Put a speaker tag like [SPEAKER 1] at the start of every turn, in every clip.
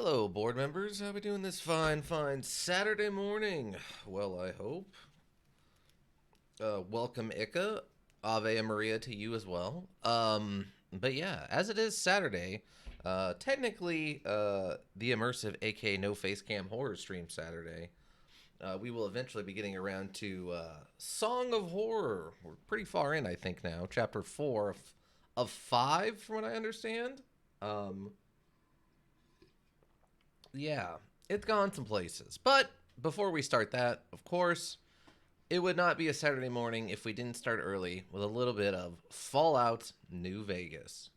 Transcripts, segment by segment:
[SPEAKER 1] Hello, board members. How we doing this fine Saturday morning? Well, I hope. Welcome, Ika. Ave Maria to you as well. But yeah, as it is Saturday, technically, the immersive, aka no face cam horror stream Saturday. We will eventually be getting around to Song of Horror. We're pretty far in, I think now. Chapter 4 of 5, from what I understand. Um, Yeah, it's gone some places. But before we start that, of course, it would not be a Saturday morning if we didn't start early with a little bit of Fallout New Vegas.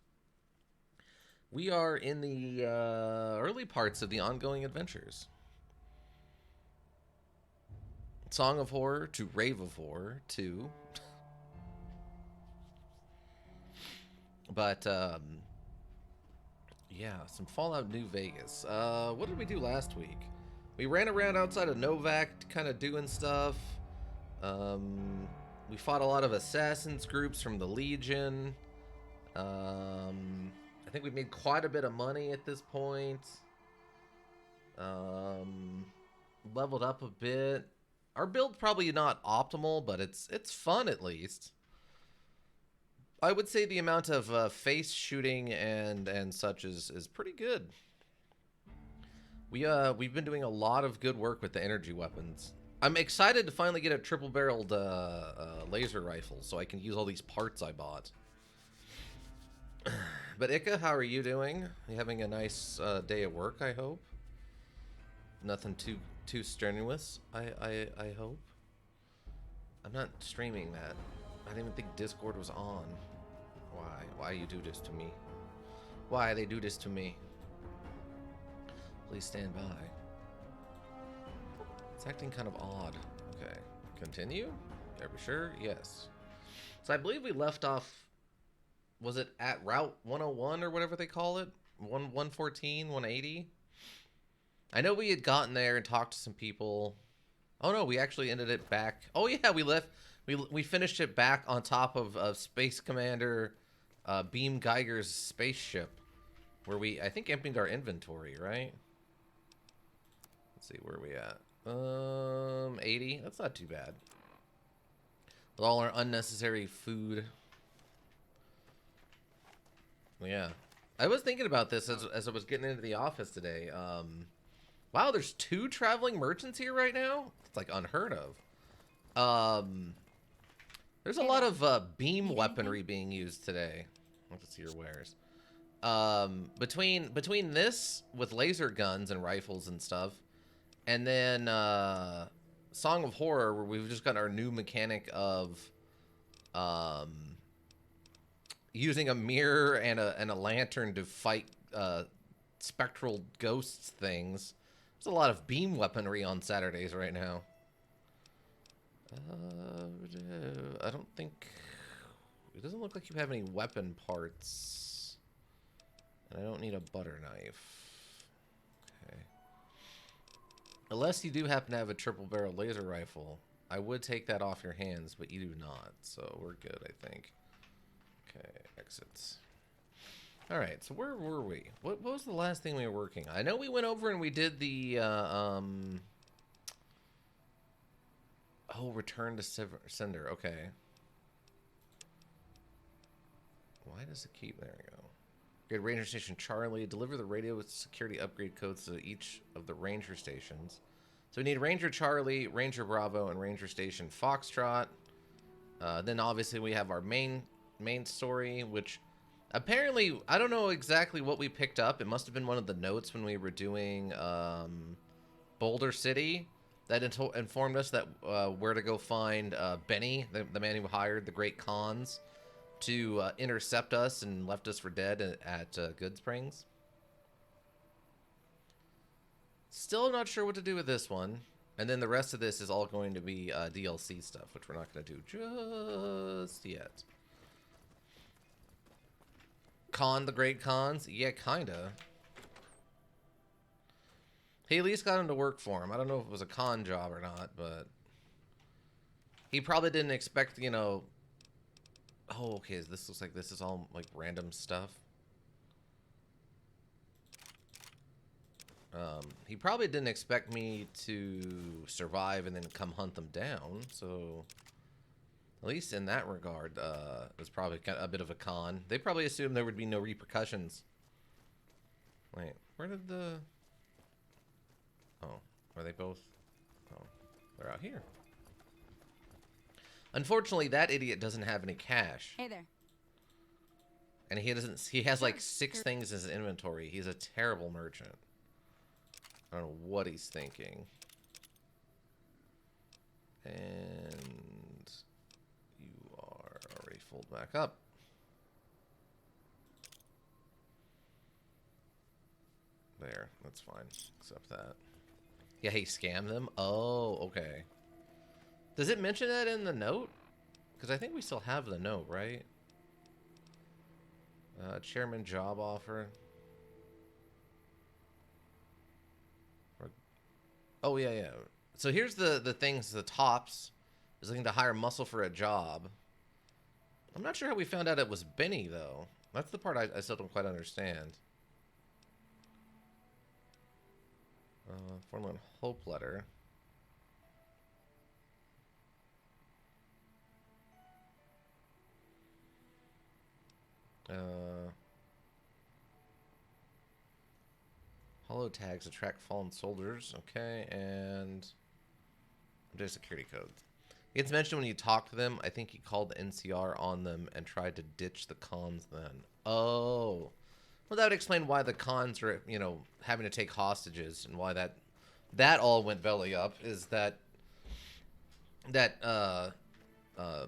[SPEAKER 1] We are in the early parts of the ongoing adventures. Song of Horror to Rave of Horror to. But, yeah, some Fallout New Vegas. What did we do last week? We ran around outside of Novak kind of doing stuff. Um, we fought a lot of assassins groups from the Legion. I think we made quite a bit of money at this point. Um, Leveled up a bit. Our build probably not optimal, but it's fun at least. I would say the amount of face shooting and such is pretty good. We've been doing a lot of good work with the energy weapons. I'm excited to finally get a triple-barreled laser rifle, so I can use all these parts I bought. But Ika, how are you doing? You having a nice day at work? I hope. Nothing too strenuous. I hope. I'm not streaming that. I didn't even think Discord was on. Why? Why you do this to me? Why they do this to me? Please stand by. It's acting kind of odd. Okay. Continue? Are we sure? Yes. So I believe we left off, was it at Route 101 or whatever they call it? 114, 180? I know we had gotten there and talked to some people. Oh no, we actually ended it back. Oh yeah, we left. We finished it back on top of Space Commander Beam Geiger's spaceship, where we, I think, emptied our inventory, right? Let's see, where are we at? 80. That's not too bad. With all our unnecessary food. Yeah. I was thinking about this as I was getting into the office today. Wow, there's 2 traveling merchants here right now? It's like unheard of. There's a lot of beam weaponry being used today. Let's see your wares. Between this with laser guns and rifles and stuff, and then Song of Horror, where we've just got our new mechanic of using a mirror and a lantern to fight spectral ghosts things. There's a lot of beam weaponry on Saturdays right now. I don't think... It doesn't look like you have any weapon parts. And I don't need a butter knife. Okay. Unless you do happen to have a triple barrel laser rifle. I would take that off your hands, but you do not. So we're good, I think. Okay, exits. Alright, so where were we? What was the last thing we were working on? I know we went over and we did the... Oh, return to sender. Okay. Why does it keep... There we go. Good Ranger Station Charlie. Deliver the radio with security upgrade codes to each of the Ranger stations. So we need Ranger Charlie, Ranger Bravo, and Ranger Station Foxtrot. Then obviously we have our main story, which apparently, I don't know exactly what we picked up. It must have been one of the notes when we were doing Boulder City that informed us that where to go find Benny, the man who hired the Great Khans to intercept us and left us for dead at Good Springs. Still not sure what to do with this one. And then the rest of this is all going to be DLC stuff, which we're not going to do just yet. Con the Great Khans? Yeah, kinda. He at least got him to work for him. I don't know if it was a con job or not, but he probably didn't expect, you know... Oh, okay, this looks like this is all, like, random stuff. He probably didn't expect me to survive and then come hunt them down, so at least in that regard, it was probably kind of a bit of a con. They probably assumed there would be no repercussions. Wait, where did the... Oh, are they both... Oh, they're out here. Unfortunately, that idiot doesn't have any cash.
[SPEAKER 2] Hey there.
[SPEAKER 1] And he has like 6 things in his inventory. He's a terrible merchant. I don't know what he's thinking. And you are already folded back up. There, that's fine. Accept that. Yeah, he scammed them? Oh, okay. Does it mention that in the note? Because I think we still have the note, right? Chairman job offer. Oh, yeah, yeah. So here's the things, the tops is looking to hire muscle for a job. I'm not sure how we found out it was Benny, though. That's the part I still don't quite understand. Forlorn hope letter. Hollow tags attract fallen soldiers. Okay, and there's security codes. It's mentioned when you talk to them. I think he called the NCR on them and tried to ditch the cons then. Oh. Well, that would explain why the cons are, you know, having to take hostages and why that all went belly up is that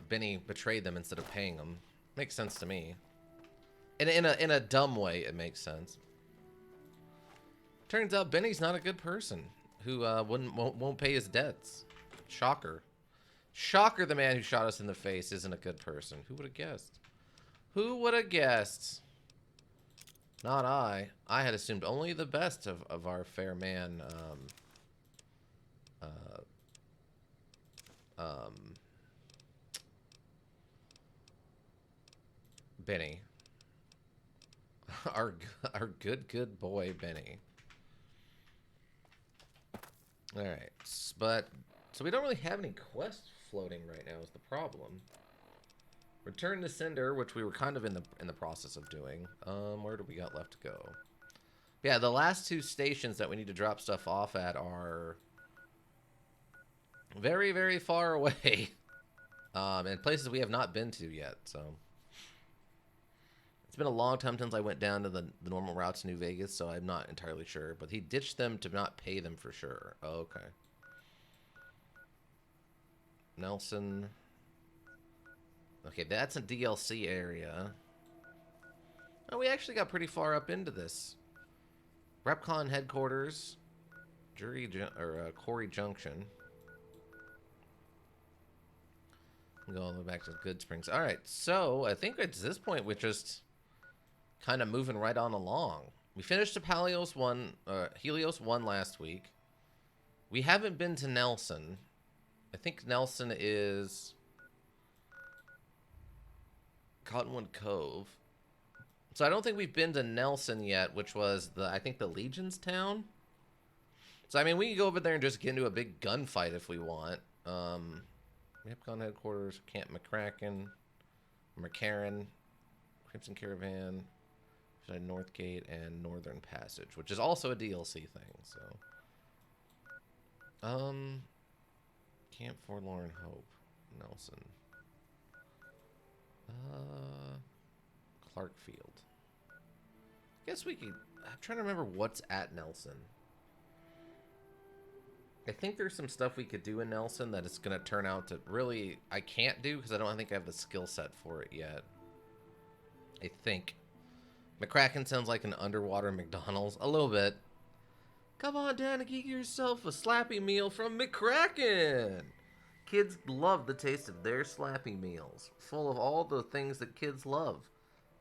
[SPEAKER 1] Benny betrayed them instead of paying them. Makes sense to me. In a dumb way, it makes sense. Turns out Benny's not a good person who won't pay his debts. Shocker. Shocker, the man who shot us in the face isn't a good person. Who would have guessed? Who would have guessed? Not I. I had assumed only the best of our fair man, Benny. our good boy, Benny. Alright, but... So we don't really have any quests floating right now is the problem. Return to Cinder, which we were kind of in the process of doing. Where do we got left to go? Yeah, the last 2 stations that we need to drop stuff off at are very, very far away. And places we have not been to yet, so... It's been a long time since I went down to the normal routes to New Vegas, so I'm not entirely sure. But he ditched them to not pay them for sure. Oh, okay. Nelson... Okay, that's a DLC area. Oh, we actually got pretty far up into this. RepCon headquarters, Quarry Junction. Go all the way back to Good Springs. All right, so I think at this point we're just kind of moving right on along. We finished the Helios 1 last week. We haven't been to Nelson. I think Nelson is Cottonwood Cove. So I don't think we've been to Nelson yet, which was I think the Legion's town. So I mean, we can go over there and just get into a big gunfight if we want. Ripcon headquarters, Camp McCracken, McCarran, Crimson Caravan, Northgate, and Northern Passage, which is also a DLC thing. So, Camp Forlorn Hope, Nelson, Clarkfield. Guess we could. I'm trying to remember what's at Nelson. I think there's some stuff we could do in Nelson that it's going to turn out to really... I can't do because I don't think I have the skill set for it yet. I think. McCracken sounds like an underwater McDonald's. A little bit. Come on down and get yourself a Slappy meal from McCracken. Kids love the taste of their Slappy meals. Full of all the things that kids love.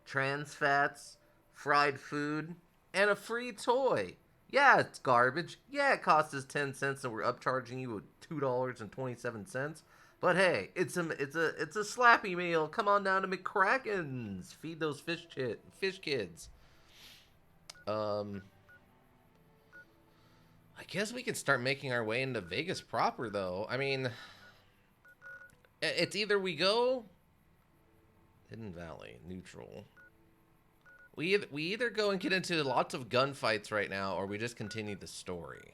[SPEAKER 1] Trans fats, fried food, and a free toy. Yeah, it's garbage. Yeah, it costs us 10 cents and we're upcharging you $2.27. But hey, it's a Slappy meal. Come on down to McCracken's. Feed those fish kids. I guess we can start making our way into Vegas proper, though. I mean, it's either we go Hidden Valley, neutral. We either go and get into lots of gunfights right now, or we just continue the story.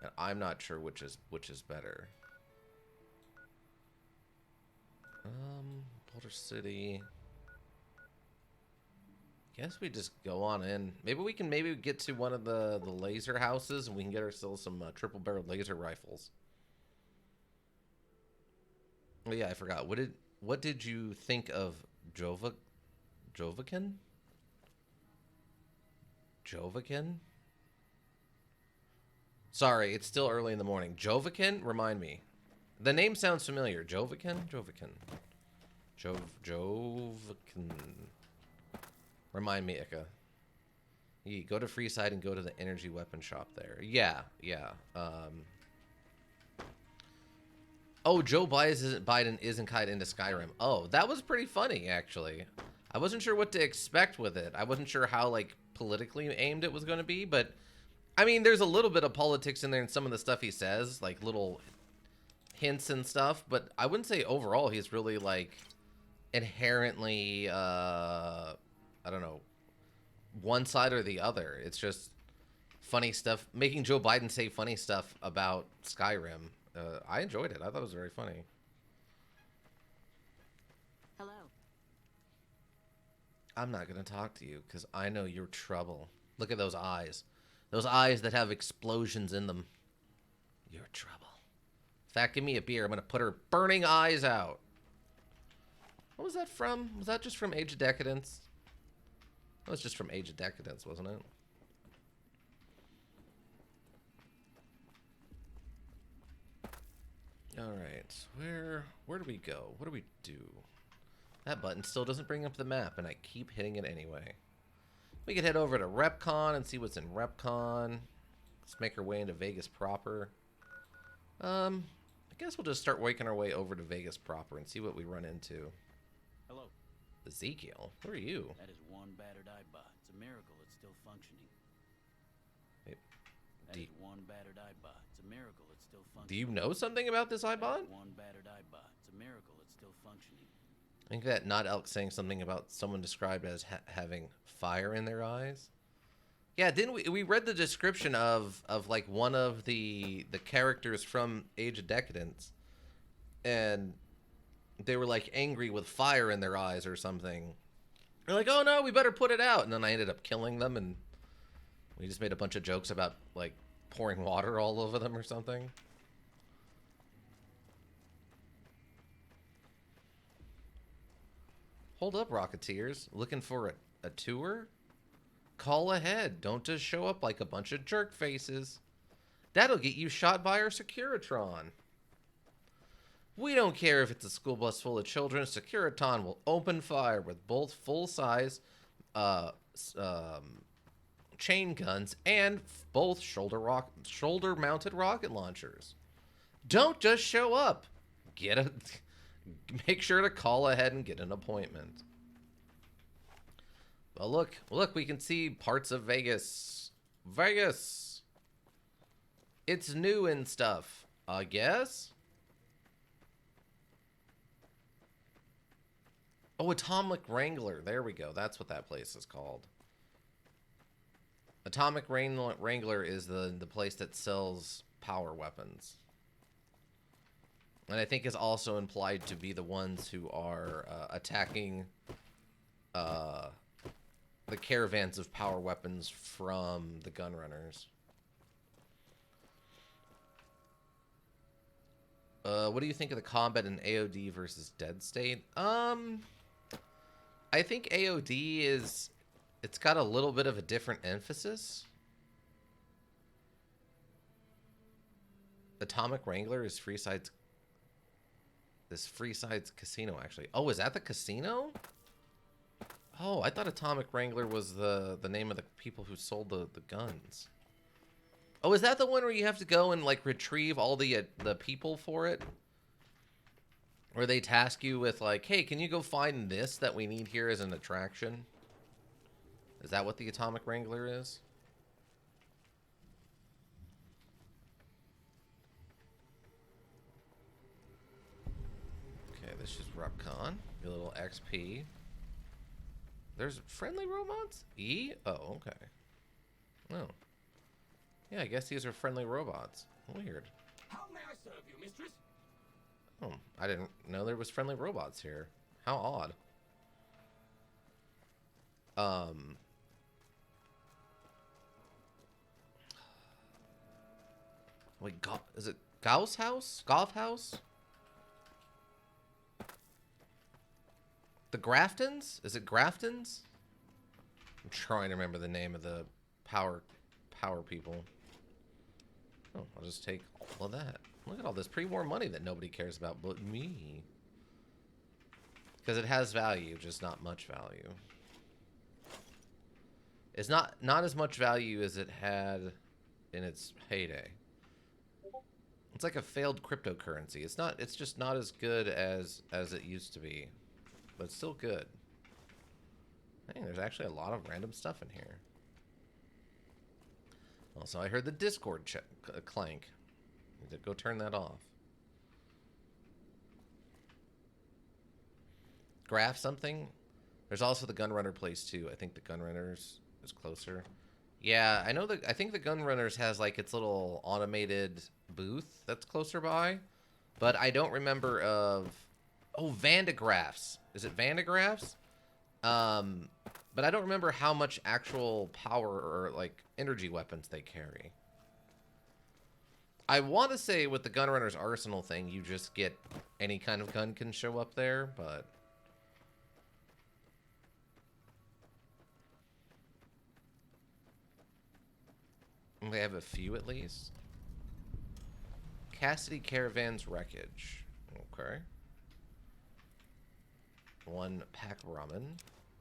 [SPEAKER 1] And I'm not sure which is better. Boulder City. Guess we just go on in. Maybe we can get to one of the laser houses and we can get ourselves some triple barrel laser rifles. Oh yeah, I forgot. What did you think of Jovakin? Jovakin? Sorry, it's still early in the morning. Jovakin? Remind me. The name sounds familiar. Jovakin? Jovakin. Remind me, Ika. You go to Freeside and go to the energy weapon shop there. Yeah. Oh, Joe Biden isn't tied into Skyrim. Oh, that was pretty funny, actually. I wasn't sure what to expect with it. I wasn't sure how, like, politically aimed it was going to be, but... I mean, there's a little bit of politics in there in some of the stuff he says, like little hints and stuff, but I wouldn't say overall he's really, like, inherently, I don't know, one side or the other. It's just funny stuff, making Joe Biden say funny stuff about Skyrim. I enjoyed it. I thought it was very funny.
[SPEAKER 2] Hello.
[SPEAKER 1] I'm not going to talk to you because I know you're trouble. Look at those eyes. Those eyes that have explosions in them. You're trouble. In fact, give me a beer. I'm going to put her burning eyes out. What was that from? Was that just from Age of Decadence? That was just from Age of Decadence, wasn't it? Alright. Where do we go? What do we do? That button still doesn't bring up the map, and I keep hitting it anyway. We could head over to RepCon and see what's in RepCon. Let's make our way into Vegas proper. I guess we'll just start working our way over to Vegas proper and see what we run into.
[SPEAKER 3] Hello.
[SPEAKER 1] Ezekiel, who are you?
[SPEAKER 3] That is one battered eyebot. It's a miracle it's still functioning.
[SPEAKER 1] Wait,
[SPEAKER 3] That is one battered eyebot. It's a miracle it's still functioning.
[SPEAKER 1] do you know something about this iBot?
[SPEAKER 3] One battered eyebot. It's a miracle it's still functioning.
[SPEAKER 1] I think that Not Elk saying something about someone described as having fire in their eyes. Yeah, didn't we read the description of like one of the characters from Age of Decadence, and they were like angry with fire in their eyes or something. They're like, oh no, we better put it out, and then I ended up killing them, and we just made a bunch of jokes about like pouring water all over them or something. Hold up, Rocketeers. Looking for a tour? Call ahead. Don't just show up like a bunch of jerk faces. That'll get you shot by our Securitron. We don't care if it's a school bus full of children. Securitron will open fire with both full-size chain guns and both shoulder-mounted rocket launchers. Don't just show up. Make sure to call ahead and get an appointment. But look, we can see parts of Vegas. Vegas! It's new and stuff, I guess? Oh, Atomic Wrangler. There we go. That's what that place is called. Atomic Wrangler is the place that sells power weapons. And I think is also implied to be the ones who are attacking the caravans of power weapons from the Gunrunners. What do you think of the combat in AOD versus Dead State? I think AOD it's got a little bit of a different emphasis. Atomic Wrangler is Freeside's casino, actually. Oh, is that the casino? Oh, I thought Atomic Wrangler was the name of the people who sold the guns. Oh, is that the one where you have to go and like retrieve all the people for it? Or they task you with like, hey, can you go find this that we need here as an attraction? Is that what the Atomic Wrangler is? let's just Rupcon. Get a little XP. There's friendly robots? E? Oh, okay. Oh. Yeah, I guess these are friendly robots. Weird.
[SPEAKER 2] How may I serve you, mistress?
[SPEAKER 1] Oh, I didn't know there was friendly robots here. How odd. Wait, is it Gauss House? Golf House? The Graftons? Is it Graftons? I'm trying to remember the name of the power people. Oh, I'll just take all of that. Look at all this pre-war money that nobody cares about but me. Because it has value, just not much value. It's not as much value as it had in its heyday. It's like a failed cryptocurrency. It's just not as good as it used to be. But it's still good. Hey, there's actually a lot of random stuff in here. Also, I heard the Discord clank. Need to go turn that off. Graph something? There's also the Gunrunner place too. I think the Gunrunners is closer. Yeah, I know that. I think the Gunrunners has like its little automated booth that's closer by, but I don't remember of. Oh, Vandegraphs. Is it Vandegraphs? But I don't remember how much actual power or like energy weapons they carry. I want to say with the Gunrunner's arsenal thing, you just get any kind of gun can show up there, but. They have a few at least. Cassidy Caravan's wreckage. Okay. One pack ramen.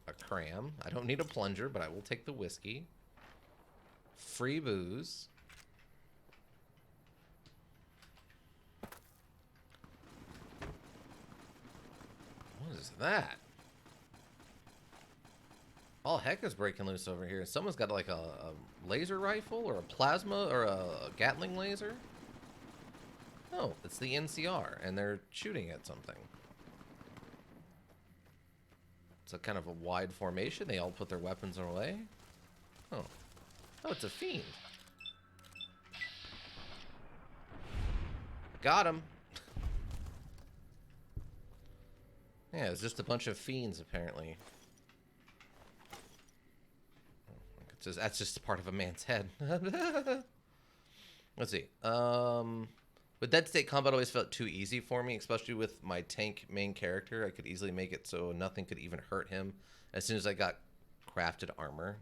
[SPEAKER 1] A cram. I don't need a plunger, but I will take the whiskey. Free booze. What is that? All heck is breaking loose over here. Someone's got like a laser rifle or a plasma or a Gatling laser. Oh, it's the NCR, and they're shooting at something. It's a kind of a wide formation. They all put their weapons away. Oh. Oh, it's a fiend. Got him. Yeah, it's just a bunch of fiends, apparently. That's just part of a man's head. Let's see. With Dead State combat always felt too easy for me, especially with my tank main character. I could easily make it so nothing could even hurt him as soon as I got crafted armor.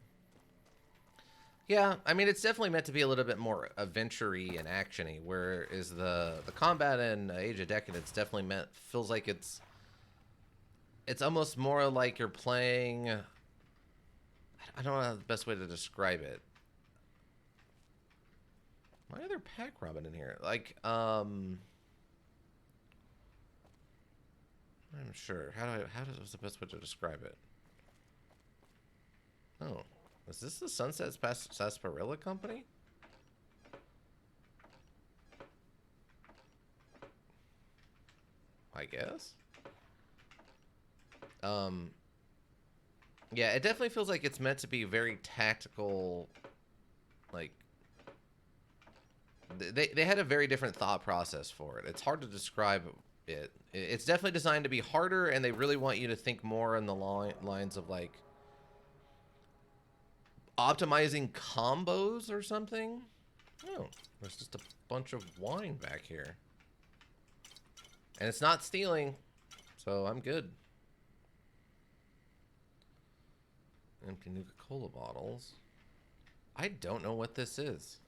[SPEAKER 1] Yeah, I mean, it's definitely meant to be a little bit more adventure-y and action-y, whereas the combat in Age of Decadence definitely feels like it's almost more like you're playing. I don't know the best way to describe it. Why are there pack robin in here? Like, I'm sure. How is the best way to describe it? Oh, is this the Sunset Sarsaparilla Company? I guess. Yeah, it definitely feels like it's meant to be very tactical. Like, they had a very different thought process for it. It's hard to describe it. It's definitely designed to be harder, and they really want you to think more in the lines of like optimizing combos or something. Oh, there's just a bunch of wine back here, and it's not stealing, so I'm good. Empty Nuka-Cola bottles. I don't know what this is.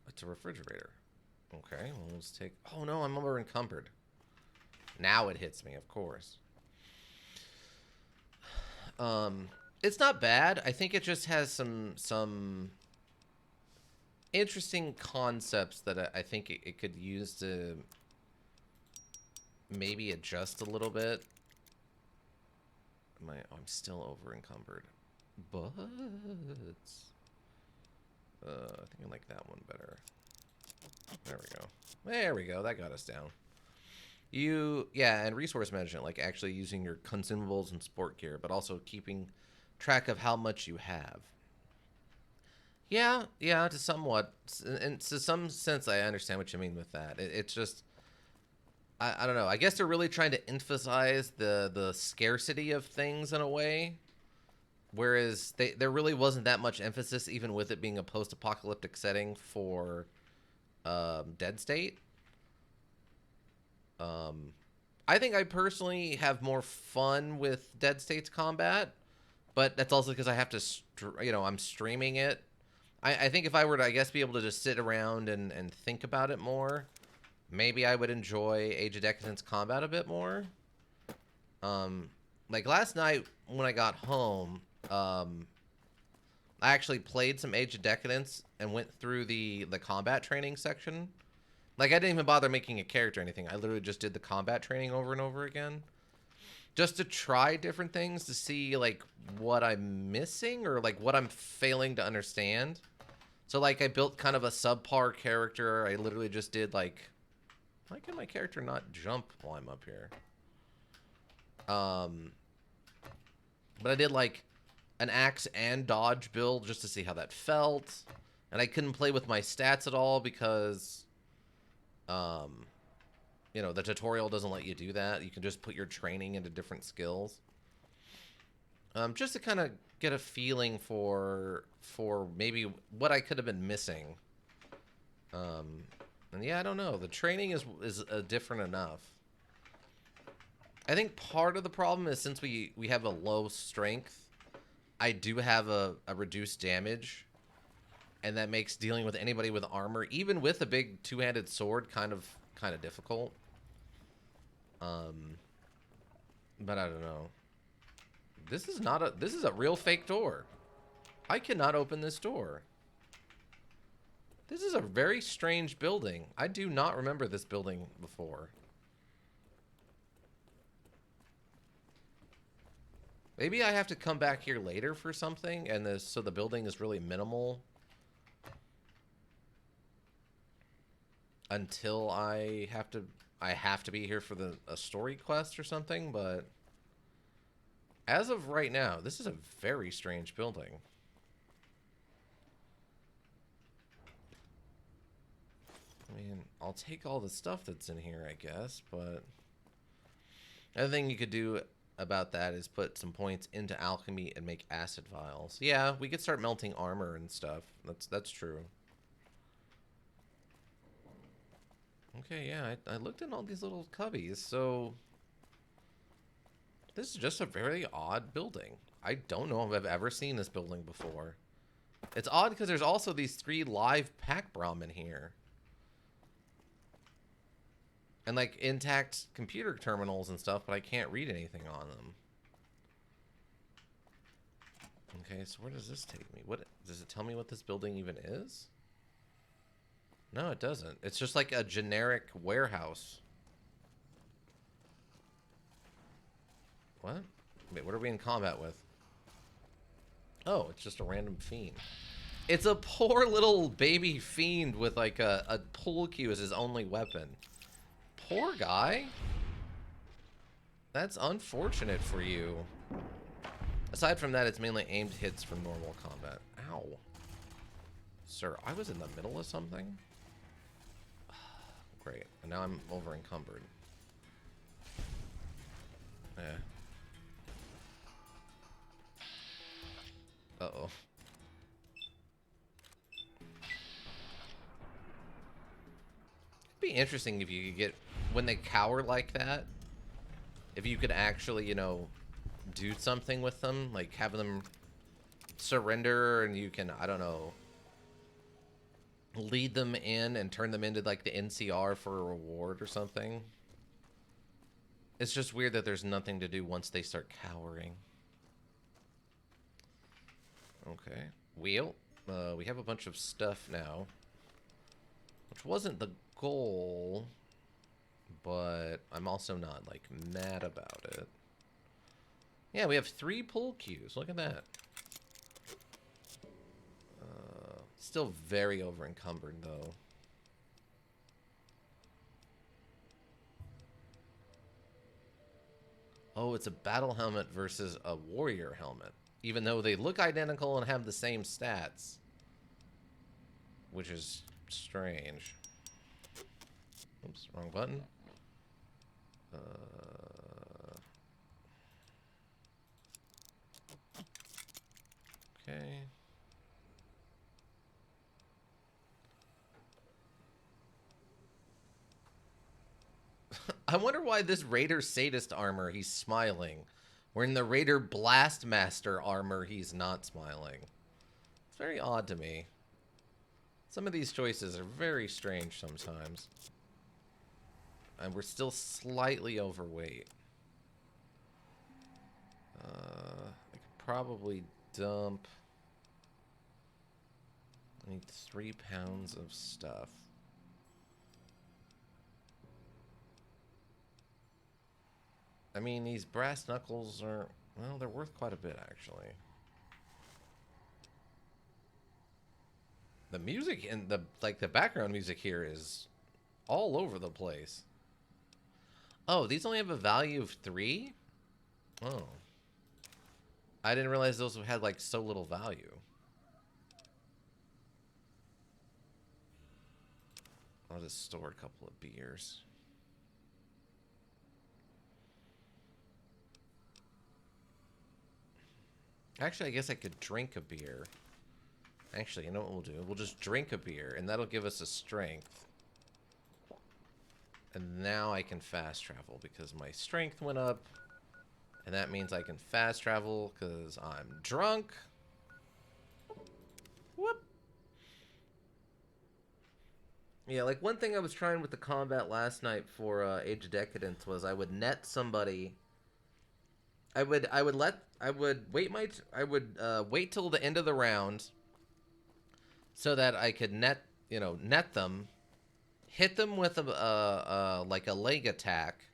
[SPEAKER 1] It's a refrigerator. Okay, well, let's take... Oh, no, I'm over encumbered. Now it hits me, of course. It's not bad. I think it just has some interesting concepts that I think it could use to maybe adjust a little bit. I'm still over encumbered, but I think I like that one better. There we go. There we go. That got us down. Yeah, and resource management, like actually using your consumables and sport gear, but also keeping track of how much you have. Yeah, yeah, to somewhat, and to some sense, I understand what you mean with that. It's just, I don't know. I guess they're really trying to emphasize the scarcity of things in a way, whereas there really wasn't that much emphasis, even with it being a post-apocalyptic setting for Dead State. Um, I think I personally have more fun with Dead State's combat, but that's also because I have to, I'm streaming it. I think if I were to, I guess, be able to just sit around and think about it more, maybe I would enjoy Age of Decadence combat a bit more. Like last night when I got home, I actually played some Age of Decadence and went through the combat training section. Like I didn't even bother making a character or anything. I literally just did the combat training over and over again, just to try different things to see like what I'm missing or like what I'm failing to understand. So like I built kind of a subpar character. I literally just did like, why can my character not jump while I'm up here? But I did like an axe and dodge build just to see how that felt. And I couldn't play with my stats at all because, the tutorial doesn't let you do that. You can just put your training into different skills. Just to kind of get a feeling for maybe what I could have been missing. And yeah, I don't know. The training is different enough. I think part of the problem is since we have a low strength, I do have a reduced damage, and that makes dealing with anybody with armor, even with a big two-handed sword, kind of difficult. But I don't know. This is a real fake door. I cannot open this door. This is a very strange building. I do not remember this building before. Maybe I have to come back here later for something, and so the building is really minimal until I have to be here for a story quest or something. But as of right now, this is a very strange building. I mean, I'll take all the stuff that's in here, I guess, but another thing you could do about that is put some points into alchemy and make acid vials. Yeah, we could start melting armor and stuff. That's true. Okay, yeah, I looked in all these little cubbies, so this is just a very odd building. I don't know if I've ever seen this building before. It's odd because there's also these 3 live pack Brahmin here. And like intact computer terminals and stuff, but I can't read anything on them. Okay, so where does this take me? What does it tell me what this building even is? No, it doesn't. It's just like a generic warehouse. What? Wait, what are we in combat with? Oh, it's just a random fiend. It's a poor little baby fiend with like a pull cue as his only weapon. Poor guy. That's unfortunate for you. Aside from that, it's mainly aimed hits for normal combat. Ow. Sir, I was in the middle of something? Great. And now I'm over encumbered. Yeah. Uh-oh. It'd be interesting if you could get, when they cower like that, if you could actually, do something with them, like have them surrender and you can, I don't know, lead them in and turn them into like the NCR for a reward or something. It's just weird that there's nothing to do once they start cowering. Okay. Wheel. We have a bunch of stuff now, which wasn't the goal, but I'm also not like mad about it. Yeah, we have 3 pull cues. Look at that. Still very over encumbered though. Oh, it's a battle helmet versus a warrior helmet. Even though they look identical and have the same stats. Which is strange. Oops, wrong button. Okay. I wonder why this Raider Sadist armor, he's smiling. Where in the Raider Blastmaster armor, he's not smiling. It's very odd to me. Some of these choices are very strange sometimes. And we're still slightly overweight. I could probably dump... I need 3 pounds of stuff. I mean, these brass knuckles are... Well, they're worth quite a bit, actually. The music and the background music here is all over the place. Oh, these only have a value of 3? Oh. I didn't realize those had, like, so little value. I'll just store a couple of beers. Actually, I guess I could drink a beer. Actually, you know what we'll do? We'll just drink a beer, and that'll give us a strength. And now I can fast travel, because my strength went up. And that means I can fast travel, because I'm drunk. Whoop! Yeah, like one thing I was trying with the combat last night for Age of Decadence was I would net somebody... I would wait till the end of the round so that I could net them, hit them with like a leg attack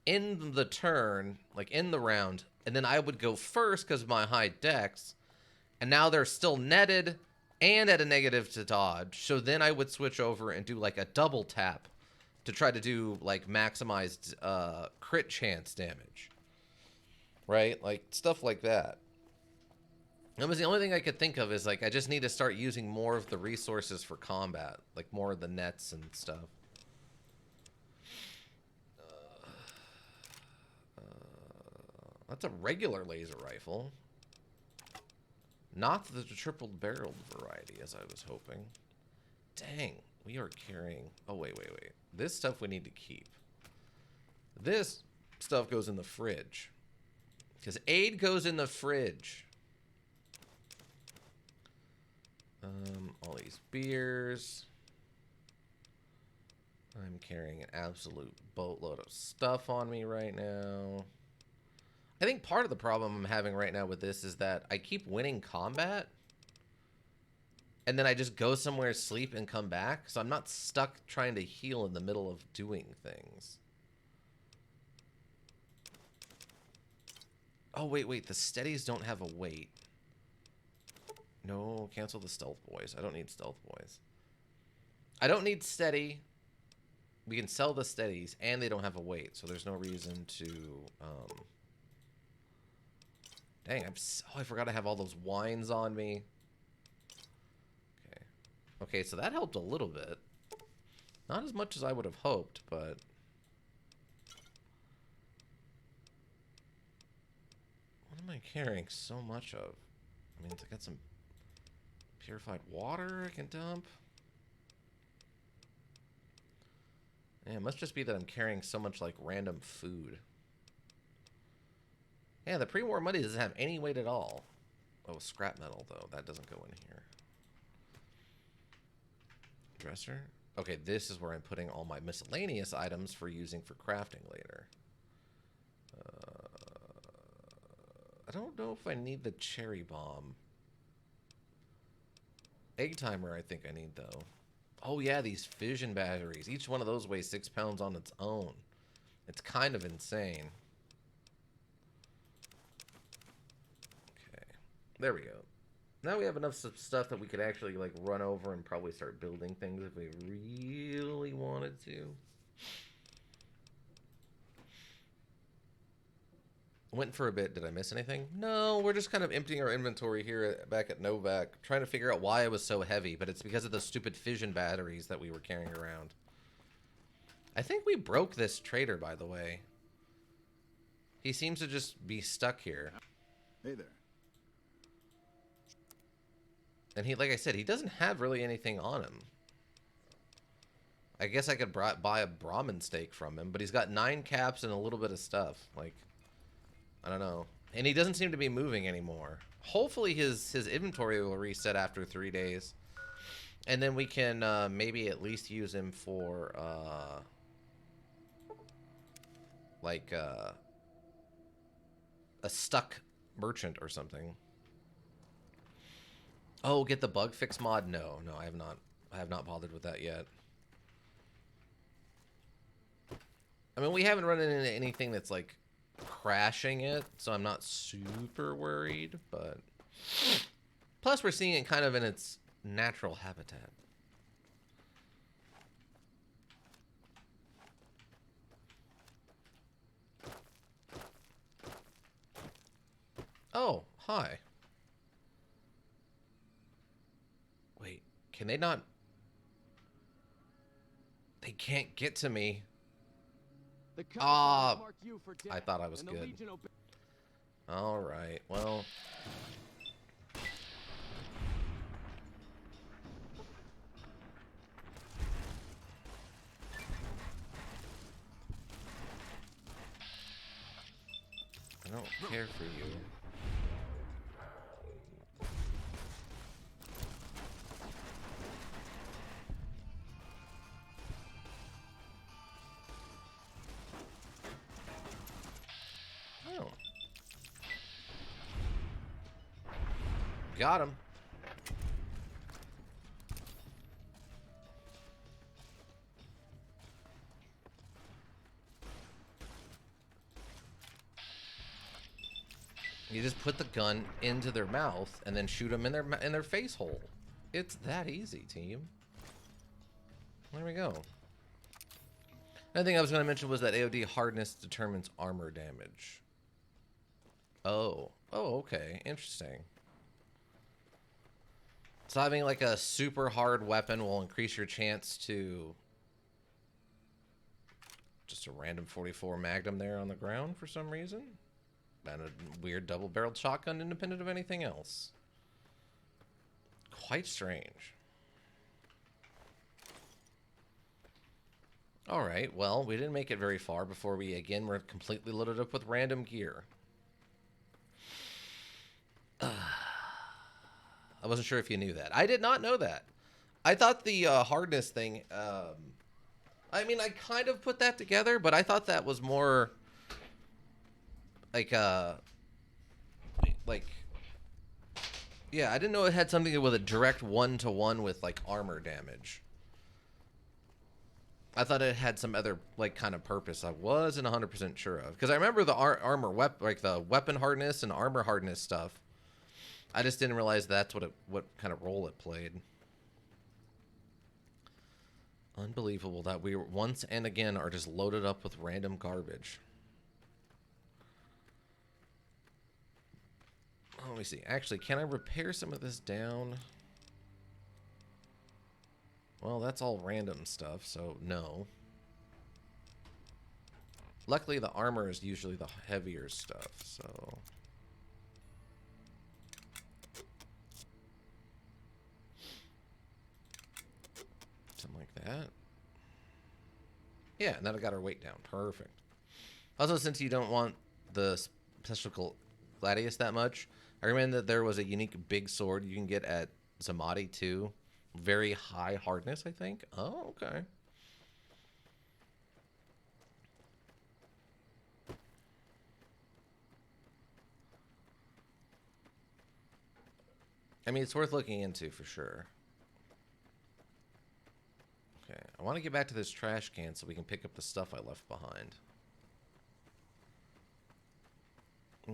[SPEAKER 1] in the turn, like in the round, and then I would go first because of my high dex, and now they're still netted and at a negative to dodge. So then I would switch over and do like a double tap to try to do like maximized crit chance damage. Right? Like, stuff like that. That was the only thing I could think of is, like, I just need to start using more of the resources for combat. Like, more of the nets and stuff. That's a regular laser rifle. Not the triple-barreled variety, as I was hoping. Dang, we are carrying... Oh, wait. This stuff we need to keep. This stuff goes in the fridge. Because aid goes in the fridge. All these beers. I'm carrying an absolute boatload of stuff on me right now. I think part of the problem I'm having right now with this is that I keep winning combat. And then I just go somewhere, sleep, and come back. So I'm not stuck trying to heal in the middle of doing things. Oh, wait. The steadies don't have a weight. No, cancel the stealth boys. I don't need stealth boys. I don't need steady. We can sell the steadies, and they don't have a weight, so there's no reason to... Dang, I forgot I have all those wines on me. Okay, so that helped a little bit. Not as much as I would have hoped, but... What am I carrying so much of? I mean, I got some purified water I can dump. Yeah, it must just be that I'm carrying so much, like, random food. Yeah, the pre-war money doesn't have any weight at all. Oh, scrap metal, though. That doesn't go in here. Dresser? Okay, this is where I'm putting all my miscellaneous items for using for crafting later. I don't know if I need the cherry bomb. Egg timer I think I need, though. Oh, yeah, these fission batteries. Each one of those weighs 6 pounds on its own. It's kind of insane. Okay. There we go. Now we have enough stuff that we could actually, like, run over and probably start building things if we really wanted to. Went for a bit. Did I miss anything? No, we're just kind of emptying our inventory here back at Novak, trying to figure out why it was so heavy, but it's because of the stupid fission batteries that we were carrying around. I think we broke this trader, by the way. He seems to just be stuck here.
[SPEAKER 4] Hey there.
[SPEAKER 1] And he, like I said, he doesn't have really anything on him. I guess I could buy a Brahmin steak from him, but he's got 9 caps and a little bit of stuff. Like, I don't know. And he doesn't seem to be moving anymore. Hopefully his inventory will reset after 3 days. And then we can maybe at least use him for, like, a stuck merchant or something. Oh, get the bug fix mod? No, I have not bothered with that yet. I mean, we haven't run into anything that's like crashing it, so I'm not super worried, but plus we're seeing it kind of in its natural habitat. Oh, hi. Wait, can they not? They can't get to me. Ah, I thought I was good. All right, well. I don't care for you. Oh. Got him. You just put the gun into their mouth and then shoot them in their face hole. It's that easy, team. There we go. Another thing I was going to mention was that AOD hardness determines armor damage. Oh, okay, interesting. So having like a super hard weapon will increase your chance to just a random 44 Magnum there on the ground for some reason. And a weird double-barreled shotgun independent of anything else. Quite strange. Alright, well, we didn't make it very far before we, again, were completely loaded up with random gear. I wasn't sure if you knew that. I did not know that. I thought the hardness thing, I mean, I kind of put that together, but I thought that was more like, yeah, I didn't know it had something with a direct one-to-one with, like, armor damage. I thought it had some other, like, kind of purpose I wasn't 100% sure of. Because I remember the like, the weapon hardness and armor hardness stuff. I just didn't realize that's what kind of role it played. Unbelievable that we once and again are just loaded up with random garbage. Let me see. Actually, can I repair some of this down? Well, that's all random stuff, so no. Luckily, the armor is usually the heavier stuff, so... something like that. Yeah, and then I got our weight down. Perfect. Also, since you don't want the special gladius that much, I recommend that there was a unique big sword you can get at Zamadi too. Very high hardness, I think. Oh, okay. I mean, it's worth looking into for sure. Okay, I want to get back to this trash can so we can pick up the stuff I left behind.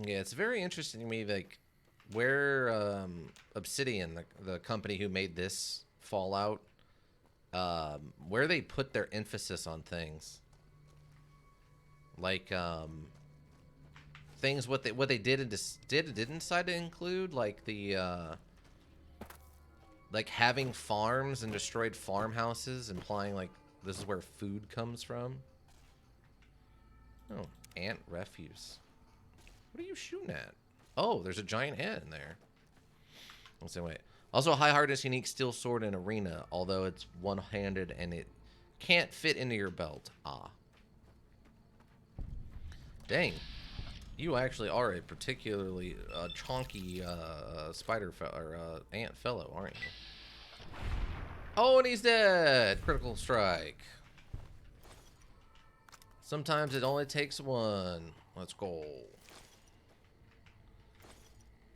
[SPEAKER 1] Yeah, it's very interesting to me, like, where Obsidian, the company who made this Fallout, where they put their emphasis on things. Like, things what they did and didn't decide to include, like the like having farms and destroyed farmhouses, implying like this is where food comes from. Oh, ant refuse. What are you shooting at? Oh, there's a giant ant in there. Let's say wait. Also, a high hardness unique steel sword in arena, although it's one-handed and it can't fit into your belt. Ah. Dang. You actually are a particularly chonky spider or ant fellow, aren't you? Oh, and he's dead! Critical strike. Sometimes it only takes one. Let's go.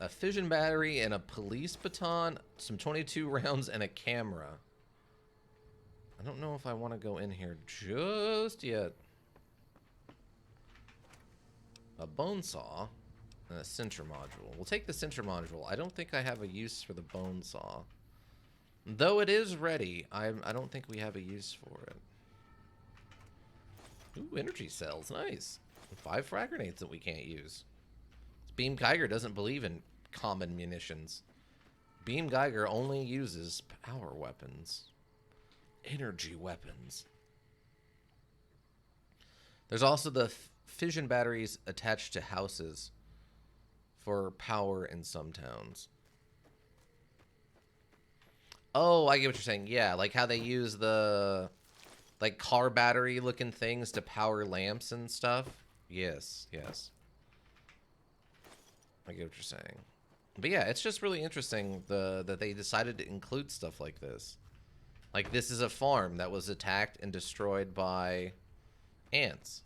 [SPEAKER 1] A fission battery and a police baton, some 22 rounds, and a camera. I don't know if I want to go in here just yet. A bone saw and a cincher module. We'll take the cincher module. I don't think I have a use for the bone saw. Though it is ready, I don't think we have a use for it. Ooh, energy cells. Nice. 5 frag grenades that we can't use. Beam Geiger doesn't believe in common munitions. Beam Geiger only uses power weapons. Energy weapons. There's also the fission batteries attached to houses for power in some towns. Oh, I get what you're saying. Yeah, like how they use the like car battery looking things to power lamps and stuff. Yes, yes. I get what you're saying. But yeah, it's just really interesting that they decided to include stuff like this. Like this is a farm that was attacked and destroyed by ants.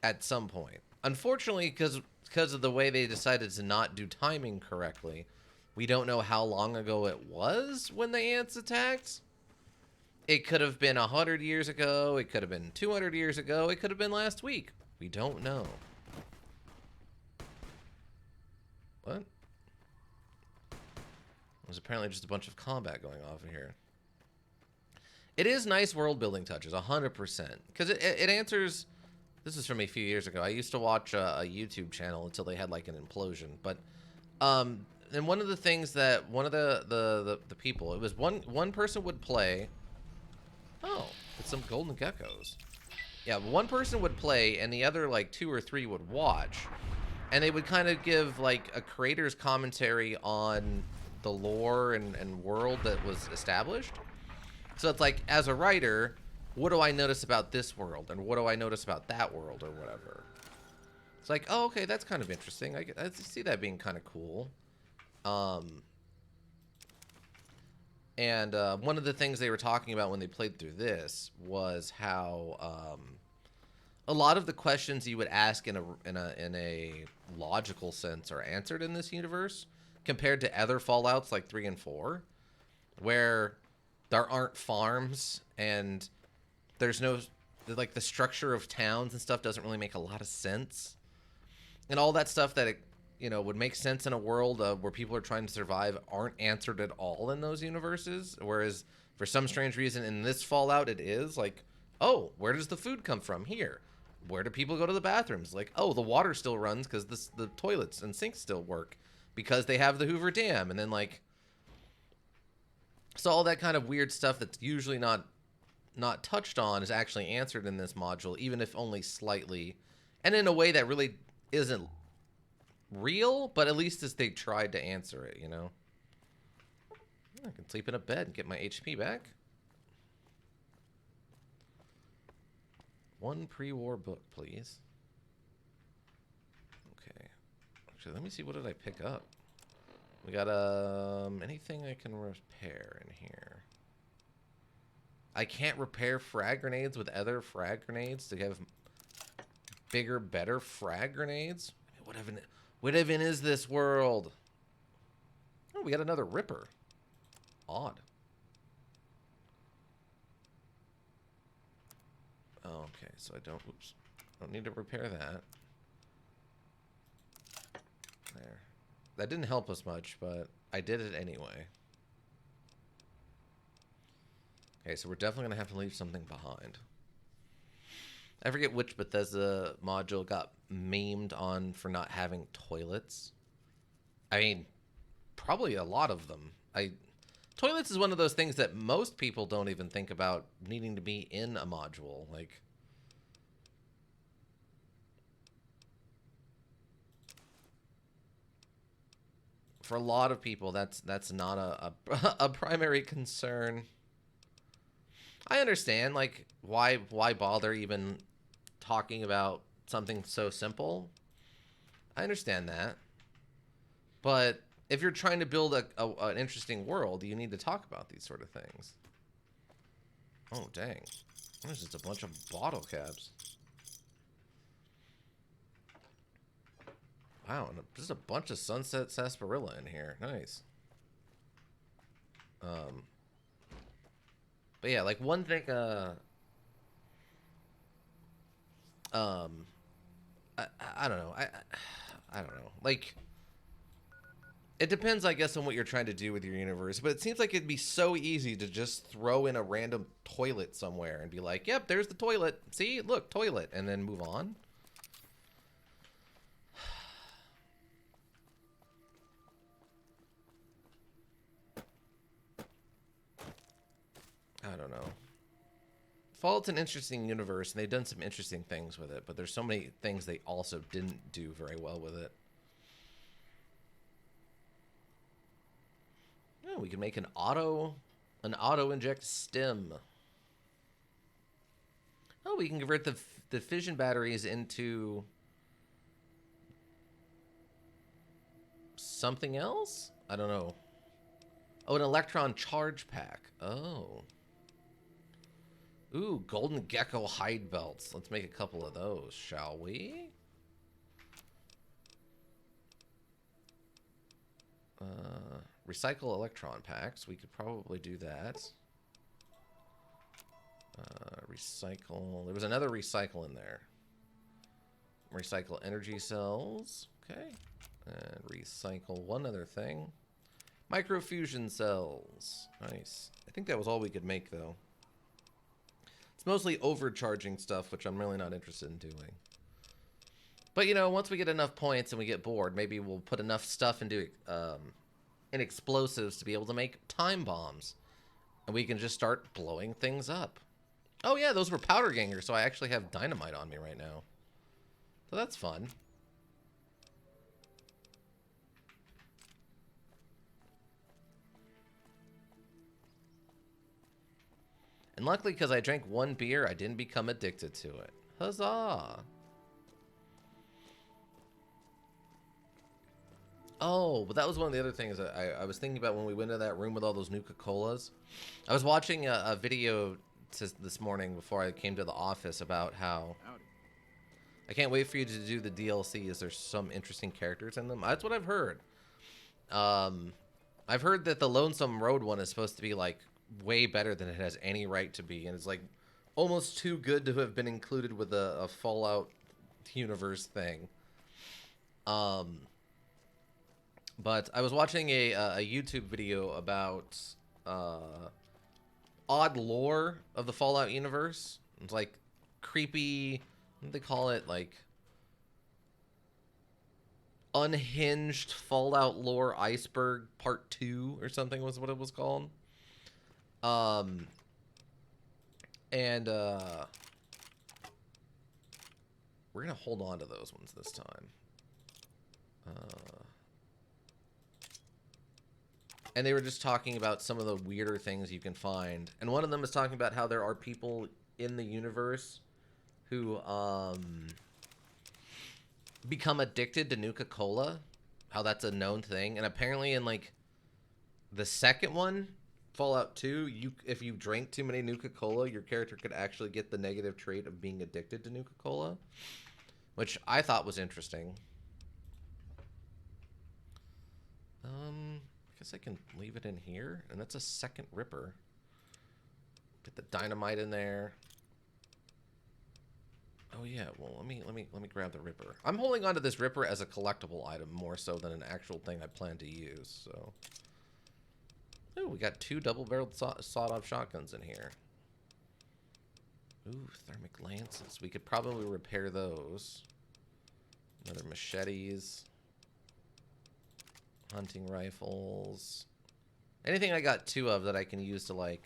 [SPEAKER 1] At some point. Unfortunately, because of the way they decided to not do timing correctly, we don't know how long ago it was when the ants attacked. It could have been 100 years ago. It could have been 200 years ago. It could have been last week. We don't know. What? There's apparently just a bunch of combat going off here. It is nice world building touches, 100%. Because it answers... This is from a few years ago. I used to watch a YouTube channel until they had like an implosion. But, and one of the things that one of the people, it was one person would play. Oh, it's some golden geckos. Yeah, one person would play and the other like 2 or 3 would watch. And they would kind of give like a creator's commentary on the lore and world that was established. So it's like, as a writer, what do I notice about this world? And what do I notice about that world or whatever? It's like, oh, okay, that's kind of interesting. I see that being kind of cool. And one of the things they were talking about when they played through this was how a lot of the questions you would ask in a logical sense are answered in this universe compared to other Fallouts like 3 and 4, where there aren't farms and there's no, like, the structure of towns and stuff doesn't really make a lot of sense. And all that stuff that, you know, would make sense in a world where people are trying to survive aren't answered at all in those universes. Whereas, for some strange reason, in this Fallout, it is. Like, oh, where does the food come from? Here. Where do people go to the bathrooms? Like, oh, the water still runs because the toilets and sinks still work because they have the Hoover Dam. And then, like, so all that kind of weird stuff that's usually not touched on is actually answered in this module, even if only slightly, and in a way that really isn't real, but at least as they tried to answer it, you know? I can sleep in a bed and get my HP back. One pre-war book, please. Okay. Actually, let me see, what did I pick up? We got, anything I can repair in here. I can't repair frag grenades with other frag grenades to have bigger, better frag grenades? I mean, what even is this world? Oh, we got another Ripper. Odd. Oh, okay, so I don't need to repair that. There. That didn't help us much, but I did it anyway. Okay, so we're definitely going to have to leave something behind. I forget which Bethesda module got memed on for not having toilets. I mean, probably a lot of them. Toilets is one of those things that most people don't even think about needing to be in a module. Like, for a lot of people, that's not a primary concern. I understand, like, why bother even talking about something so simple? I understand that. But if you're trying to build an interesting world, you need to talk about these sort of things. Oh, dang. There's just a bunch of bottle caps. Wow, and there's a bunch of Sunset Sarsaparilla in here. Nice. But yeah, like one thing, um, I don't know. I don't know. Like, it depends, I guess, on what you're trying to do with your universe. But it seems like it'd be so easy to just throw in a random toilet somewhere and be like, "Yep, there's the toilet. See, look, toilet," and then move on. I don't know. Fallout's an interesting universe, and they've done some interesting things with it, but there's so many things they also didn't do very well with it. Oh, we can make an auto inject stem. Oh, we can convert the fission batteries into something else? I don't know. Oh, an electron charge pack. Oh. Ooh, golden gecko hide belts. Let's make a couple of those, shall we? Recycle electron packs. We could probably do that. Recycle. There was another recycle in there. Recycle energy cells. Okay. And recycle one other thing. Microfusion cells. Nice. I think that was all we could make, though. It's mostly overcharging stuff, which I'm really not interested in doing. But, you know, once we get enough points and we get bored, maybe we'll put enough stuff into in explosives to be able to make time bombs. And we can just start blowing things up. Oh, yeah, those were powder gangers, so I actually have dynamite on me right now. So that's fun. And luckily, because I drank one beer, I didn't become addicted to it. Huzzah! Oh, but that was one of the other things that I was thinking about when we went into that room with all those Nuka-Colas. I was watching a video this morning before I came to the office about how...
[SPEAKER 3] Howdy.
[SPEAKER 1] I can't wait for you to do the DLCs. There's some interesting characters in them. That's what I've heard. I've heard that the Lonesome Road one is supposed to be, like, way better than it has any right to be. And it's, like, almost too good to have been included with a Fallout universe thing. But I was watching a YouTube video about odd lore of the Fallout universe. It's like creepy, what do they call it? Like unhinged Fallout lore iceberg part 2 or something was what it was called. And we're gonna hold on to those ones this time. And they were just talking about some of the weirder things you can find. And one of them is talking about how there are people in the universe who become addicted to Nuka-Cola. How that's a known thing. And apparently in, like, the second one, Fallout 2, if you drank too many Nuka-Cola, your character could actually get the negative trait of being addicted to Nuka-Cola. Which I thought was interesting. I guess I can leave it in here, and that's a second Ripper. Get the dynamite in there. Oh yeah, well let me grab the Ripper. I'm holding on to this Ripper as a collectible item more so than an actual thing I plan to use. So, oh, we got 2 double-barreled sawed-off shotguns in here. Ooh, thermic lances. We could probably repair those. Another machetes. Hunting rifles. Anything I got 2 of that I can use to, like,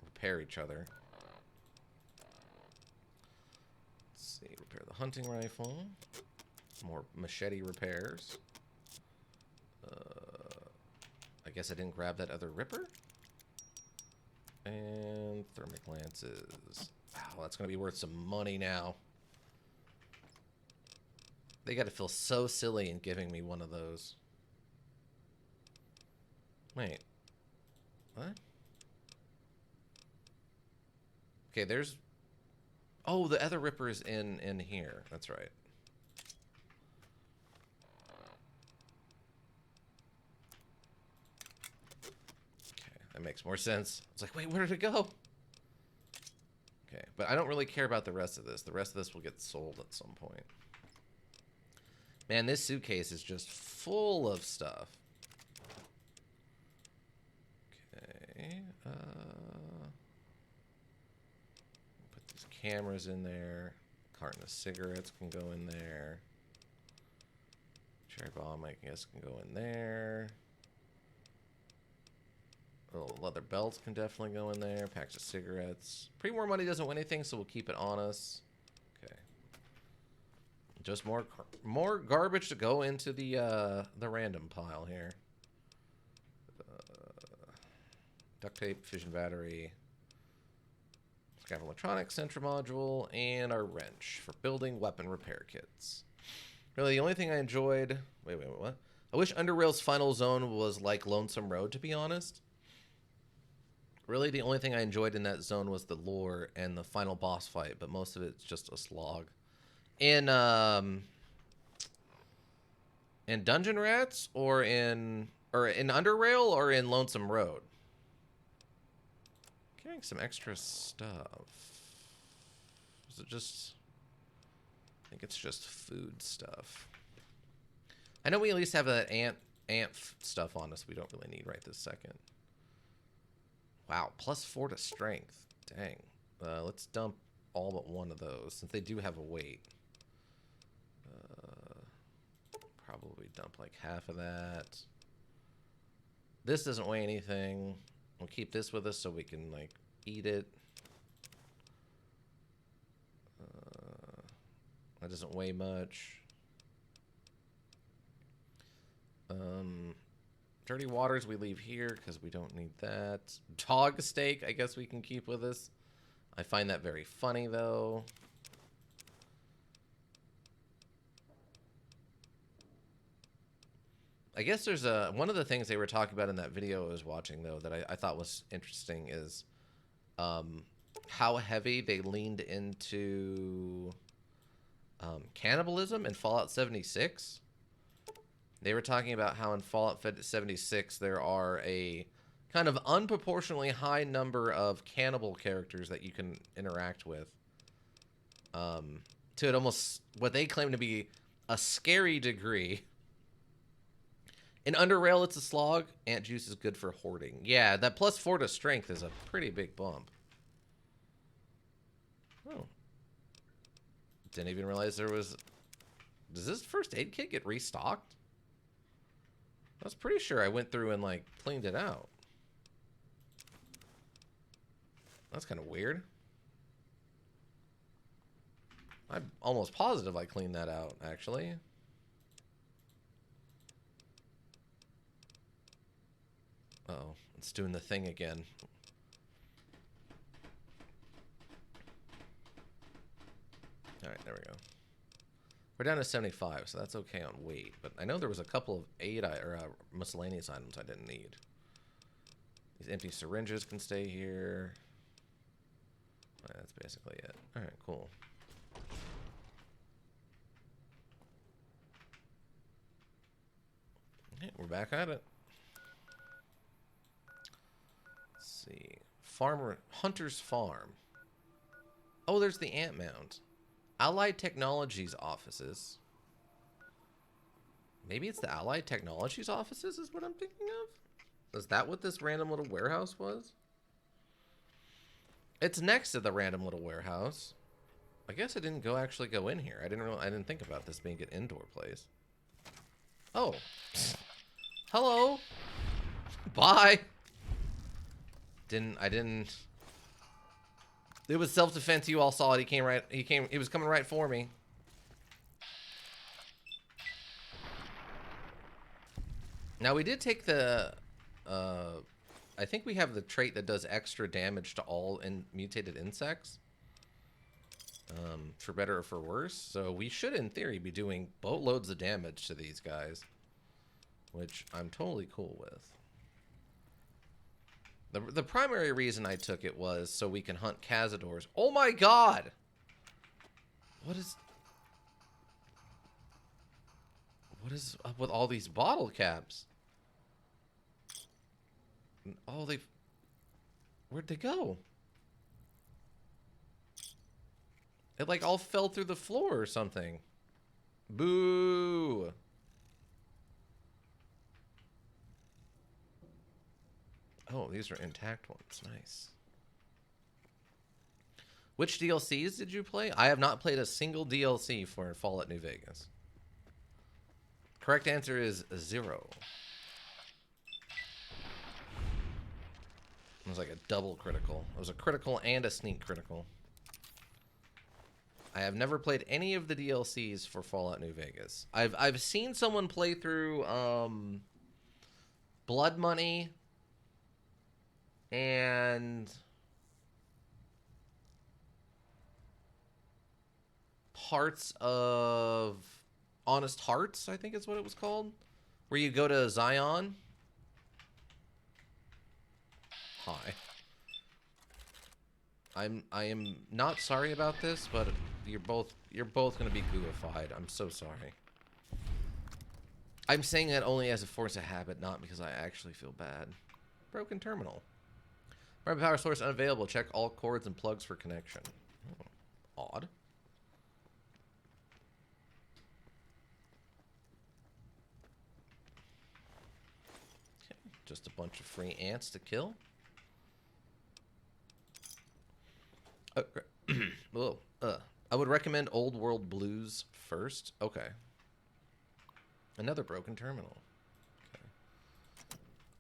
[SPEAKER 1] repair each other. Let's see. Repair the hunting rifle. More machete repairs. I guess I didn't grab that other ripper. And thermic lances. Wow, that's going to be worth some money now. They got to feel so silly in giving me one of those. Wait. What? Okay, there's... Oh, the other ripper is in here. That's right. Okay, that makes more sense. It's like, wait, where did it go? Okay, but I don't really care about the rest of this. The rest of this will get sold at some point. Man, this suitcase is just full of stuff. Okay, put these cameras in there. Carton of cigarettes can go in there. Cherry bomb, I guess, can go in there. Little leather belts can definitely go in there. Packs of cigarettes. Pre-war money doesn't win anything, so we'll keep it on us. Okay. Just more garbage to go into the random pile here. Duct tape, fission battery, scrap electronics, sensor module, and our wrench for building weapon repair kits. Really, the only thing I enjoyed... Wait, what? I wish Underrail's final zone was like Lonesome Road, to be honest. Really, the only thing I enjoyed in that zone was the lore and the final boss fight, but most of it's just a slog. In Dungeon Rats, or in Underrail, or in Lonesome Road? Getting some extra stuff. Is it just... I think it's just food stuff. I know we at least have that ant stuff on us we don't really need right this second. Wow, +4 to strength. Dang. Let's dump all but one of those, since they do have a weight. Probably dump like half of that. This doesn't weigh anything. We'll keep this with us so we can, like, eat it. That doesn't weigh much. Dirty waters we leave here because we don't need that. Dog steak, I guess we can keep with us. I find that very funny, though. I guess there's one of the things they were talking about in that video I was watching, though, that I thought was interesting is how heavy they leaned into cannibalism in Fallout 76. They were talking about how in Fallout 76 there are a kind of unproportionately high number of cannibal characters that you can interact with. To it almost, what they claim to be a scary degree. In Underrail, it's a slog. Ant juice is good for hoarding. Yeah, that +4 to strength is a pretty big bump. Oh. Didn't even realize there was... Does this first aid kit get restocked? I was pretty sure I went through and, like, cleaned it out. That's kind of weird. I'm almost positive I cleaned that out, actually. Uh-oh, it's doing the thing again. All right, there we go. We're down to 75, so that's okay on weight. But I know there was a couple of miscellaneous items I didn't need. These empty syringes can stay here. All right, that's basically it. All right, cool. Okay, we're back at it. Let's see. Hunter's Farm. Oh, there's the ant mound. Allied Technologies offices. Maybe it's the Allied Technologies offices is what I'm thinking of? Is that what this random little warehouse was? It's next to the random little warehouse. I guess I didn't actually go in here. I didn't think about this being an indoor place. Oh. Hello. Bye. I didn't. It was self-defense. You all saw it. He was coming right for me. Now we did take the, I think we have the trait that does extra damage to all mutated insects. For better or for worse. So we should, in theory, be doing boatloads of damage to these guys. Which I'm totally cool with. The primary reason I took it was so we can hunt cazadors. Oh my god! What is up with all these bottle caps? Oh, where'd they go? It like all fell through the floor or something. Boo! Oh, these are intact ones. Nice. Which DLCs did you play? I have not played a single DLC for Fallout New Vegas. Correct answer is 0. It was like a double critical. It was a critical and a sneak critical. I have never played any of the DLCs for Fallout New Vegas. I've seen someone play through Blood Money and parts of Honest Hearts, I think is what it was called, where you go to Zion. Hi. I am not sorry about this, but you're both gonna be gooified. I'm so sorry. I'm saying that only as a force of habit, not because I actually feel bad. Broken terminal. Rapid power source unavailable. Check all cords and plugs for connection. Oh, odd. Okay, just a bunch of free ants to kill. I would recommend Old World Blues first. Okay. Another broken terminal. Okay.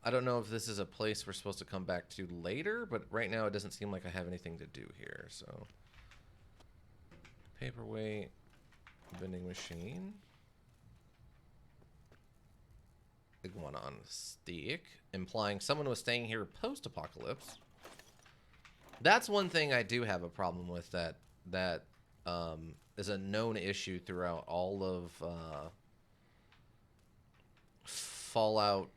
[SPEAKER 1] I don't know if this is a place we're supposed to come back to later, but right now it doesn't seem like I have anything to do here, so. Paperweight. Vending machine. Iguana on stick. Implying someone was staying here post-apocalypse. That's one thing I do have a problem with that is a known issue throughout all of Fallout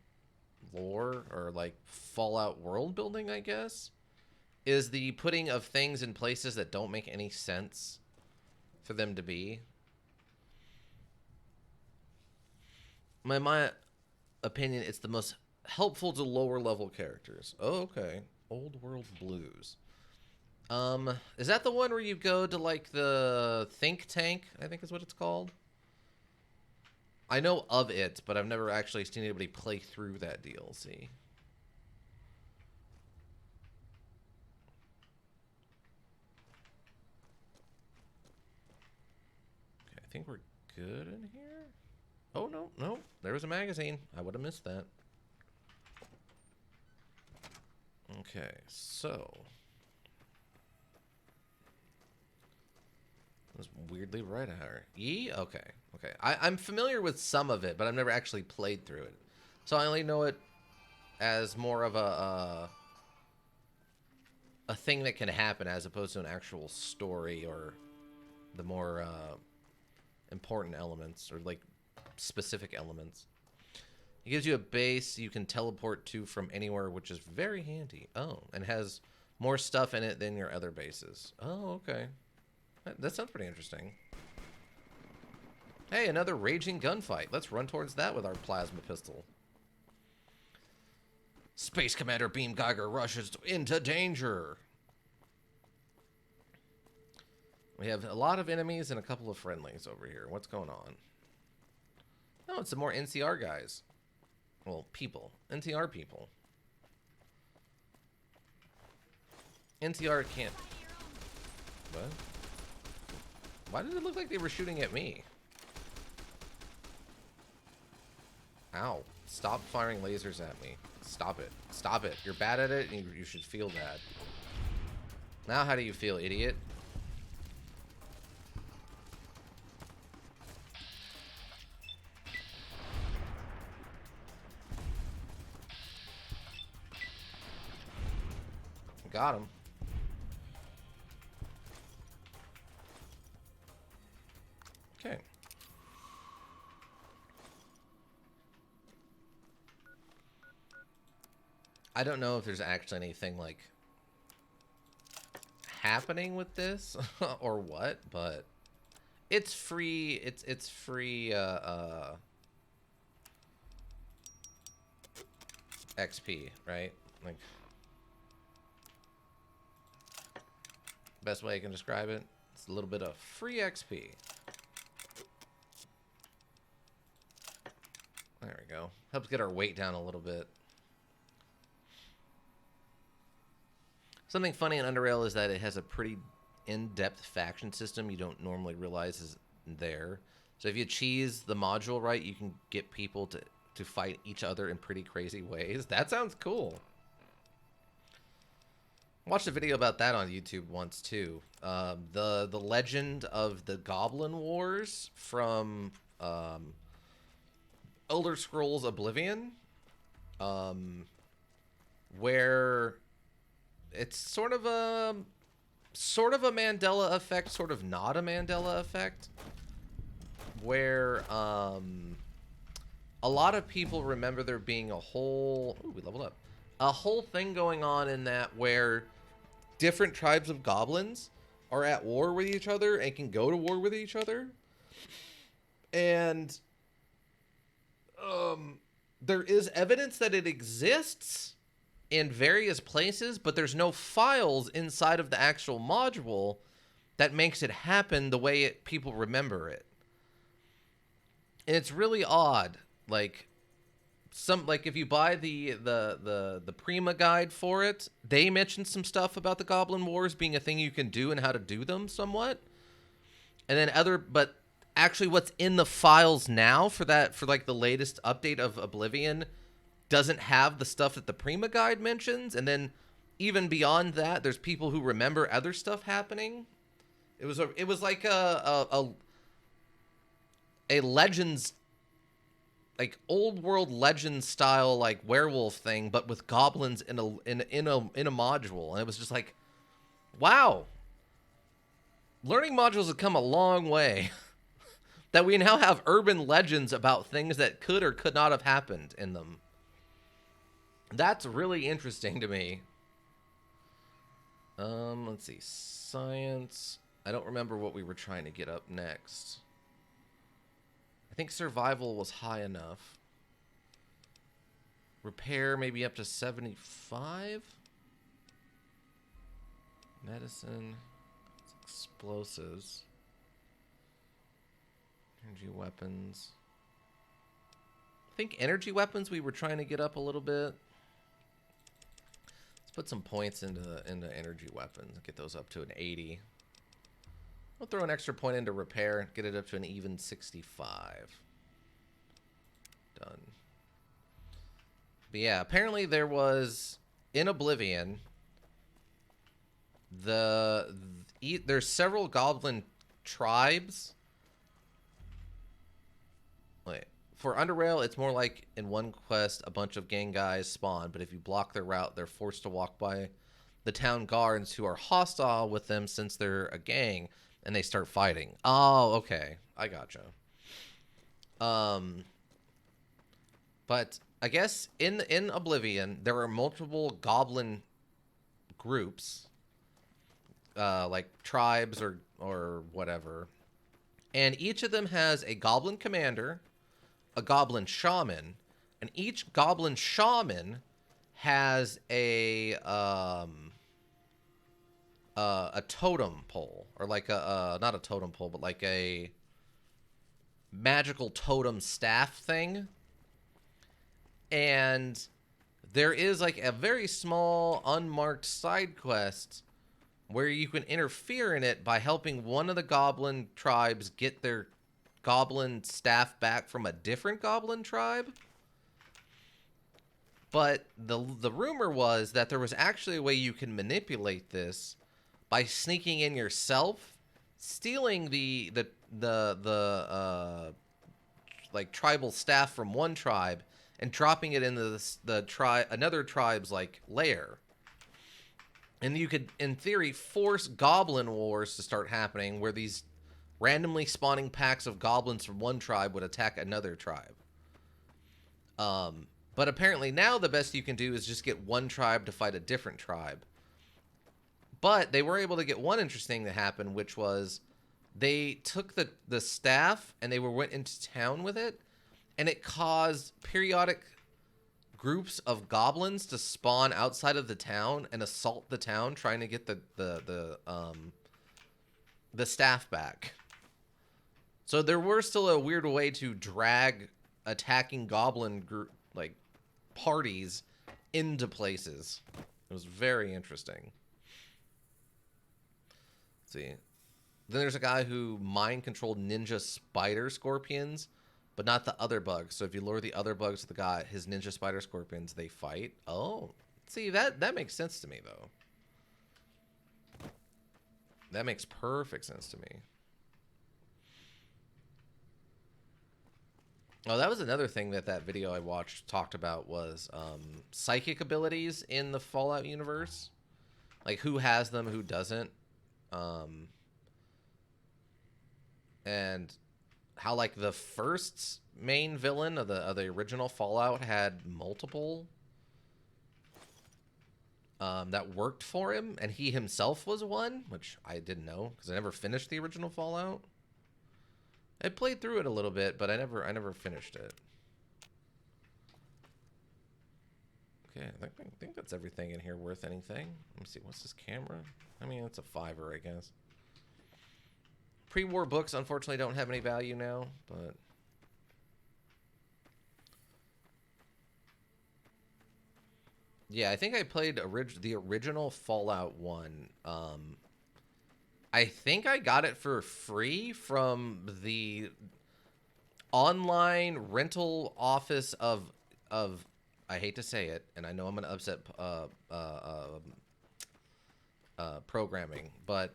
[SPEAKER 1] lore, or like Fallout world building, I guess, is the putting of things in places that don't make any sense for them to be. My opinion, it's the most helpful to lower level characters. Oh, okay. Old World Blues. Is that the one where you go to like the think tank, I think is what it's called? I know of it, but I've never actually seen anybody play through that DLC. Okay, I think we're good in here. Oh, no. There was a magazine. I would have missed that. Okay, so. It was weirdly right at her. Okay. I'm familiar with some of it, but I've never actually played through it. So I only know it as more of a thing that can happen as opposed to an actual story or the more important elements or like specific elements. It gives you a base you can teleport to from anywhere, which is very handy. Oh, and has more stuff in it than your other bases. Oh, okay. That sounds pretty interesting. Hey, another raging gunfight. Let's run towards that with our plasma pistol. Space Commander Beam Geiger rushes into danger. We have a lot of enemies and a couple of friendlies over here. What's going on? Oh, it's some more NCR guys. Well, people. NCR people. NTR can't. What? Why did it look like they were shooting at me? Ow. Stop firing lasers at me. Stop it. Stop it. You're bad at it, and you should feel bad. Now how do you feel, idiot? Got him. Okay. I don't know if there's actually anything like happening with this or what, but it's free. It's free XP, right? Like, best way I can describe it, it's a little bit of free XP. There we go. Helps get our weight down a little bit. Something funny in Underrail is that it has a pretty in-depth faction system you don't normally realize is there. So if you cheese the module right, you can get people to fight each other in pretty crazy ways. That sounds cool. Watched a video about that on YouTube once too. The legend of the Goblin Wars from Elder Scrolls Oblivion, where it's sort of a Mandela effect, sort of not a Mandela effect, where a lot of people remember there being a whole we leveled up, a whole thing going on in that where different tribes of goblins are at war with each other and can go to war with each other, and there is evidence that it exists in various places, but there's no files inside of the actual module that makes it happen the way people remember it. And it's really odd. Like if you buy the Prima guide for it, they mention some stuff about the Goblin Wars being a thing you can do and how to do them somewhat. And then but actually what's in the files now for like the latest update of Oblivion doesn't have the stuff that the Prima guide mentions. And then even beyond that, there's people who remember other stuff happening. It was like a Legends, like old world Legends style, like werewolf thing, but with goblins in a module. And it was just like, wow, learning modules have come a long way. That we now have urban legends about things that could or could not have happened in them. That's really interesting to me. Let's see. Science. I don't remember what we were trying to get up next. I think survival was high enough. Repair maybe up to 75. Medicine. Explosives. Energy weapons. I think energy weapons we were trying to get up a little bit. Let's put some points into energy weapons. Get those up to an 80. We'll throw an extra point into repair. Get it up to an even 65. Done. But yeah, apparently there was in Oblivion there's several goblin tribes. Wait, for Underrail, it's more like in one quest, a bunch of gang guys spawn, but if you block their route, they're forced to walk by the town guards who are hostile with them since they're a gang, and they start fighting. Oh, okay. I gotcha. But I guess in Oblivion, there are multiple goblin groups, like tribes or whatever, and each of them has a goblin commander, a goblin shaman, and each goblin shaman has a totem pole, or like not a totem pole, but like a magical totem staff thing. And there is like a very small unmarked side quest where you can interfere in it by helping one of the goblin tribes get their goblin staff back from a different goblin tribe. But the rumor was that there was actually a way you can manipulate this by sneaking in yourself, stealing the like tribal staff from one tribe and dropping it into another tribe's like lair. And you could, in theory, force goblin wars to start happening where these randomly spawning packs of goblins from one tribe would attack another tribe. But apparently now the best you can do is just get one tribe to fight a different tribe. But they were able to get one interesting thing to happen, which was they took the staff and they went into town with it, and it caused periodic groups of goblins to spawn outside of the town and assault the town, trying to get the staff back. So there were still a weird way to drag attacking goblin group like parties into places. It was very interesting. Let's see. Then there's a guy who mind controlled ninja spider scorpions, but not the other bugs. So if you lure the other bugs to the guy, his ninja spider scorpions, they fight. Oh, see, that makes sense to me, though. That makes perfect sense to me. Oh, that was another thing that video I watched talked about was psychic abilities in the Fallout universe. Like, who has them, who doesn't. And how, like, the first main villain of the original Fallout had multiple that worked for him, and he himself was one, which I didn't know because I never finished the original Fallout. I played through it a little bit, but I never finished it. Okay, I think that's everything in here worth anything. Let me see, what's this camera? I mean, it's a $5, I guess. Pre-war books, unfortunately, don't have any value now, but... Yeah, I think I played the original Fallout 1. I think I got it for free from the online rental office of I hate to say it, and I know I'm going to upset programming, but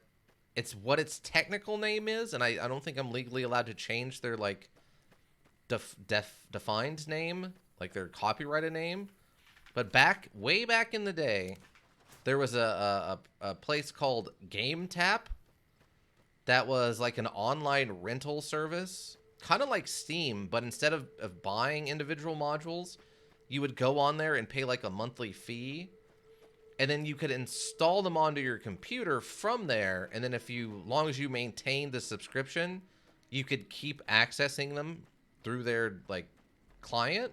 [SPEAKER 1] it's what its technical name is, and I don't think I'm legally allowed to change their, like, defined name, like their copyrighted name. But way back in the day, there was a place called Game Tap that was like an online rental service, kind of like Steam, but instead of buying individual modules, you would go on there and pay like a monthly fee, and then you could install them onto your computer from there, and then long as you maintained the subscription, you could keep accessing them through their, like, client.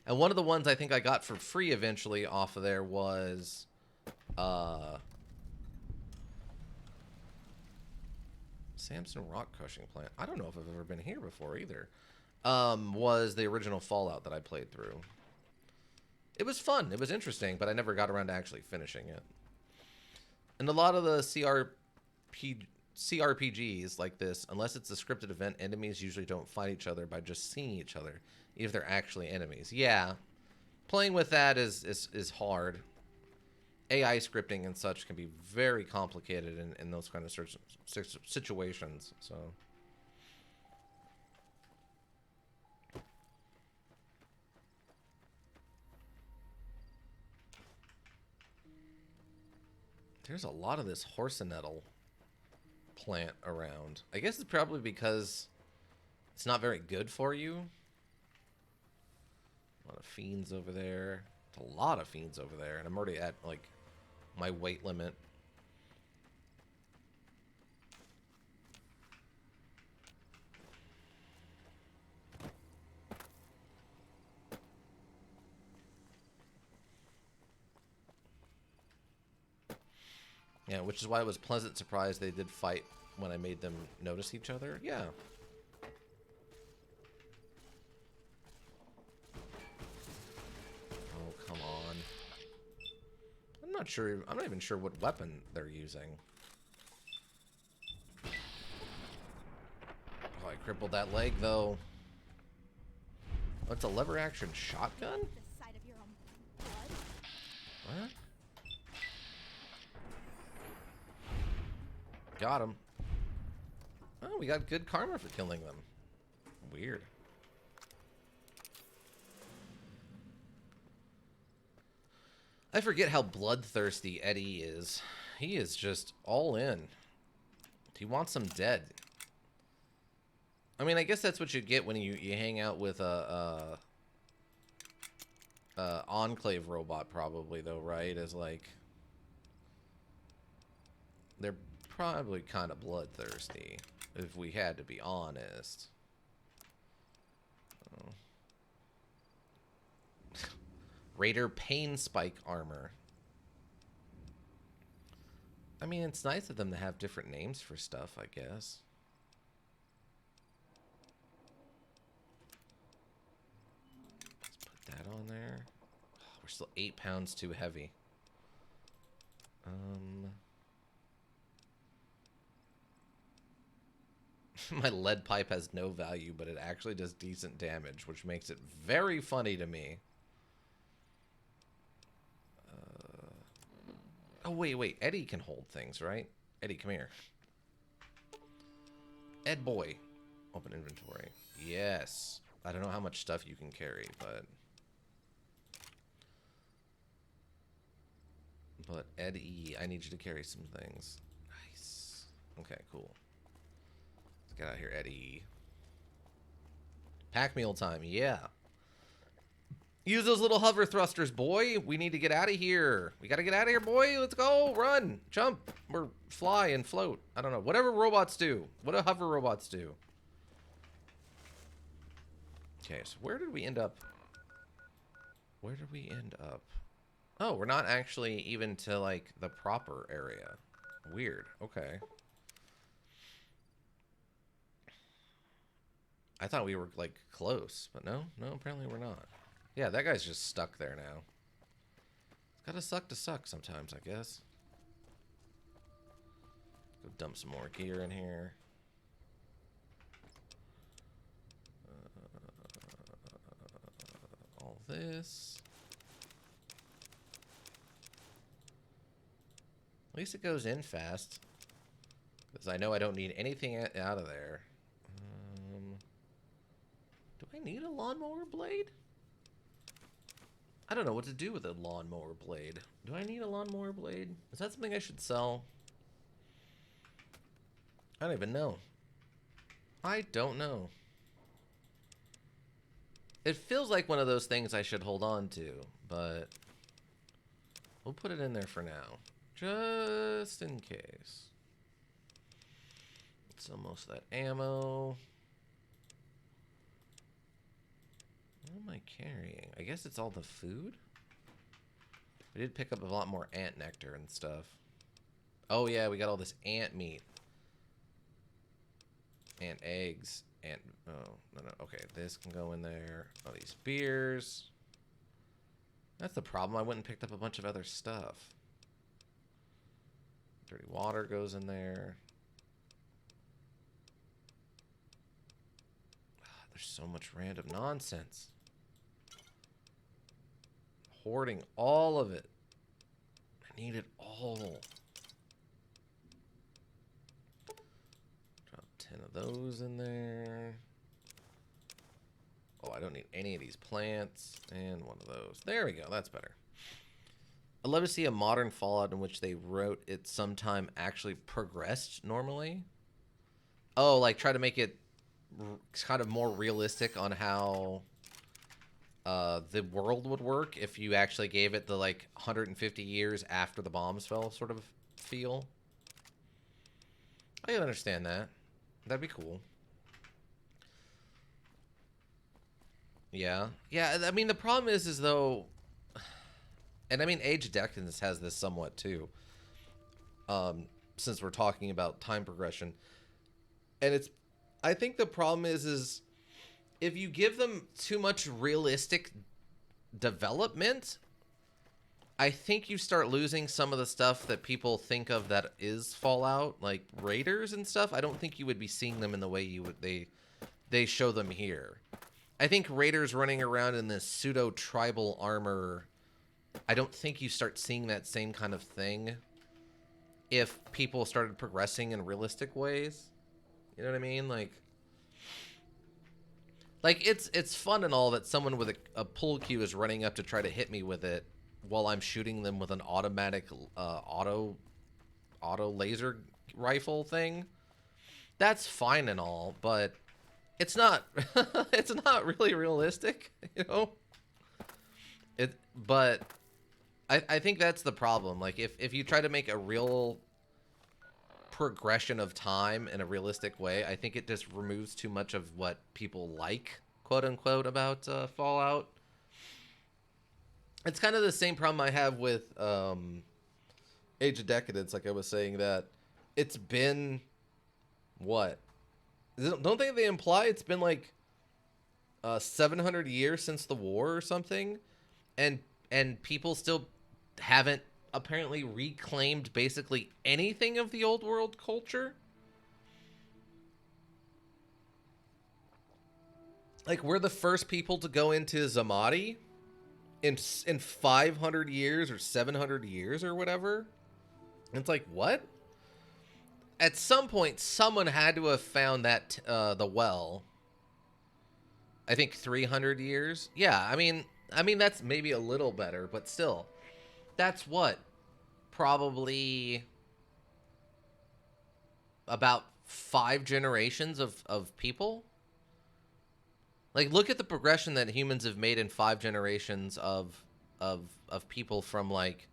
[SPEAKER 1] And one of the ones I think I got for free eventually off of there was Samson Rock Crushing Plant. I don't know if I've ever been here before either. Was the original Fallout that I played through. It was fun. It was interesting, but I never got around to actually finishing it. And a lot of the CRPGs like this, unless it's a scripted event, enemies usually don't fight each other by just seeing each other, even if they're actually enemies. Yeah, playing with that is hard. AI scripting and such can be very complicated in those kind of situations. So, there's a lot of this horsenettle plant around. I guess it's probably because it's not very good for you. A lot of fiends over there. It's a lot of fiends over there, and I'm already at, like, my weight limit. Yeah, which is why I was pleasant surprised they did fight when I made them notice each other. Yeah. not sure. I'm not even sure what weapon they're using. Oh, I crippled that leg though. Oh, it's a lever action shotgun?
[SPEAKER 4] The sight of your own blood.
[SPEAKER 1] What? Got him. Oh, we got good karma for killing them. Weird. I forget how bloodthirsty Eddie is. He is just all in. He wants them dead. I mean, I guess that's what you get when you hang out with a Enclave robot, probably, though, right? Is like... They're probably kind of bloodthirsty, if we had to be honest. Oh. Raider Pain Spike armor. I mean, it's nice of them to have different names for stuff, I guess. Let's put that on there. Oh, we're still 8 pounds too heavy. My lead pipe has no value, but it actually does decent damage, which makes it very funny to me. Oh, wait. Eddie can hold things, right? Eddie, come here. Ed boy. Open inventory. Yes. I don't know how much stuff you can carry, but... But Eddie, I need you to carry some things. Nice. Okay, cool. Let's get out of here, Eddie. Pack meal time, yeah. Use those little hover thrusters, boy. We need to get out of here. We gotta get out of here, boy. Let's go. Run. Jump. Or fly and float. I don't know. Whatever robots do. What do hover robots do? Okay, so where did we end up? Where did we end up? Oh, we're not actually even to, like, the proper area. Weird. Okay. I thought we were, like, close. But no, apparently we're not. Yeah, that guy's just stuck there now. It's gotta suck to suck sometimes, I guess. Go dump some more gear in here. All this. At least it goes in fast. Because I know I don't need anything out of there. Do I need a lawnmower blade? I don't know what to do with a lawnmower blade. Do I need a lawnmower blade? Is that something I should sell? I don't even know. I don't know. It feels like one of those things I should hold on to, but we'll put it in there for now. Just in case. Let's sell most of that ammo. What am I carrying? I guess it's all the food? We did pick up a lot more ant nectar and stuff. Oh yeah, we got all this ant meat. Ant eggs. Ant... Oh, no. Okay, this can go in there. All these beers. That's the problem. I went and picked up a bunch of other stuff. Dirty water goes in there. There's so much random nonsense. Hoarding all of it. I need it all. Drop 10 of those in there. Oh, I don't need any of these plants. And one of those. There we go. That's better. I'd love to see a modern Fallout in which they wrote it sometime actually progressed normally. Oh, like try to make it kind of more realistic on how the world would work if you actually gave it the like 150 years after the bombs fell sort of feel. I can understand that. That'd be cool. Yeah. I mean, the problem is though, and I mean, Age of Decadence has this somewhat too. Since we're talking about time progression, and I think the problem is if you give them too much realistic development, I think you start losing some of the stuff that people think of that is Fallout, like raiders and stuff. I don't think you would be seeing them in the way you would they show them here. I think raiders running around in this pseudo tribal armor, I don't think you start seeing that same kind of thing if people started progressing in realistic ways. You know what I mean? Like it's fun and all that someone with a pull cue is running up to try to hit me with it while I'm shooting them with an automatic auto laser rifle thing. That's fine and all, but it's not it's not really realistic, you know? But I think that's the problem. Like if you try to make a real progression of time in a realistic way, I think it just removes too much of what people like, quote unquote, about Fallout. It's kind of the same problem I have with Age of Decadence, like I was saying, that it's been what? Don't they imply it's been like 700 years since the war or something, and people still haven't apparently reclaimed basically anything of the old world culture? Like, we're the first people to go into Zamadi in 500 years or 700 years or whatever. And it's like, what? At some point, someone had to have found that the well. I think 300 years. Yeah, I mean that's maybe a little better, but still, that's what, probably about 5 generations of people. Like, look at the progression that humans have made in 5 generations of people from like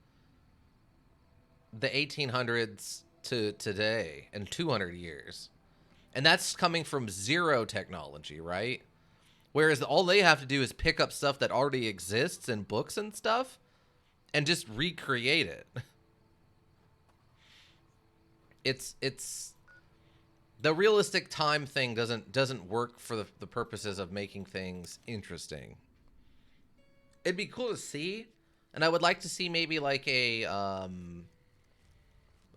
[SPEAKER 1] the 1800s to today in 200 years. And that's coming from zero technology, right? Whereas all they have to do is pick up stuff that already exists in books and stuff and just recreate it. It's the realistic time thing doesn't work for the purposes of making things interesting. It'd be cool to see, and I would like to see maybe like a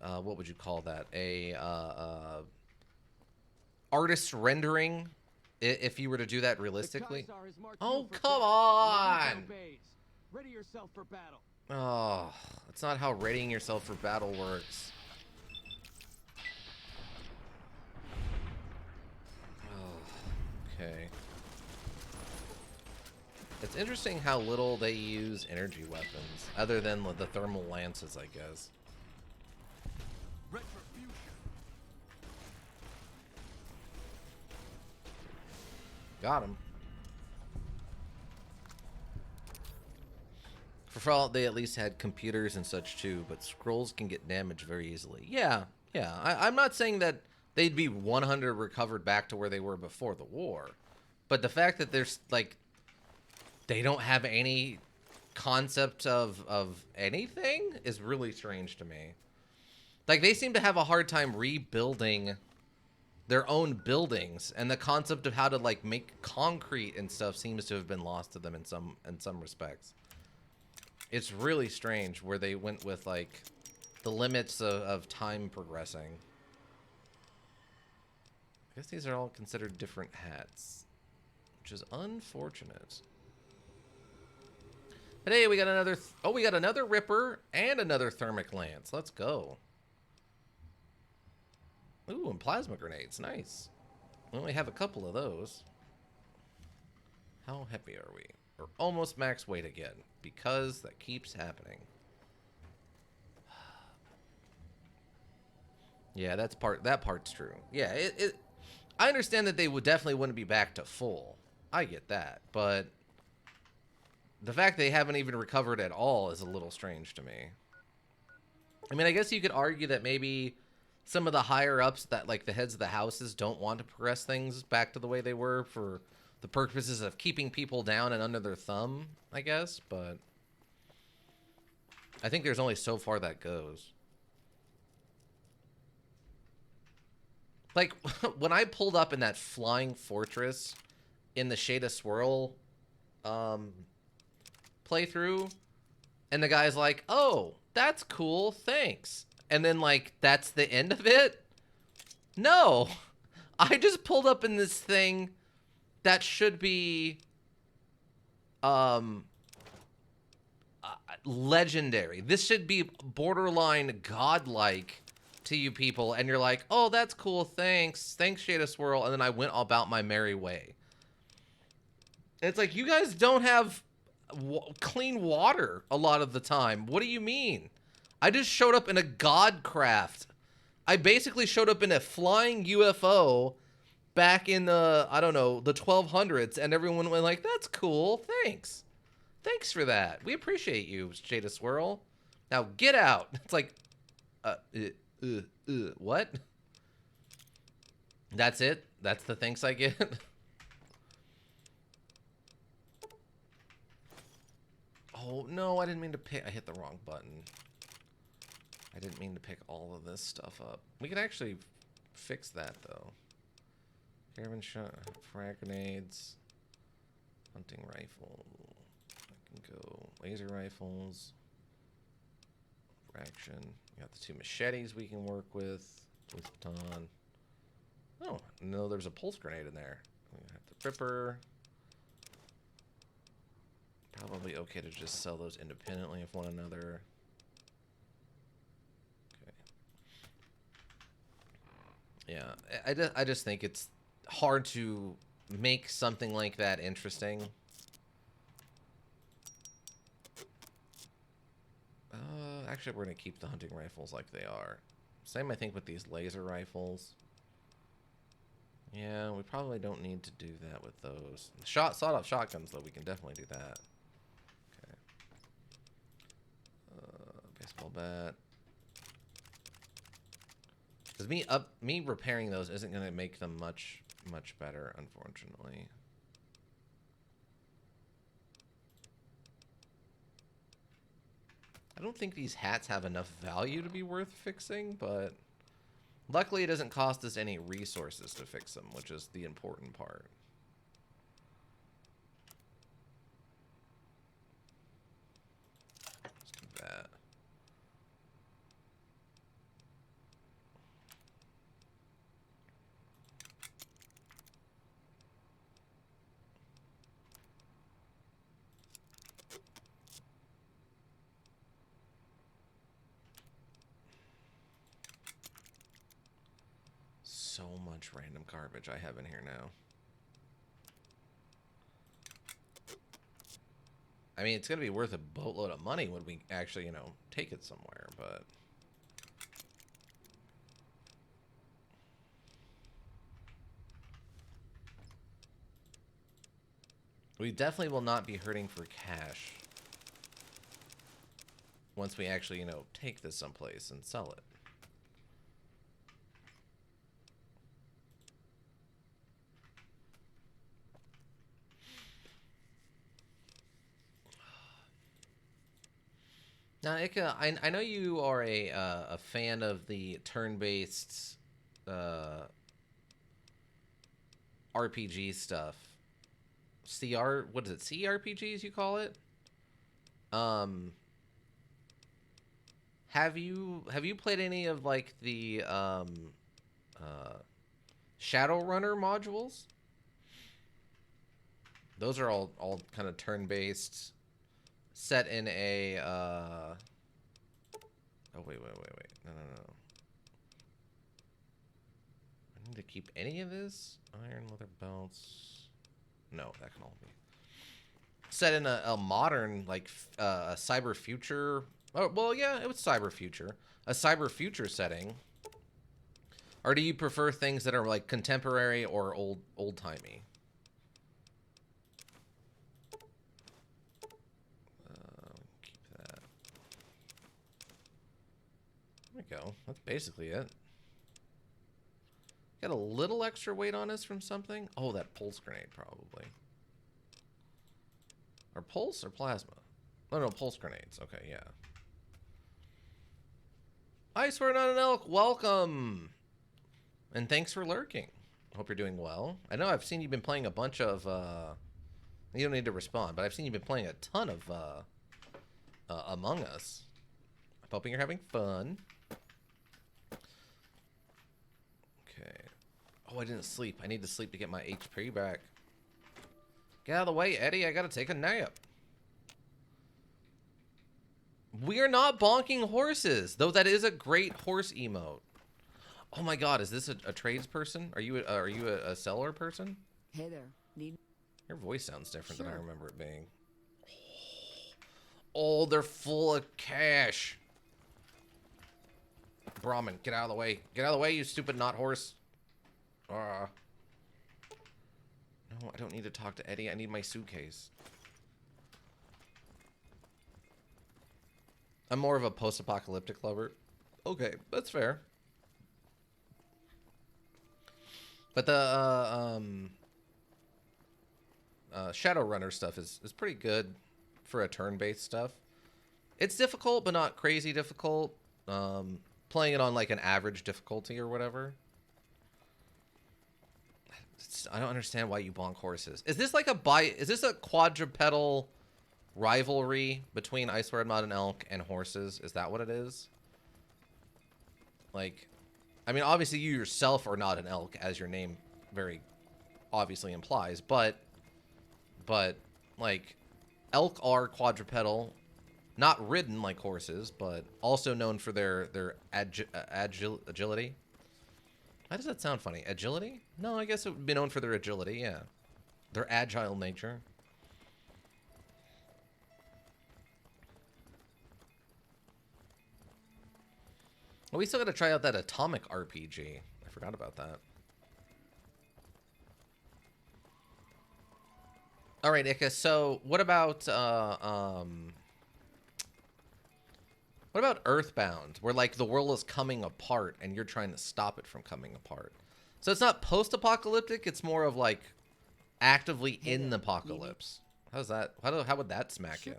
[SPEAKER 1] what would you call that? A artist rendering, if you were to do that realistically. Oh, come on!
[SPEAKER 2] Ready yourself for battle.
[SPEAKER 1] Oh, that's not how readying yourself for battle works. Okay. It's interesting how little they use energy weapons, other than the thermal lances, I guess.
[SPEAKER 2] Retribution.
[SPEAKER 1] Got him. For Fallout, they at least had computers and such too, but scrolls can get damaged very easily. Yeah. I'm not saying that they'd be 100 recovered back to where they were before the war, but the fact that there's like they don't have any concept of anything is really strange to me. Like, they seem to have a hard time rebuilding their own buildings, and the concept of how to like make concrete and stuff seems to have been lost to them in some respects. It's really strange where they went with like the limits of time progressing. I guess these are all considered different hats, which is unfortunate. But hey, we got another. We got another Ripper and another Thermic Lance. Let's go. Ooh, and plasma grenades. Nice. We only have a couple of those. How happy are we? We're almost max weight again, because that keeps happening. Yeah, that part's true. Yeah, I understand that they would definitely wouldn't be back to full. I get that, but the fact they haven't even recovered at all is a little strange to me. I mean, I guess you could argue that maybe some of the higher ups, that like the heads of the houses, don't want to progress things back to the way they were for the purposes of keeping people down and under their thumb, I guess, but I think there's only so far that goes. Like, when I pulled up in that flying fortress in the Shade of Swirl playthrough, And the guy's like, oh, that's cool, thanks. And then, like, that's the end of it? No. I just pulled up in this thing that should be legendary. This should be borderline godlike to you people, and you're like, oh, that's cool, thanks. Thanks, Shade of Swirl. And then I went about my merry way. And it's like, you guys don't have clean water a lot of the time. What do you mean? I just showed up in a god craft. I basically showed up in a flying UFO back in the, I don't know, the 1200s, and everyone went like, that's cool, thanks. Thanks for that. We appreciate you, Shade of Swirl. Now get out. It's like, what? That's it? That's the thanks I get? Oh, no, I didn't mean to pick. I hit the wrong button. I didn't mean to pick all of this stuff up. We could actually fix that, though. Caravan shot, frag grenades, hunting rifle. I can go laser rifles, fraction. We got the 2 machetes we can work with. Police baton. Oh, no, there's a pulse grenade in there. We have the ripper. Probably okay to just sell those independently of one another. Okay. Yeah, I just think it's hard to make something like that interesting. Actually, we're going to keep the hunting rifles like they are. Same, I think, with these laser rifles. Yeah, we probably don't need to do that with those. Sawed-off shotguns, though, we can definitely do that. Okay. Baseball bat. Because me repairing those isn't going to make them much better, unfortunately. I don't think these hats have enough value to be worth fixing, but luckily it doesn't cost us any resources to fix them, which is the important part. Let's do that. So much random garbage I have in here now. I mean, it's going to be worth a boatload of money when we actually, you know, take it somewhere, but... we definitely will not be hurting for cash once we actually, you know, take this someplace and sell it. Now, Ika, I know you are a fan of the turn-based RPG stuff. What is it? CRPGs you call it? Have you played any of like the Shadowrunner modules? Those are all kind of turn-based. Set in a, oh, wait. No. I need to keep any of this? Iron leather belts. No, that can all be. Set in a modern, like, a cyber future. Oh, well, yeah, it was cyber future. A cyber future setting. Or do you prefer things that are, like, contemporary or old-timey? There we go. That's basically it. Got a little extra weight on us from something. Oh, that pulse grenade, probably. Or pulse or plasma? Oh, no, pulse grenades. Okay, yeah. I swear not an elk. Welcome. And thanks for lurking. Hope you're doing well. I know I've seen you've been playing a bunch of, you don't need to respond, but I've seen you've been playing a ton of, Among Us. I'm hoping you're having fun. Okay. Oh, I didn't sleep. I need to sleep to get my HP back. Get out of the way, Eddie. I gotta take a nap. We are not bonking horses, though that is a great horse emote. Oh my god, is this a tradesperson? Are you a seller person?
[SPEAKER 5] Hey there. Need
[SPEAKER 1] Your voice sounds different than I
[SPEAKER 5] Sure.
[SPEAKER 1] remember it being. Oh, they're full of cash. Brahmin, get out of the way. Get out of the way, you stupid not horse. No, I don't need to talk to Eddie. I need my suitcase. I'm more of a post-apocalyptic lover. Okay, that's fair. But the Shadowrunner stuff is pretty good for a turn-based stuff. It's difficult, but not crazy difficult. Playing it on like an average difficulty or whatever. I don't understand why you bonk horses. Is this like is this a quadrupedal rivalry between I Swear I'm Not an Elk and horses? Is that what it is? Like, I mean, obviously you yourself are not an elk, as your name very obviously implies, but like, elk are quadrupedal, not ridden like horses, but also known for their agility. Why does that sound funny? Agility? No, I guess it would be known for their agility, yeah. Their agile nature. Well, we still got to try out that Atomic RPG. I forgot about that. All right, Ika. So, what about Earthbound, where like the world is coming apart and you're trying to stop it from coming apart? So it's not post-apocalyptic. It's more of like actively in the apocalypse. How's that? How would that smack you?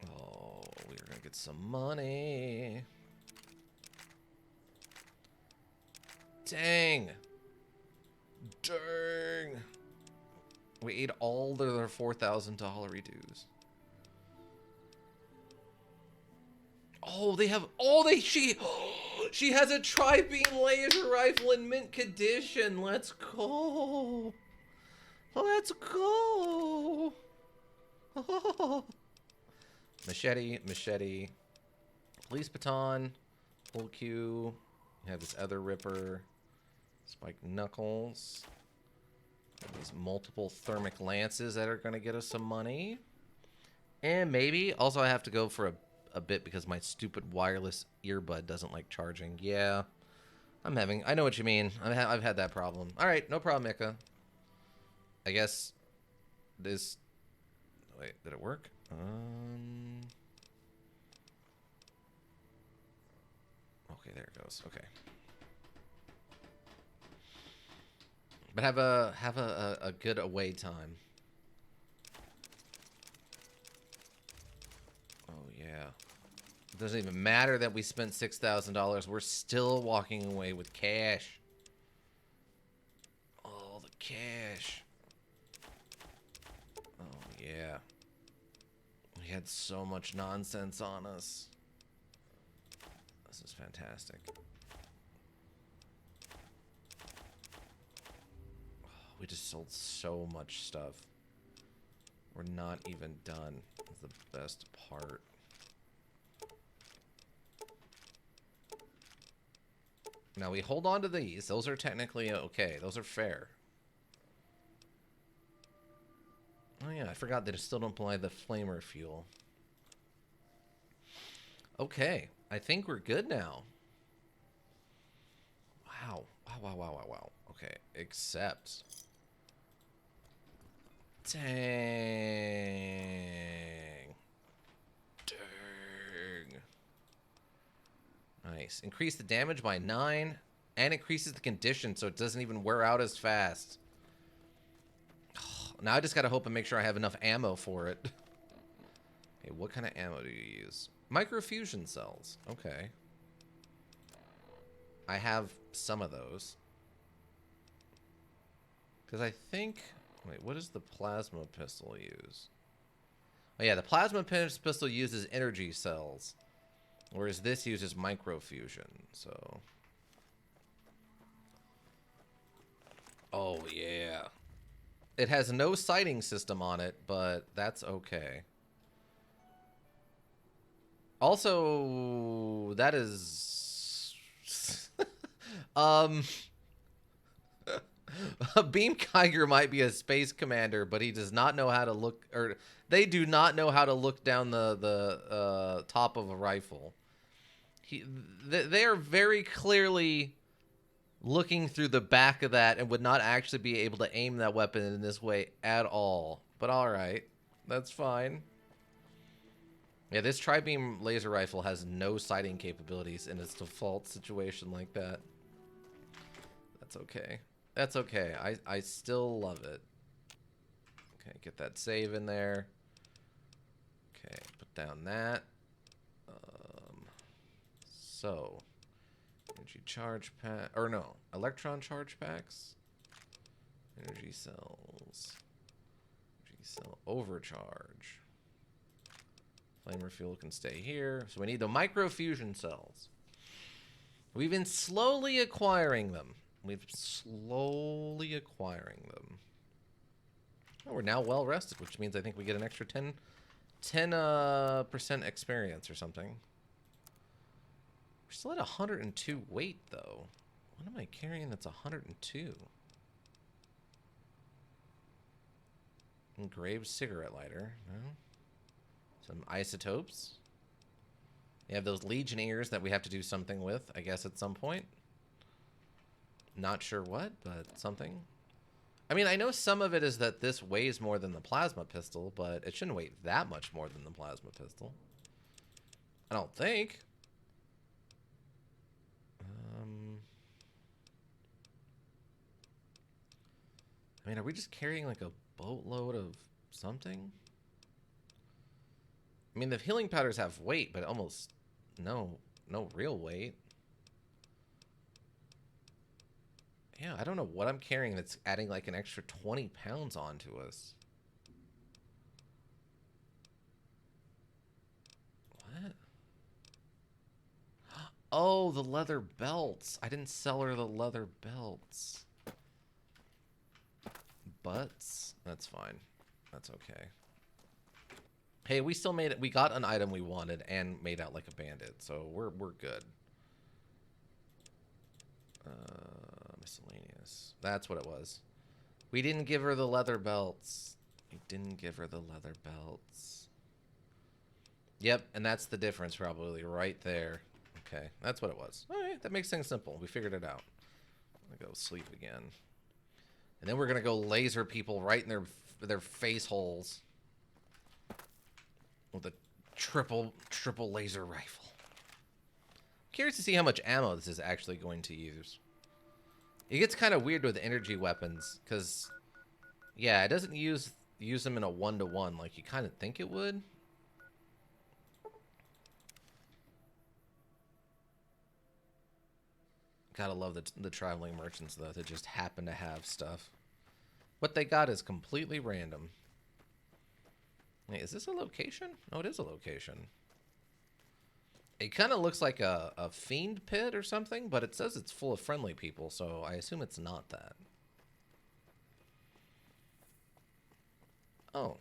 [SPEAKER 1] Oh, we're gonna get some money. Dang. Dang. We ate all their $4,000 dues. Oh, they have. Oh, she has a tri-beam laser rifle in mint condition. Let's go. Let's go. Oh. Machete. Police baton. Full Q. You have this other ripper. Spiked knuckles. These multiple thermic lances that are going to get us some money. And maybe. Also, I have to go for a bit because my stupid wireless earbud doesn't like charging. Yeah. I know what you mean. I've had that problem. All right, no problem, Mika. I guess this. Wait, did it work? Okay, there it goes. Okay. But have a good away time. Oh yeah. It doesn't even matter that we spent $6,000. We're still walking away with cash. Oh, the cash. Oh yeah. We had so much nonsense on us. This is fantastic. We just sold so much stuff. We're not even done. That's the best part. Now we hold on to these. Those are technically okay. Those are fair. Oh yeah, I forgot they still don't apply the flamer fuel. Okay, I think we're good now. Wow. Wow. Okay, except... Dang. Nice. Increase the damage by 9 and increases the condition so it doesn't even wear out as fast. Now I just gotta hope and make sure I have enough ammo for it. Okay, what kind of ammo do you use? Microfusion cells. Okay. I have some of those. Because I think... Wait, what does the plasma pistol use? Oh yeah, the plasma pistol uses energy cells. Whereas this uses microfusion, so... Oh yeah. It has no sighting system on it, but that's okay. Also, that is... Beam Kiger might be a space commander, but he does not know how to look, or they do not know how to look down the top of a rifle. They are very clearly looking through the back of that and would not actually be able to aim that weapon in this way at all. But all right, that's fine. Yeah, this tri-beam laser rifle has no sighting capabilities in its default situation like that. That's okay. That's okay. I still love it. Okay, get that save in there. Okay, put down that. So, energy charge pack, or no, electron charge packs. Energy cells. Energy cell overcharge. Flame refuel can stay here. So we need the microfusion cells. We've been slowly acquiring them. Oh, we're now well rested, which means I think we get an extra 10% experience or something. We're still at 102 weight, though. What am I carrying that's 102? Engraved cigarette lighter. No. Some isotopes. You have those Legionnaires that we have to do something with, I guess, at some point. Not sure what, but something. I mean, I know some of it is that this weighs more than the plasma pistol, but it shouldn't weigh that much more than the plasma pistol. I don't think. I mean, are we just carrying like a boatload of something? I mean, the healing powders have weight, but almost no real weight. Yeah, I don't know what I'm carrying that's adding like an extra 20 pounds onto us. What? Oh, the leather belts. I didn't sell her the leather belts. Butts? That's fine. That's okay. Hey, we still made it. We got an item we wanted and made out like a bandit, so we're good. Miscellaneous. That's what it was. We didn't give her the leather belts. We didn't give her the leather belts. Yep, and that's the difference probably right there. Okay, that's what it was. All right, that makes things simple. We figured it out. I'm gonna go sleep again. And then we're gonna go laser people right in their face holes with a triple laser rifle. Curious to see how much ammo this is actually going to use. It gets kind of weird with energy weapons because, yeah, it doesn't use them in a 1-to-1 like you kind of think it would. Gotta love the traveling merchants though that just happen to have stuff. What they got is completely random. Wait, is this a location? Oh, it is a location. It kind of looks like a fiend pit or something, but it says it's full of friendly people, so I assume it's not that. Oh.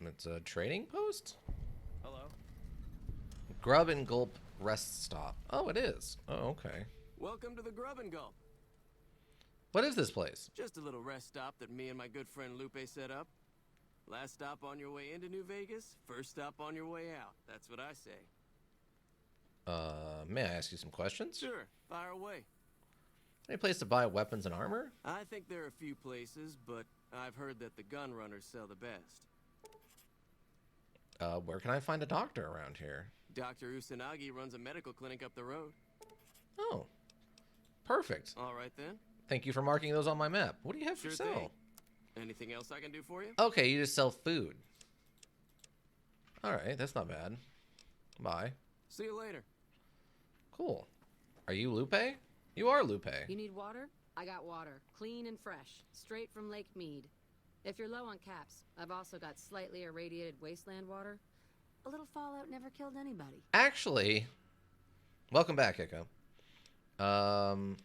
[SPEAKER 1] It's a trading post?
[SPEAKER 2] Hello.
[SPEAKER 1] Grub and Gulp rest stop. Oh, it is. Oh, okay.
[SPEAKER 2] Welcome to the Grub and Gulp.
[SPEAKER 1] What is this place?
[SPEAKER 2] Just a little rest stop that me and my good friend Lupe set up. Last stop on your way into New Vegas, first stop on your way out. That's what I say.
[SPEAKER 1] May I ask you some questions?
[SPEAKER 2] Sure, fire away.
[SPEAKER 1] Any place to buy weapons and armor?
[SPEAKER 2] I think there are a few places, but I've heard that the gun runners sell the best.
[SPEAKER 1] Where can I find a doctor around here?
[SPEAKER 2] Dr. Usanagi runs a medical clinic up the road.
[SPEAKER 1] Oh, perfect.
[SPEAKER 2] All right then.
[SPEAKER 1] Thank you for marking those on my map. What do you have for
[SPEAKER 2] Sure
[SPEAKER 1] sale?
[SPEAKER 2] thing. Anything else I can do for you?
[SPEAKER 1] Okay, you just sell food. All right, that's not bad. Bye.
[SPEAKER 2] See you later.
[SPEAKER 1] Cool. Are you Lupe? You are Lupe.
[SPEAKER 5] You need water? I got water, clean and fresh, straight from Lake Mead. If you're low on caps, I've also got slightly irradiated wasteland water. A little fallout never killed anybody.
[SPEAKER 1] Actually, welcome back, Echo. Ozzy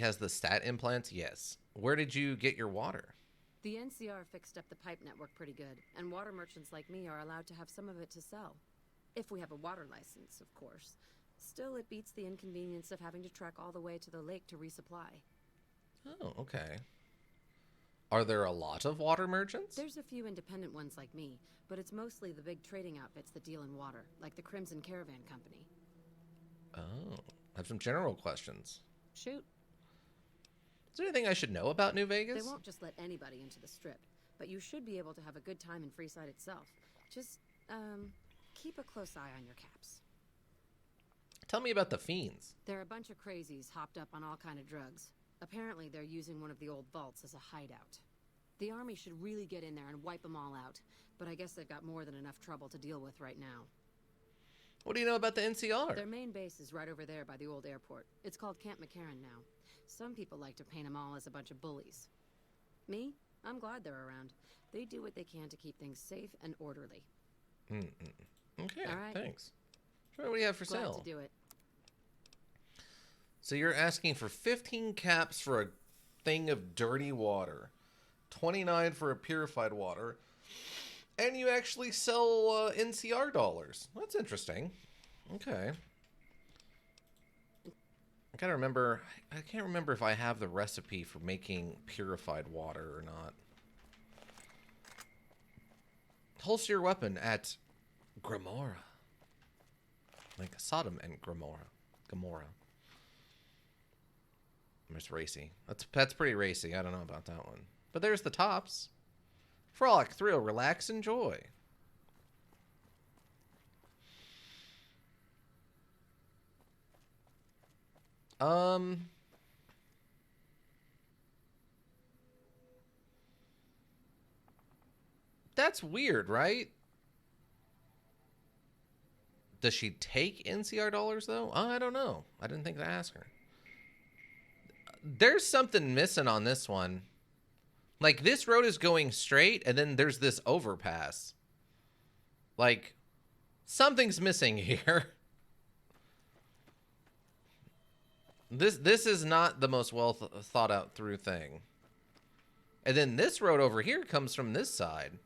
[SPEAKER 1] has the stat implants? Yes. Where did you get your water?
[SPEAKER 5] The NCR fixed up the pipe network pretty good, and water merchants like me are allowed to have some of it to sell. If we have a water license, of course. Still, it beats the inconvenience of having to trek all the way to the lake to resupply.
[SPEAKER 1] Oh, okay. Are there a lot of water merchants?
[SPEAKER 5] There's a few independent ones like me, but it's mostly the big trading outfits that deal in water, like the Crimson Caravan Company.
[SPEAKER 1] Oh, I have some general questions.
[SPEAKER 5] Shoot.
[SPEAKER 1] Is there anything I should know about New Vegas?
[SPEAKER 5] They won't just let anybody into the strip, but you should be able to have a good time in Freeside itself. Just, keep a close eye on your caps.
[SPEAKER 1] Tell me about the fiends.
[SPEAKER 5] They're a bunch of crazies hopped up on all kind of drugs. Apparently, they're using one of the old vaults as a hideout. The army should really get in there and wipe them all out, but I guess they've got more than enough trouble to deal with right now.
[SPEAKER 1] What do you know about the NCR?
[SPEAKER 5] Their main base is right over there by the old airport. It's called Camp McCarran now. Some people like to paint them all as a bunch of bullies. Me? I'm glad they're around. They do what they can to keep things safe and orderly.
[SPEAKER 1] Okay,
[SPEAKER 5] all right.
[SPEAKER 1] Thanks. So what do you have for
[SPEAKER 5] Glad
[SPEAKER 1] sale?
[SPEAKER 5] to do it.
[SPEAKER 1] So you're asking for 15 caps for a thing of dirty water, 29 for a purified water, and you actually sell NCR dollars. That's interesting. Okay. I gotta remember. I can't remember if I have the recipe for making purified water or not. Holster your weapon at Gomorrah. Like Sodom and Gomorrah. It's racy. That's pretty racy. I don't know about that one. But there's the tops. Frolic, thrill, relax, enjoy. That's weird, right? Does she take NCR dollars, though? I don't know. I didn't think to ask her. There's something missing on this one. Like, this road is going straight, and then there's this overpass. Like, something's missing here. This is not the most well thought out through thing. And then this road over here comes from this side.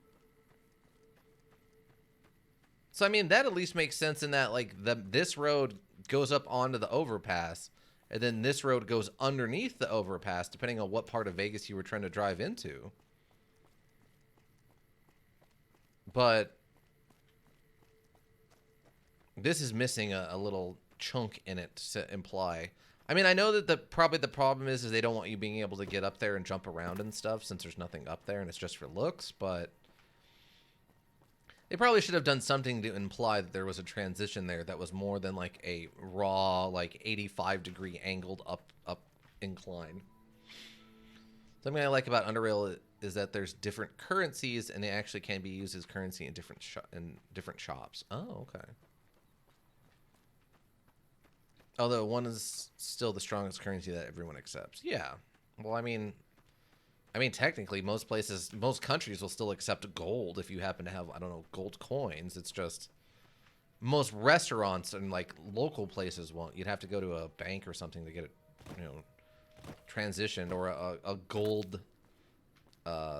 [SPEAKER 1] So, I mean, that at least makes sense in that, like, this road goes up onto the overpass, and then this road goes underneath the overpass, depending on what part of Vegas you were trying to drive into. But this is missing a little chunk in it to imply. I mean, I know that probably the problem is they don't want you being able to get up there and jump around and stuff, since there's nothing up there and it's just for looks, but they probably should have done something to imply that there was a transition there that was more than like a raw, like 85-degree angled up incline. Something I like about Underrail is that there's different currencies and they actually can be used as currency in different shops. Oh, okay. Although one is still the strongest currency that everyone accepts. Yeah. Well, I mean, technically, most countries will still accept gold if you happen to have, I don't know, gold coins. It's just most restaurants and like local places won't. You'd have to go to a bank or something to get it, transitioned, or a gold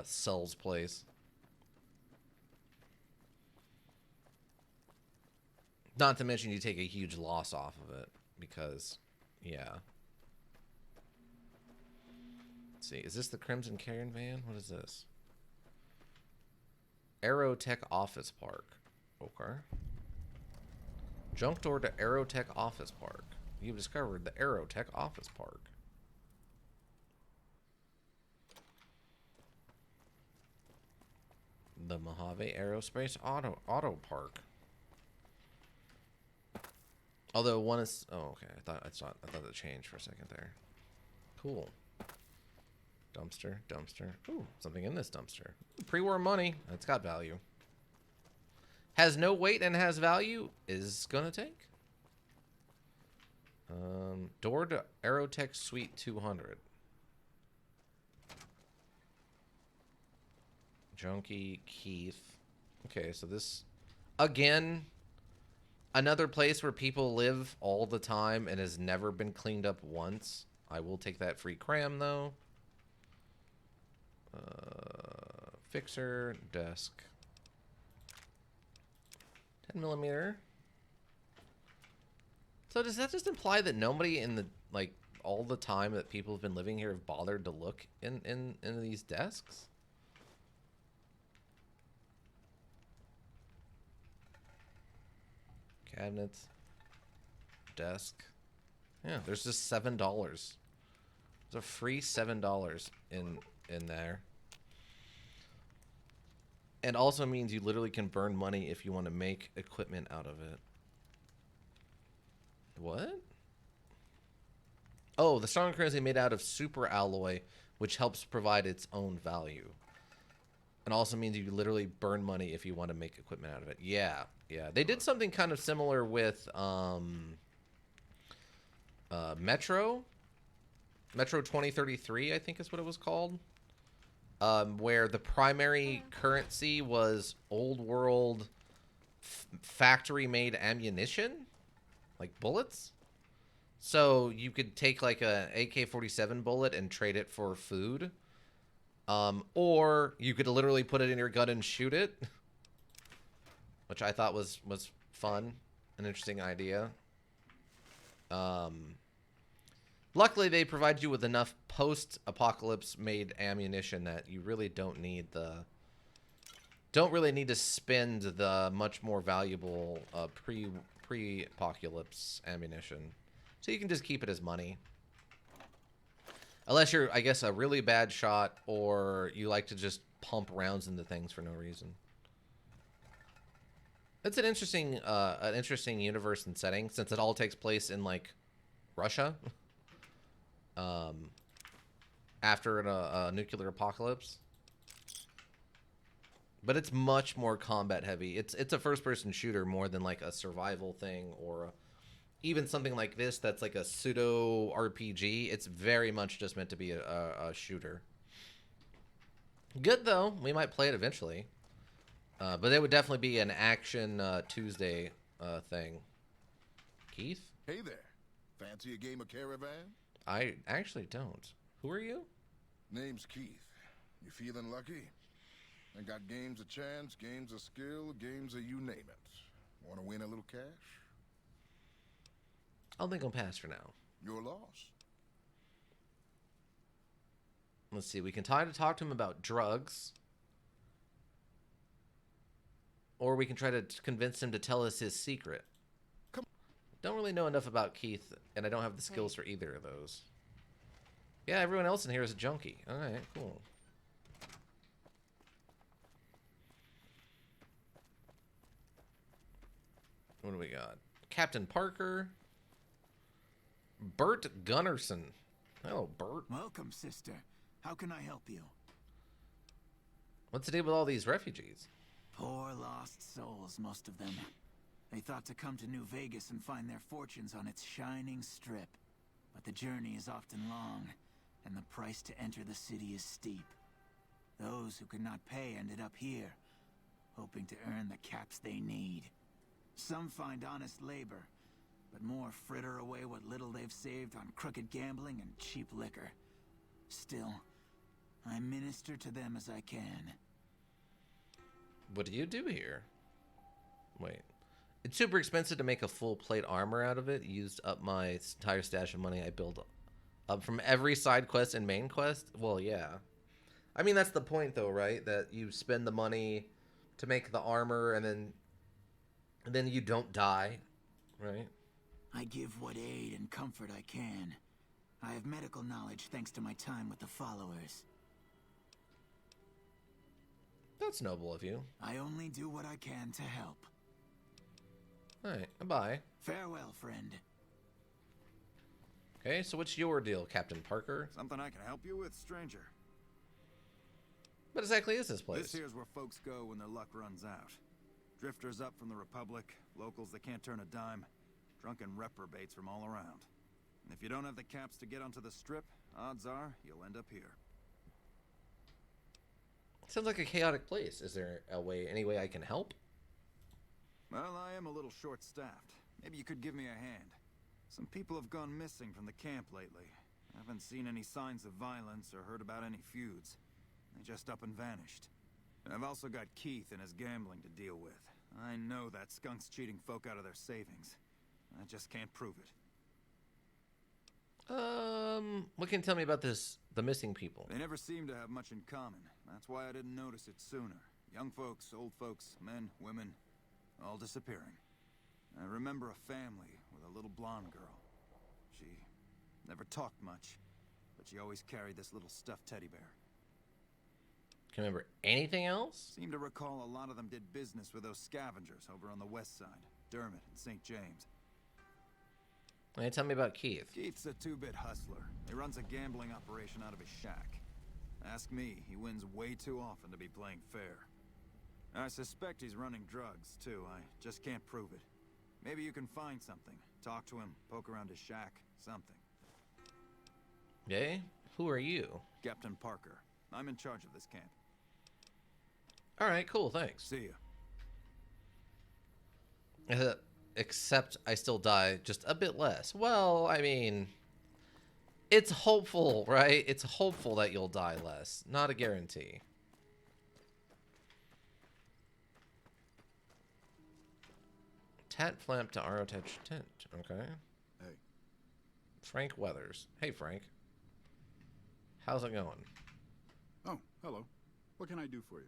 [SPEAKER 1] sells place. Not to mention you take a huge loss off of it because, yeah. Let's see, is this the Crimson Caravan? What is this? Aerotech Office Park. Okay. Junk door to Aerotech Office Park. You've discovered the Aerotech Office Park. The Mojave Aerospace Auto Park. Although one is, oh, okay. I thought it changed for a second there. Cool. Dumpster. Ooh, something in this dumpster. Pre-war money. It's got value. Has no weight and has value. Is gonna take. Door to Aerotech Suite 200. Junkie Keith. Okay, so this again, another place where people live all the time and has never been cleaned up once. I will take that free cram though. Fixer desk. 10mm. So does that just imply that nobody in the like all the time that people have been living here have bothered to look in these desks? Cabinets. Desk. Yeah, there's just $7. There's a free $7 in there. And also means you literally can burn money if you want to make equipment out of it. What? Oh, the strong currency made out of super alloy, which helps provide its own value. And also means you literally burn money if you want to make equipment out of it. Yeah, yeah. They did something kind of similar with Metro 2033, I think is what it was called. Where the primary currency was old world factory-made ammunition, like bullets. So you could take like a AK-47 bullet and trade it for food. Or you could literally put it in your gun and shoot it, which I thought was fun, an interesting idea. Luckily, they provide you with enough post-apocalypse made ammunition that you really don't need to spend the much more valuable pre-apocalypse ammunition. So you can just keep it as money. Unless you're, I guess, a really bad shot or you like to just pump rounds into things for no reason. It's an interesting universe and setting since it all takes place in like Russia. After a nuclear apocalypse, but it's much more combat heavy. It's a first-person shooter more than like a survival thing or even something like this that's like a pseudo RPG. It's very much just meant to be a shooter. Good though, we might play it eventually, but it would definitely be an action Tuesday thing. Keith?
[SPEAKER 6] Hey there. Fancy a game of Caravan?
[SPEAKER 1] I actually don't. Who are you?
[SPEAKER 6] Name's Keith. You feeling lucky? I got games of chance, games of skill, games of you name it. Want to win a little cash?
[SPEAKER 1] I'll think I'll pass for now.
[SPEAKER 6] Your loss.
[SPEAKER 1] Let's see. We can try to talk to him about drugs. Or we can try to convince him to tell us his secret. Don't really know enough about Keith, and I don't have the skills for either of those. Yeah, everyone else in here is a junkie. Alright, cool. What do we got? Captain Parker. Bert Gunnarsson. Hello, Bert.
[SPEAKER 3] Welcome, sister. How can I help you?
[SPEAKER 1] What's the deal with all these refugees?
[SPEAKER 3] Poor lost souls, most of them. They thought to come to New Vegas and find their fortunes on its shining strip. But the journey is often long, and the price to enter the city is steep. Those who could not pay ended up here, hoping to earn the caps they need. Some find honest labor, but more fritter away what little they've saved on crooked gambling and cheap liquor. Still, I minister to them as I can.
[SPEAKER 1] What do you do here? Wait. It's super expensive to make a full plate armor out of it. Used up my entire stash of money I built up from every side quest and main quest. Well, yeah. I mean, that's the point, though, right? That you spend the money to make the armor, and then you don't die, right?
[SPEAKER 3] I give what aid and comfort I can. I have medical knowledge thanks to my time with the followers.
[SPEAKER 1] That's noble of you.
[SPEAKER 3] I only do what I can to help.
[SPEAKER 1] Alright, goodbye.
[SPEAKER 3] Farewell, friend.
[SPEAKER 1] Okay, so what's your deal, Captain Parker?
[SPEAKER 7] Something I can help you with, stranger.
[SPEAKER 1] What exactly is this place?
[SPEAKER 7] This here's where folks go when their luck runs out. Drifters up from the Republic, locals that can't turn a dime, drunken reprobates from all around. If you don't have the caps to get onto the strip, odds are you'll end up here.
[SPEAKER 1] Sounds like a chaotic place. Is there any way I can help?
[SPEAKER 7] Well, I am a little short-staffed. Maybe you could give me a hand. Some people have gone missing from the camp lately. I haven't seen any signs of violence or heard about any feuds. They just up and vanished. I've also got Keith and his gambling to deal with. I know that skunk's cheating folk out of their savings. I just can't prove it.
[SPEAKER 1] What can you tell me about the missing people?
[SPEAKER 7] They never seem to have much in common. That's why I didn't notice it sooner. Young folks, old folks, men, women, all disappearing. I remember a family with a little blonde girl. She never talked much, but she always carried this little stuffed teddy bear.
[SPEAKER 1] Can you remember anything else?
[SPEAKER 7] Seem to recall a lot of them did business with those scavengers over on the west side, Dermot and St. James.
[SPEAKER 1] Hey, tell me about Keith.
[SPEAKER 7] Keith's a two-bit hustler. He runs a gambling operation out of his shack. Ask me, he wins way too often to be playing fair. I suspect he's running drugs, too. I just can't prove it. Maybe you can find something. Talk to him, poke around his shack, something.
[SPEAKER 1] Yay? Who are you?
[SPEAKER 7] Captain Parker. I'm in charge of this camp.
[SPEAKER 1] Alright, cool, thanks.
[SPEAKER 7] See ya.
[SPEAKER 1] Except I still die just a bit less. Well, I mean, it's hopeful, right? It's hopeful that you'll die less. Not a guarantee. Tat flap to Arotech tent. Okay.
[SPEAKER 8] Hey.
[SPEAKER 1] Frank Weathers. Hey, Frank. How's it going?
[SPEAKER 8] Oh, hello. What can I do for you?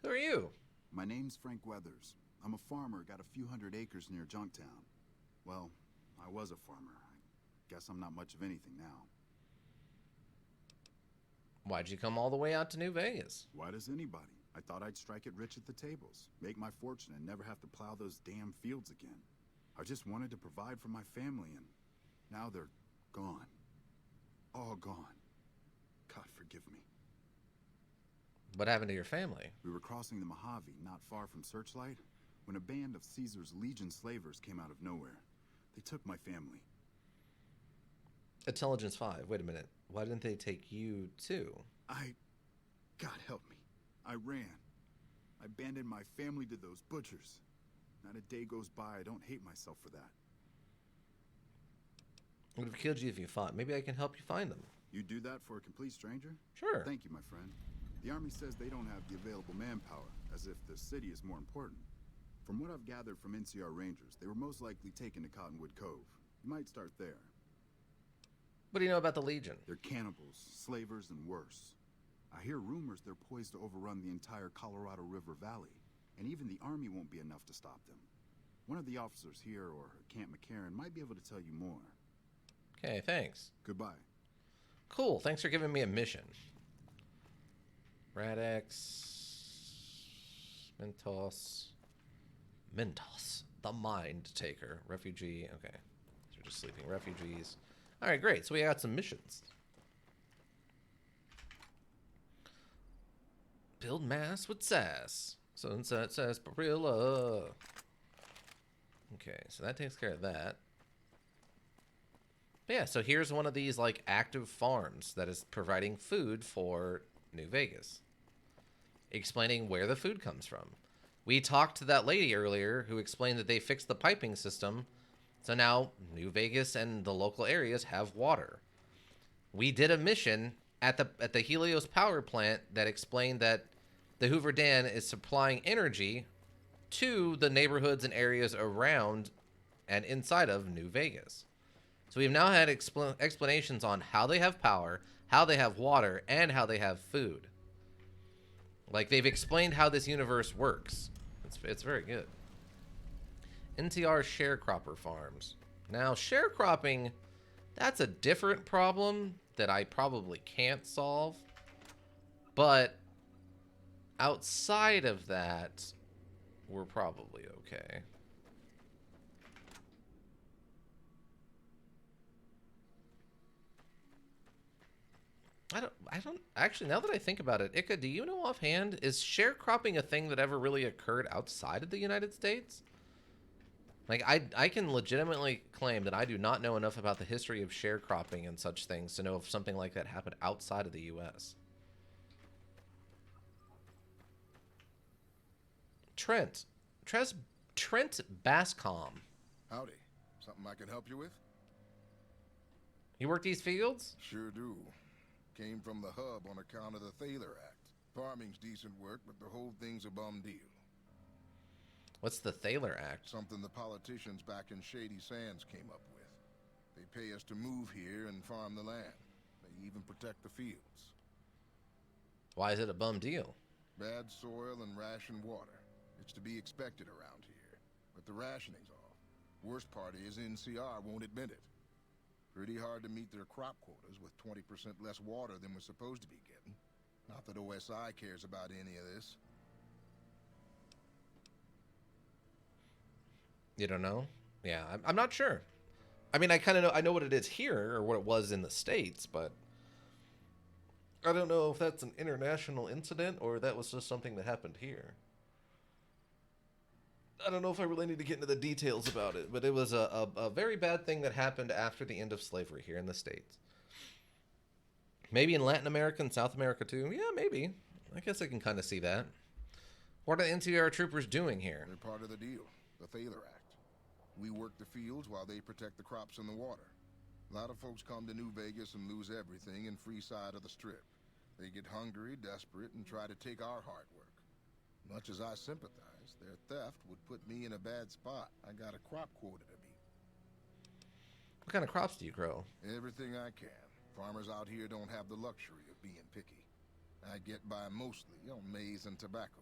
[SPEAKER 1] Who are you?
[SPEAKER 8] My name's Frank Weathers. I'm a farmer, got a few hundred acres near Junktown. Well, I was a farmer. I guess I'm not much of anything now.
[SPEAKER 1] Why'd you come all the way out to New Vegas?
[SPEAKER 8] Why does anybody? I thought I'd strike it rich at the tables, make my fortune, and never have to plow those damn fields again. I just wanted to provide for my family, and now they're gone. All gone. God forgive me.
[SPEAKER 1] What happened to your family?
[SPEAKER 8] We were crossing the Mojave, not far from Searchlight, when a band of Caesar's Legion slavers came out of nowhere. They took my family.
[SPEAKER 1] Intelligence 5. Wait a minute. Why didn't they take you too?
[SPEAKER 8] God help me. I ran. I abandoned my family to those butchers. Not a day goes by I don't hate myself for that.
[SPEAKER 1] I would have killed you if you fought. Maybe I can help you find them.
[SPEAKER 8] You do that for a complete stranger?
[SPEAKER 1] Sure.
[SPEAKER 8] Thank you, my friend. The Army says they don't have the available manpower, as if the city is more important. From what I've gathered from NCR Rangers, they were most likely taken to Cottonwood Cove. You might start there.
[SPEAKER 1] What do you know about the Legion?
[SPEAKER 8] They're cannibals, slavers, and worse. I hear rumors they're poised to overrun the entire Colorado River Valley, and even the Army won't be enough to stop them. One of the officers here or at Camp McCarran might be able to tell you more.
[SPEAKER 1] Okay, thanks.
[SPEAKER 8] Goodbye.
[SPEAKER 1] Cool, thanks for giving me a mission. Radex, Mentos, the Mind Taker, Refugee, okay. So we're just sleeping refugees. Alright, great, so we got some missions. Build mass with sass. Sunset sarsaparilla. Okay, so that takes care of that. But yeah, so here's one of these like active farms that is providing food for New Vegas, explaining where the food comes from. We talked to that lady earlier who explained that they fixed the piping system, so now New Vegas and the local areas have water. We did a mission at the Helios power plant that explained that the Hoover Dam is supplying energy to the neighborhoods and areas around and inside of New Vegas. So we've now had explanations on how they have power, how they have water, and how they have food. Like, they've explained how this universe works. It's very good. NTR sharecropper farms. Now, sharecropping, that's a different problem that I probably can't solve. But outside of that, we're probably okay. I don't actually, now that I think about it, Ika, do you know offhand, is sharecropping a thing that ever really occurred outside of the United States? Like, I can legitimately claim that I do not know enough about the history of sharecropping and such things to know if something like that happened outside of the U.S. Trent. Trent Bascom.
[SPEAKER 6] Howdy. Something I can help you with?
[SPEAKER 1] You work these fields?
[SPEAKER 6] Sure do. Came from the hub on account of the Thaler Act. Farming's decent work, but the whole thing's a bum deal.
[SPEAKER 1] What's the Thaler Act?
[SPEAKER 6] Something the politicians back in Shady Sands came up with. They pay us to move here and farm the land. They even protect the fields.
[SPEAKER 1] Why is it a bum deal?
[SPEAKER 6] Bad soil and rationed water. It's to be expected around here. But the rationing's off. Worst part is NCR won't admit it. Pretty hard to meet their crop quotas with 20% less water than we're supposed to be getting. Not that OSI cares about any of this.
[SPEAKER 1] You don't know? Yeah, I'm not sure. I mean, I kind of know. I know what it is here, or what it was in the States, but I don't know if that's an international incident or that was just something that happened here. I don't know if I really need to get into the details about it, but it was a very bad thing that happened after the end of slavery here in the States. Maybe in Latin America and South America too. Yeah, maybe. I guess I can kind of see that. What are the NCR troopers doing here?
[SPEAKER 6] They're part of the deal, the Thaler Act. We work the fields while they protect the crops and the water. A lot of folks come to New Vegas and lose everything in free side of the strip. They get hungry, desperate, and try to take our hard work. Much as I sympathize, their theft would put me in a bad spot. I got a crop quota to meet.
[SPEAKER 1] What kind of crops do you grow?
[SPEAKER 6] Everything I can. Farmers out here don't have the luxury of being picky. I get by mostly on maize and tobacco.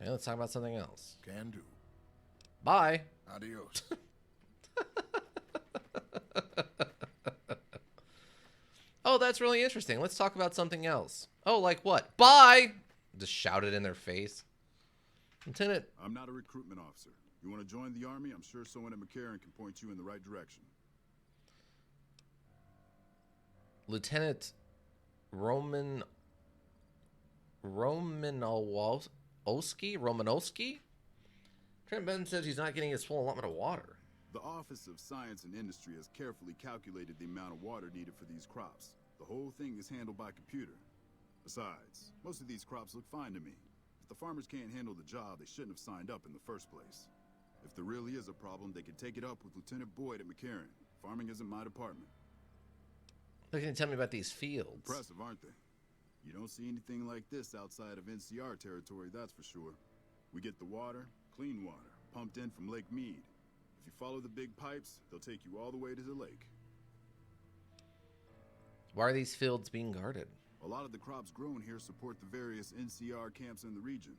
[SPEAKER 1] Yeah, let's talk about something else.
[SPEAKER 6] Can do.
[SPEAKER 1] Bye.
[SPEAKER 6] Adios.
[SPEAKER 1] Oh, that's really interesting. Let's talk about something else. Oh, like what? Bye! Just shout it in their face. Lieutenant.
[SPEAKER 8] I'm not a recruitment officer. You want to join the Army? I'm sure someone at McCarran can point you in the right direction.
[SPEAKER 1] Lieutenant Romanowski? Trent Benton says he's not getting his full allotment of water.
[SPEAKER 8] The Office of Science and Industry has carefully calculated the amount of water needed for these crops. The whole thing is handled by computer. Besides, most of these crops look fine to me. If the farmers can't handle the job, they shouldn't have signed up in the first place. If there really is a problem, they can take it up with Lieutenant Boyd at McCarran. Farming isn't my department.
[SPEAKER 1] Look, can you tell me about these fields?
[SPEAKER 8] Impressive, aren't they? You don't see anything like this outside of NCR territory, that's for sure. We get the water, clean water, pumped in from Lake Mead. If you follow the big pipes, they'll take you all the way to the lake.
[SPEAKER 1] Why are these fields being guarded?
[SPEAKER 8] A lot of the crops grown here support the various NCR camps in the region.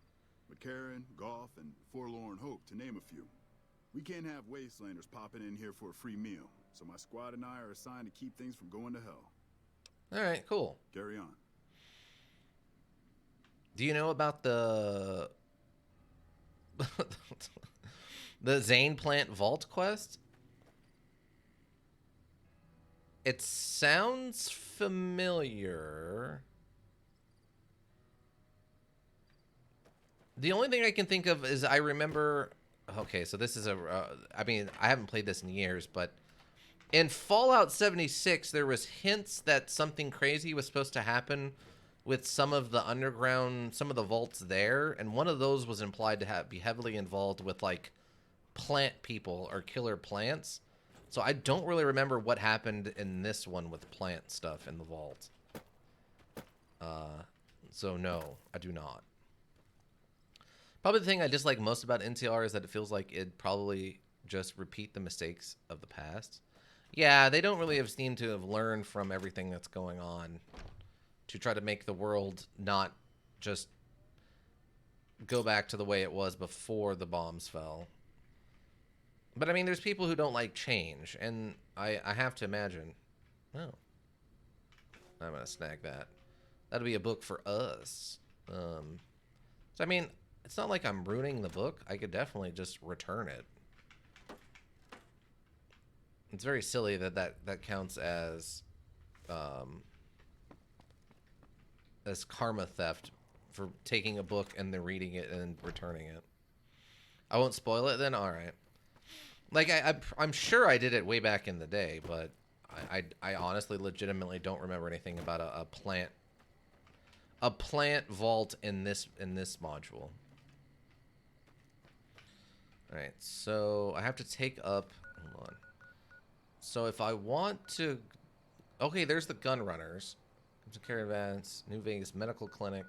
[SPEAKER 8] McCarran, Goff, and Forlorn Hope, to name a few. We can't have wastelanders popping in here for a free meal, so my squad and I are assigned to keep things from going to hell.
[SPEAKER 1] Alright, cool.
[SPEAKER 8] Carry on.
[SPEAKER 1] Do you know about the the Zane Plant Vault quest? It sounds familiar. The only thing I can think of is I remember... Okay, so this is a... I mean, I haven't played this in years, but in Fallout 76, there was hints that something crazy was supposed to happen with some of the underground, some of the vaults there, and one of those was implied to be heavily involved with, like, plant people or killer plants. So I don't really remember what happened in this one with plant stuff in the vault. So no, I do not. Probably the thing I dislike most about NCR is that it feels like it'd probably just repeat the mistakes of the past. Yeah, they don't really seem to have learned from everything that's going on to try to make the world not just go back to the way it was before the bombs fell. But, I mean, there's people who don't like change, and I have to imagine... Oh. I'm going to snag that. That'll be a book for us. So, I mean, it's not like I'm ruining the book. I could definitely just return it. It's very silly that counts as karma theft for taking a book and then reading it and returning it. I won't spoil it then? Alright. Like, I'm sure I did it way back in the day, but I honestly, legitimately don't remember anything about a plant vault in this module. All right, so I have to take up. Hold on. So if I want to, okay, there's the gun runners, caravans, New Vegas Medical Clinic,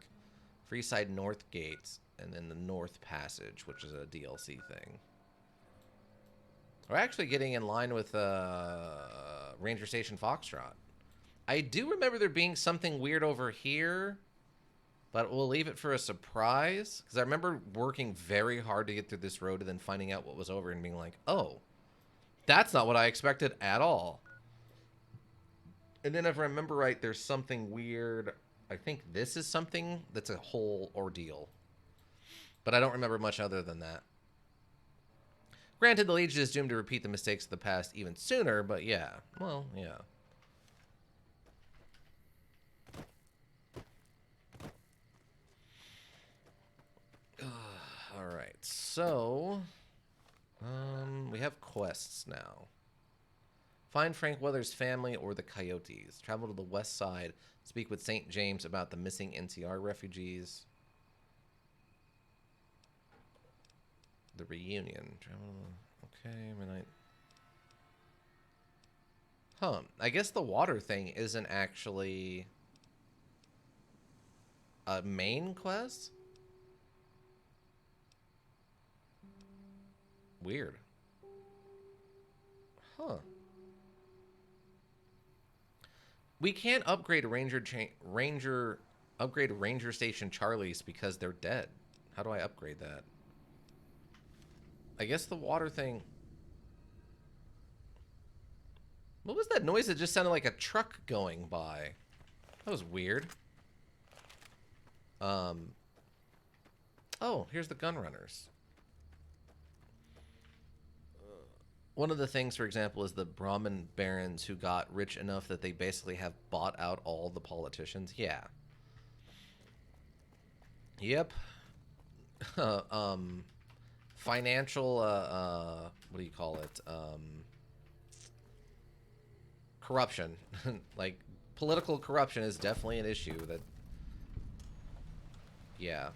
[SPEAKER 1] Freeside North Gates, and then the North Passage, which is a DLC thing. We're actually getting in line with Ranger Station Foxtrot. I do remember there being something weird over here, but we'll leave it for a surprise. Because I remember working very hard to get through this road and then finding out what was over and being like, oh, that's not what I expected at all. And then if I remember right, there's something weird. I think this is something that's a whole ordeal. But I don't remember much other than that. Granted, the Legion is doomed to repeat the mistakes of the past even sooner, but yeah. Well, yeah. Alright, so... we have quests now. Find Frank Weathers' family or the Coyotes. Travel to the west side. Speak with St. James about the missing NCR refugees. The reunion. Okay, midnight. Huh. I guess the water thing isn't actually a main quest? Weird. Huh. We can't upgrade Ranger Station Charlie's because they're dead. How do I upgrade that? I guess the water thing. What was that noise that just sounded like a truck going by? That was weird. Oh, here's the gun runners. One of the things, for example, is the Brahmin barons who got rich enough that they basically have bought out all the politicians. Yeah. Yep. Financial, what do you call it? Corruption. Like, political corruption is definitely an issue that... Yeah.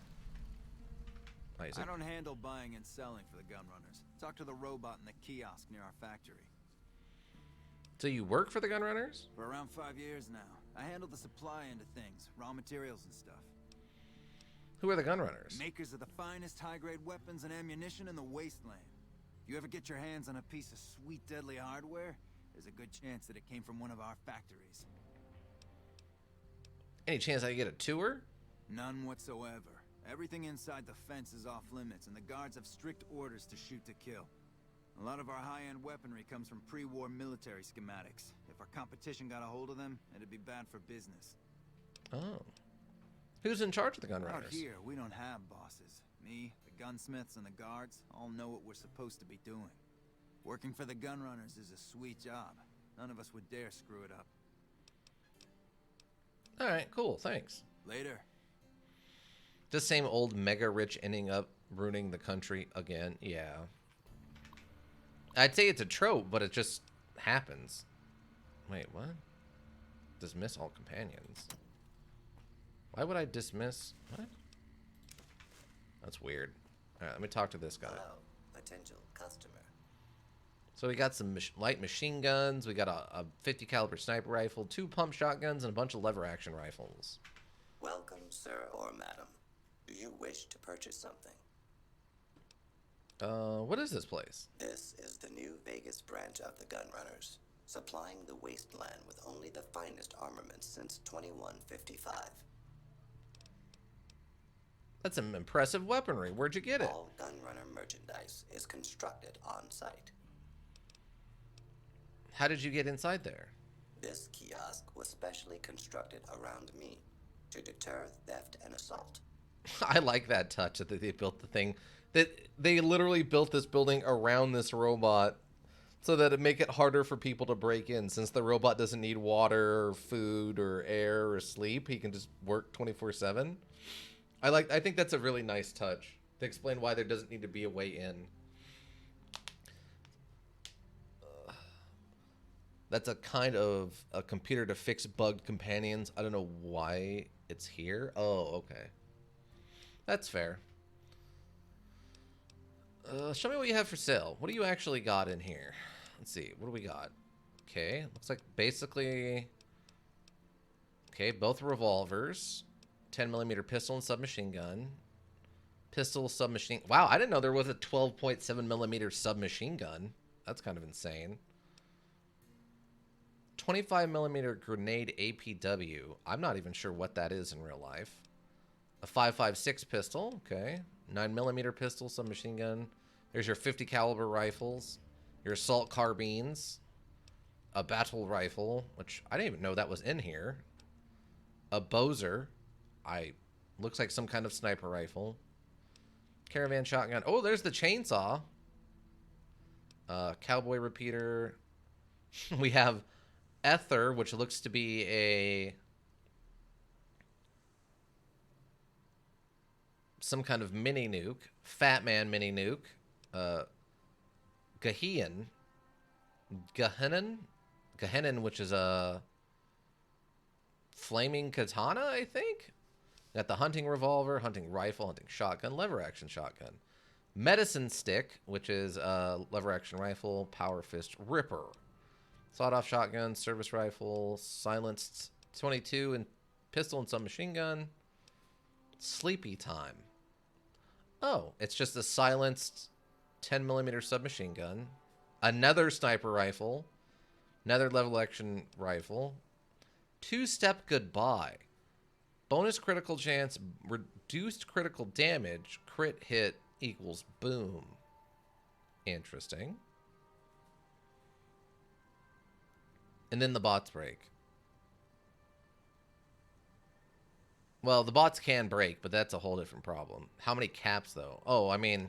[SPEAKER 7] I don't handle buying and selling for the gun runners. Talk to the robot in the kiosk near our factory.
[SPEAKER 1] So you work for the gun runners?
[SPEAKER 7] For around 5 years now. I handle the supply end of things, raw materials and stuff.
[SPEAKER 1] Who are the gun runners?
[SPEAKER 7] Makers of the finest high-grade weapons and ammunition in the wasteland. If you ever get your hands on a piece of sweet, deadly hardware, there's a good chance that it came from one of our factories.
[SPEAKER 1] Any chance I can get a tour?
[SPEAKER 7] None whatsoever. Everything inside the fence is off limits, and the guards have strict orders to shoot to kill. A lot of our high-end weaponry comes from pre-war military schematics. If our competition got a hold of them, it'd be bad for business.
[SPEAKER 1] Oh. Who's in charge of the gun runners?
[SPEAKER 7] Out here, we don't have bosses. Me, the gunsmiths, and the guards all know what we're supposed to be doing. Working for the gun runners is a sweet job. None of us would dare screw it up.
[SPEAKER 1] Alright, cool, thanks.
[SPEAKER 7] Later.
[SPEAKER 1] The same old mega rich ending up ruining the country again. Yeah. I'd say it's a trope, but it just happens. Wait, what? Dismiss all companions. Why would I dismiss? What? That's weird. Alright, let me talk to this guy.
[SPEAKER 9] Hello, potential customer.
[SPEAKER 1] So we got some light machine guns. We got a 50 caliber sniper rifle, 2 pump shotguns, and a bunch of lever action rifles.
[SPEAKER 9] Welcome, sir or madam. Do you wish to purchase something?
[SPEAKER 1] What is this place?
[SPEAKER 9] This is the New Vegas branch of the Gun Runners, supplying the wasteland with only the finest armaments since 2155.
[SPEAKER 1] That's some impressive weaponry. Where'd you get it?
[SPEAKER 9] All Gun Runner merchandise is constructed on site.
[SPEAKER 1] How did you get inside there?
[SPEAKER 9] This kiosk was specially constructed around me to deter theft and assault.
[SPEAKER 1] I like that touch that they built the thing. That they literally built this building around this robot so that it make it harder for people to break in. Since the robot doesn't need water or food or air or sleep, he can just work 24/7. I think that's a really nice touch to explain why there doesn't need to be a way in. That's a kind of a computer to fix bugged companions. I don't know why it's here. Oh, okay. That's fair. Show me what you have for sale. What do you actually got in here? Let's see. What do we got? Okay. Looks like basically... Okay, both revolvers. 10mm pistol and submachine gun. Pistol, submachine... Wow, I didn't know there was a 12.7mm submachine gun. That's kind of insane. 25mm grenade APW. I'm not even sure what that is in real life. A 5.56 pistol. Okay. 9mm pistol, submachine gun. There's your 50 caliber rifles. Your assault carbines. A battle rifle, which I didn't even know that was in here. A Bowser. Looks like some kind of sniper rifle. Caravan shotgun. Oh, there's the chainsaw. Cowboy repeater. We have Ether, which looks to be a... some kind of mini nuke. Fat Man mini nuke. Gehenna, which is a flaming katana, I think. Got the hunting revolver, hunting rifle, hunting shotgun, lever action shotgun. Medicine stick, which is a lever action rifle, power fist ripper. Sawed off shotgun, service rifle, silenced 22 and pistol and submachine gun. Sleepy time. Oh, it's just a silenced 10mm submachine gun. Another sniper rifle. Another level action rifle. Two-step goodbye. Bonus critical chance, reduced critical damage, crit hit equals boom. Interesting. And then the bots break. Well, the bots can break, but that's a whole different problem. How many caps, though? Oh, I mean,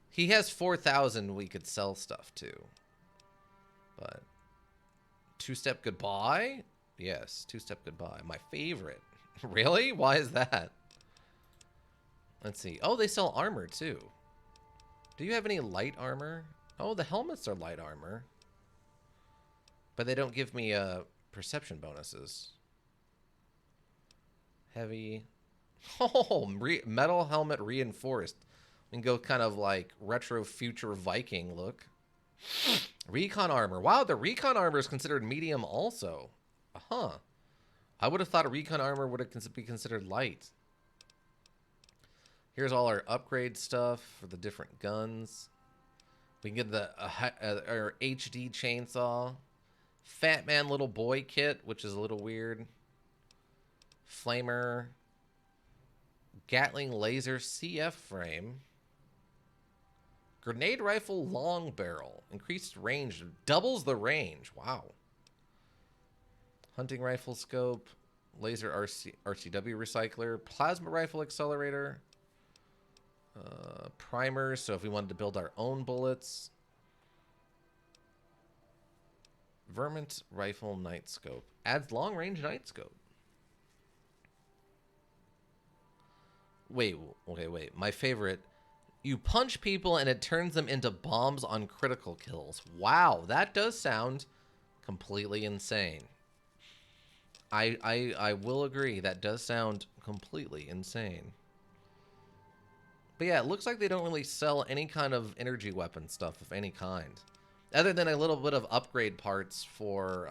[SPEAKER 1] he has 4,000 we could sell stuff to. But two-step goodbye? Yes, two-step goodbye. My favorite. Really? Why is that? Let's see. Oh, they sell armor, too. Do you have any light armor? Oh, the helmets are light armor. But they don't give me perception bonuses. Heavy. Oh, metal helmet reinforced. We can go kind of like retro future Viking look. Recon armor. Wow, the recon armor is considered medium also. Huh. I would have thought a recon armor would have be considered light. Here's all our upgrade stuff for the different guns. We can get the our HD chainsaw. Fat Man Little Boy kit, which is a little weird. Flamer. Gatling laser CF frame. Grenade rifle long barrel. Increased range. Doubles the range. Wow. Hunting rifle scope. Laser RCW recycler. Plasma rifle accelerator. Primers. So if we wanted to build our own bullets. Vermint rifle night scope. Adds long range night scope. Wait, okay, wait. My favorite. You punch people and it turns them into bombs on critical kills. Wow, that does sound completely insane. I will agree. That does sound completely insane. But yeah, it looks like they don't really sell any kind of energy weapon stuff of any kind. Other than a little bit of upgrade parts for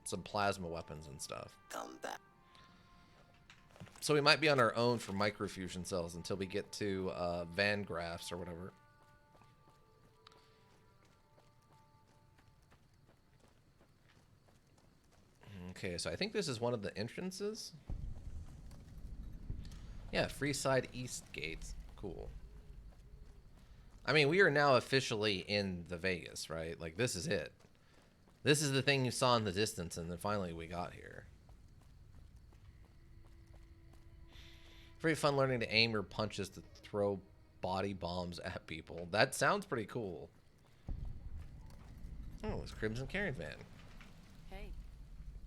[SPEAKER 1] some plasma weapons and stuff.
[SPEAKER 9] Come back.
[SPEAKER 1] So we might be on our own for microfusion cells until we get to Van Graphs or whatever. Okay, so I think this is one of the entrances. Yeah, Freeside East Gates. Cool. I mean, we are now officially in the Vegas, right? Like, this is it. This is the thing you saw in the distance, and then finally we got here. Very fun learning to aim your punches to throw body bombs at people. That sounds pretty cool. Oh, it's Crimson Caravan.
[SPEAKER 5] Hey.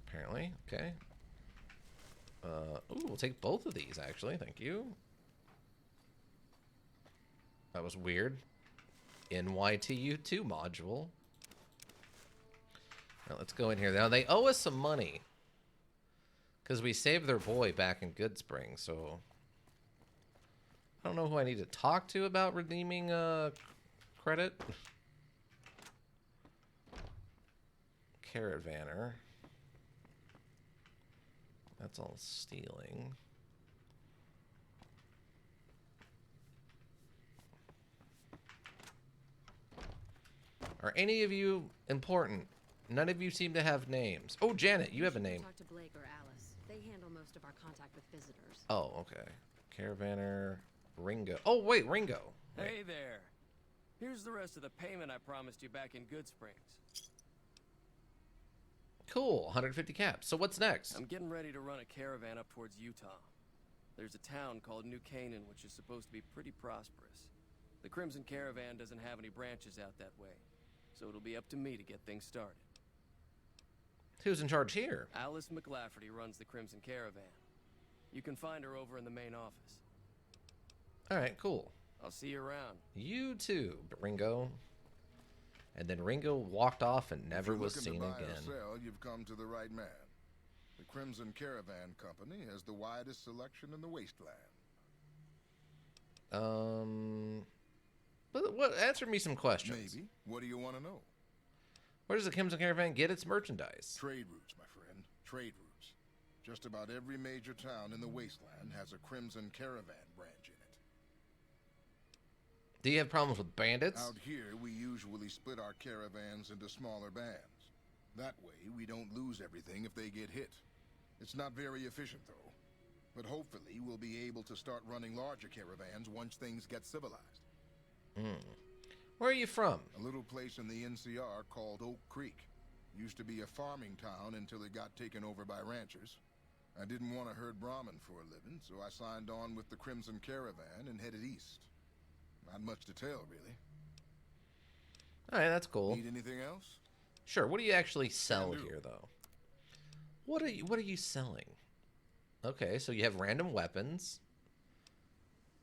[SPEAKER 1] Apparently, okay. Ooh, we'll take both of these, actually. Thank you. That was weird. NYTU2 module. Now, let's go in here. Now, they owe us some money. Because we saved their boy back in Goodsprings, so... I don't know who I need to talk to about redeeming credit. Caravaner. That's all stealing. Are any of you important? None of you seem to have names. Oh, Janet, you have a name.
[SPEAKER 5] Talk to Blake or Alice. They handle most of our contact with visitors.
[SPEAKER 1] Oh, okay. Caravaner, Ringo. Oh, wait, Ringo. Wait.
[SPEAKER 2] Hey there. Here's the rest of the payment I promised you back in Goodsprings.
[SPEAKER 1] Cool, 150 caps. So what's next?
[SPEAKER 2] I'm getting ready to run a caravan up towards Utah. There's a town called New Canaan, which is supposed to be pretty prosperous. The Crimson Caravan doesn't have any branches out that way, so it'll be up to me to get things started.
[SPEAKER 1] Who's in charge here?
[SPEAKER 2] Alice McLafferty runs the Crimson Caravan. You can find her over in the main office.
[SPEAKER 1] All right, cool.
[SPEAKER 2] I'll see you around.
[SPEAKER 1] You too, Ringo. And then Ringo walked off and never was seen again.
[SPEAKER 6] If you're looking to buy or sell, you've come to the right man. The Crimson Caravan Company has the widest selection in the wasteland.
[SPEAKER 1] But what? Answer me some questions.
[SPEAKER 6] Maybe. What do you want to know?
[SPEAKER 1] Where does the Crimson Caravan get its merchandise?
[SPEAKER 6] Trade routes, my friend. Trade routes. Just about every major town in the wasteland has a Crimson Caravan branch in it.
[SPEAKER 1] Do you have problems with bandits?
[SPEAKER 6] Out here, we usually split our caravans into smaller bands. That way, we don't lose everything if they get hit. It's not very efficient, though. But hopefully, we'll be able to start running larger caravans once things get civilized.
[SPEAKER 1] Where are you from?
[SPEAKER 6] A little place in the NCR called Oak Creek. Used to be a farming town until it got taken over by ranchers. I didn't want to herd Brahmin for a living, so I signed on with the Crimson Caravan and headed east. Not much to tell, really.
[SPEAKER 1] All right, that's cool.
[SPEAKER 6] Need anything else?
[SPEAKER 1] Sure. What do you actually sell
[SPEAKER 6] Can do.
[SPEAKER 1] here, though? What are you selling? Okay, so you have random weapons.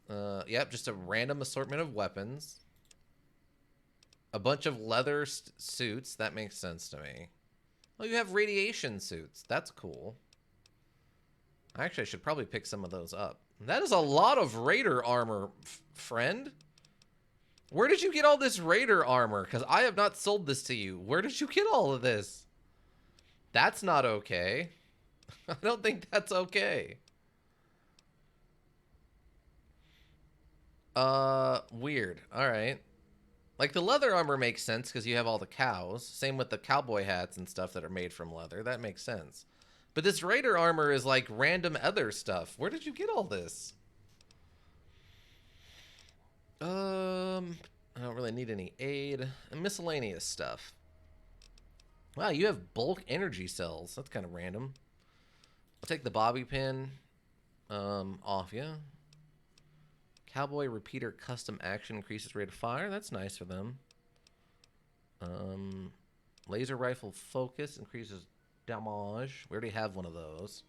[SPEAKER 1] Yep, just a random assortment of weapons. A bunch of leather suits. That makes sense to me. Oh, you have radiation suits. That's cool. Actually, I should probably pick some of those up. That is a lot of raider armor, friend. Where did you get all this raider armor? Because I have not sold this to you. Where did you get all of this? That's not okay. I don't think that's okay. Weird. All right. Like, the leather armor makes sense because you have all the cows. Same with the cowboy hats and stuff that are made from leather. That makes sense. But this raider armor is like random other stuff. Where did you get all this? I don't really need any aid. And miscellaneous stuff. Wow, you have bulk energy cells. That's kind of random. I'll take the bobby pin off you. Cowboy repeater custom action increases rate of fire. That's nice for them. Laser rifle focus increases damage. We already have one of those.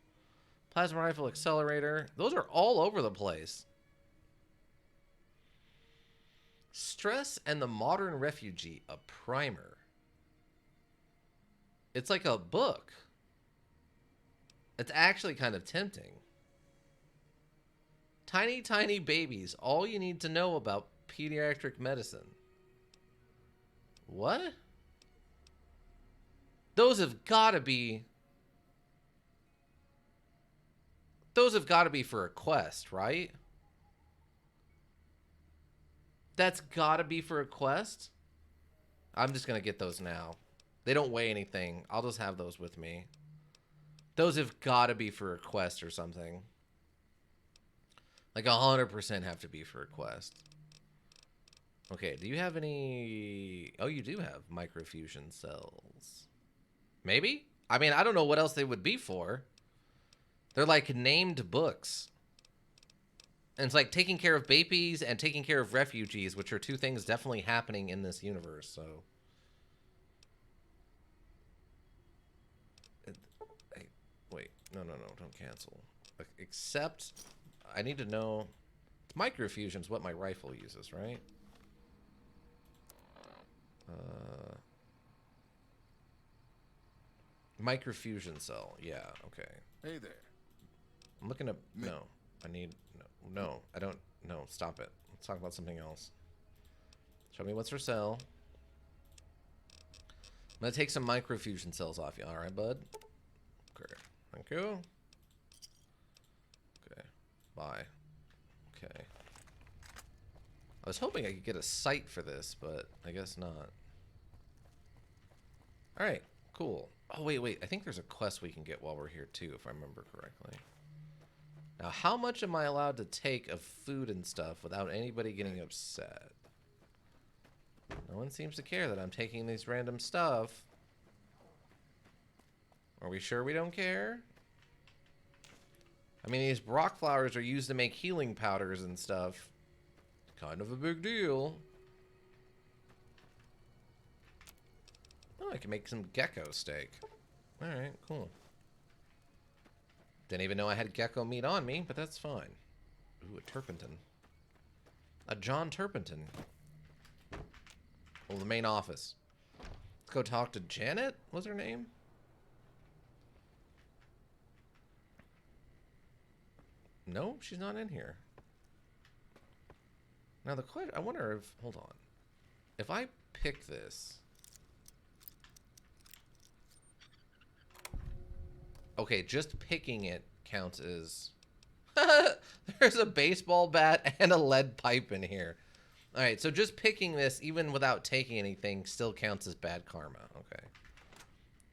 [SPEAKER 1] Plasma rifle accelerator. Those are all over the place. Stress and the Modern Refugee, a primer. It's like a book. It's actually kind of tempting. Tiny, tiny babies. All you need to know about pediatric medicine. What? Those have got to be... Those have got to be for a quest, right? That's got to be for a quest? I'm just going to get those now. They don't weigh anything. I'll just have those with me. Those have got to be for a quest or something. Like 100% have to be for a quest. Okay, do you have any... Oh, you do have microfusion cells. Maybe? I mean, I don't know what else they would be for. They're like named books. And it's like taking care of babies and taking care of refugees, which are two things definitely happening in this universe, so... Hey, wait. No, don't cancel. Except... I need to know... Microfusion is what my rifle uses, right? Microfusion cell. Yeah, okay.
[SPEAKER 6] Hey there.
[SPEAKER 1] I'm looking up. No, I need. No, I don't. No, stop it. Let's talk about something else. Show me what's for sale. I'm gonna take some microfusion cells off you. All right, bud. Okay. Thank you. Okay. Bye. Okay. I was hoping I could get a site for this, but I guess not. All right. Cool. Oh, wait. I think there's a quest we can get while we're here, too, if I remember correctly. Now, how much am I allowed to take of food and stuff without anybody getting upset? No one seems to care that I'm taking these random stuff. Are we sure we don't care? I mean, these rock flowers are used to make healing powders and stuff. Kind of a big deal. Oh, I can make some gecko steak. Alright, cool. Didn't even know I had gecko meat on me, but that's fine. Ooh, a turpentine. A John Turpentine. Well, the main office. Let's go talk to Janet? What's her name? No, she's not in here. Now the question, I wonder if, hold on. If I pick this. Okay, just picking it counts as... There's a baseball bat and a lead pipe in here. Alright, so just picking this, even without taking anything, still counts as bad karma. Okay.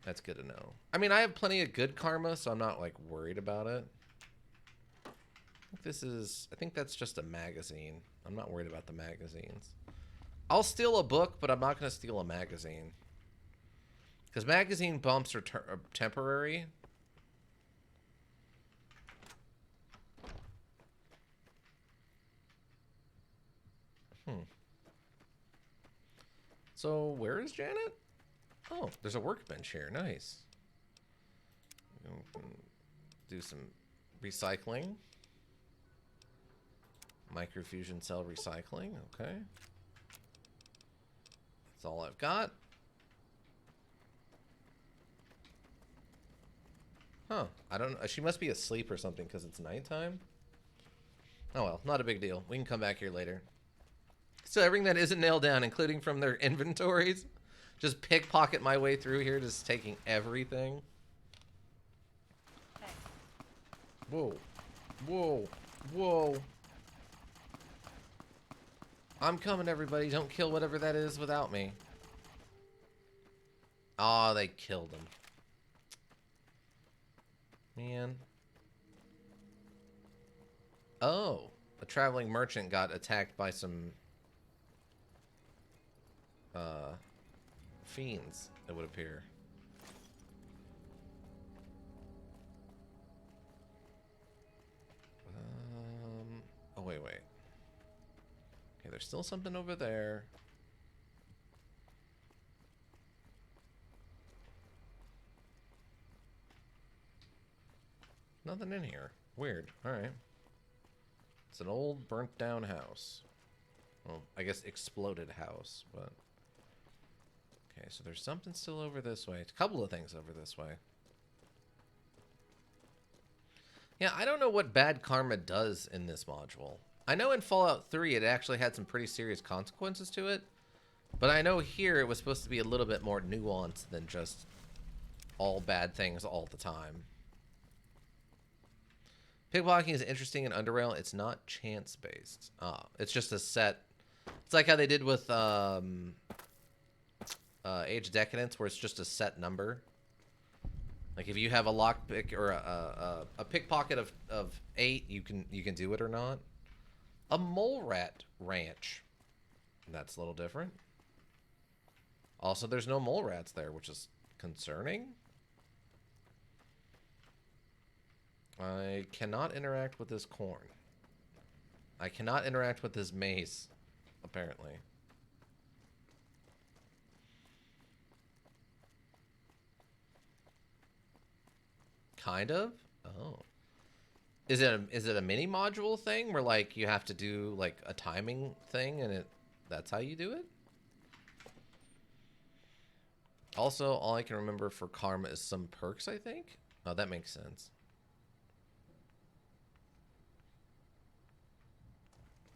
[SPEAKER 1] That's good to know. I mean, I have plenty of good karma, so I'm not, like, worried about it. I think that's just a magazine. I'm not worried about the magazines. I'll steal a book, but I'm not going to steal a magazine. Because magazine bumps are temporary. So, where is Janet? Oh, there's a workbench here. Nice. Do some recycling. Microfusion cell recycling. Okay. That's all I've got. Huh. I don't know. She must be asleep or something because it's nighttime. Oh well, not a big deal. We can come back here later. So everything that isn't nailed down, including from their inventories. Just pickpocket my way through here, just taking everything.
[SPEAKER 10] Hey.
[SPEAKER 1] Whoa. Whoa. Whoa. I'm coming, everybody. Don't kill whatever that is without me. Oh, they killed him. Man. Oh. A traveling merchant got attacked by some... fiends, it would appear. Oh, wait. Okay, there's still something over there. Nothing in here. Weird. Alright. It's an old burnt down house. Well, I guess exploded house, but... Okay, so there's something still over this way. A couple of things over this way. Yeah, I don't know what bad karma does in this module. I know in Fallout 3 it actually had some pretty serious consequences to it. But I know here it was supposed to be a little bit more nuanced than just all bad things all the time. Pickpocketing is interesting in Underrail. It's not chance-based. It's just a set... It's like how they did with... Age of Decadence, where it's just a set number. Like if you have a lockpick or a pickpocket of 8, you can do it or not. A mole rat ranch. That's a little different. Also, there's no mole rats there, which is concerning. I cannot interact with this corn. I cannot interact with this mace, apparently. Kind of? Oh. Is it a mini module thing where like you have to do like a timing thing and that's how you do it? Also, all I can remember for karma is some perks, I think. Oh, that makes sense.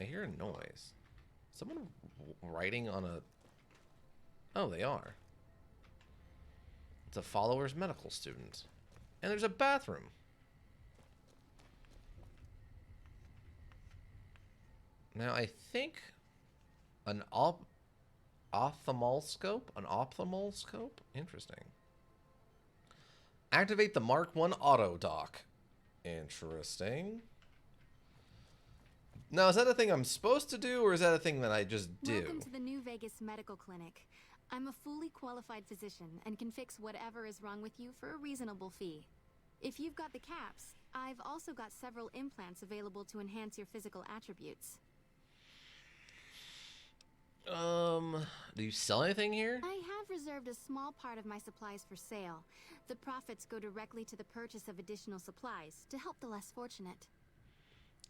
[SPEAKER 1] I hear a noise. Someone writing on a... Oh, they are. It's a follower's medical student. And there's a bathroom. Now, I think an ophthalmoscope? An ophthalmoscope? Interesting. Activate the Mark 1 auto dock. Interesting. Now, is that a thing I'm supposed to do, or is that a thing that I just do?
[SPEAKER 10] Welcome to the New Vegas Medical Clinic. I'm a fully qualified physician and can fix whatever is wrong with you for a reasonable fee. If you've got the caps, I've also got several implants available to enhance your physical attributes.
[SPEAKER 1] Do you sell anything here?
[SPEAKER 10] I have reserved a small part of my supplies for sale. The profits go directly to the purchase of additional supplies to help the less fortunate.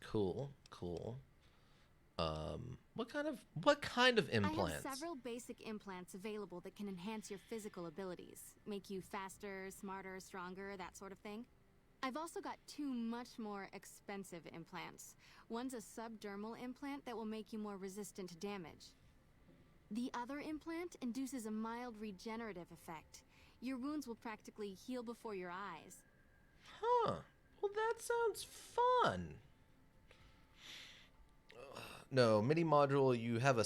[SPEAKER 1] Cool, cool. What kind of implants?
[SPEAKER 10] I have several basic implants available that can enhance your physical abilities, make you faster, smarter, stronger, that sort of thing. I've also got two much more expensive implants. One's a subdermal implant that will make you more resistant to damage. The other implant induces a mild regenerative effect. Your wounds will practically heal before your eyes.
[SPEAKER 1] Huh. Well, that sounds fun. No, MIDI module, you have a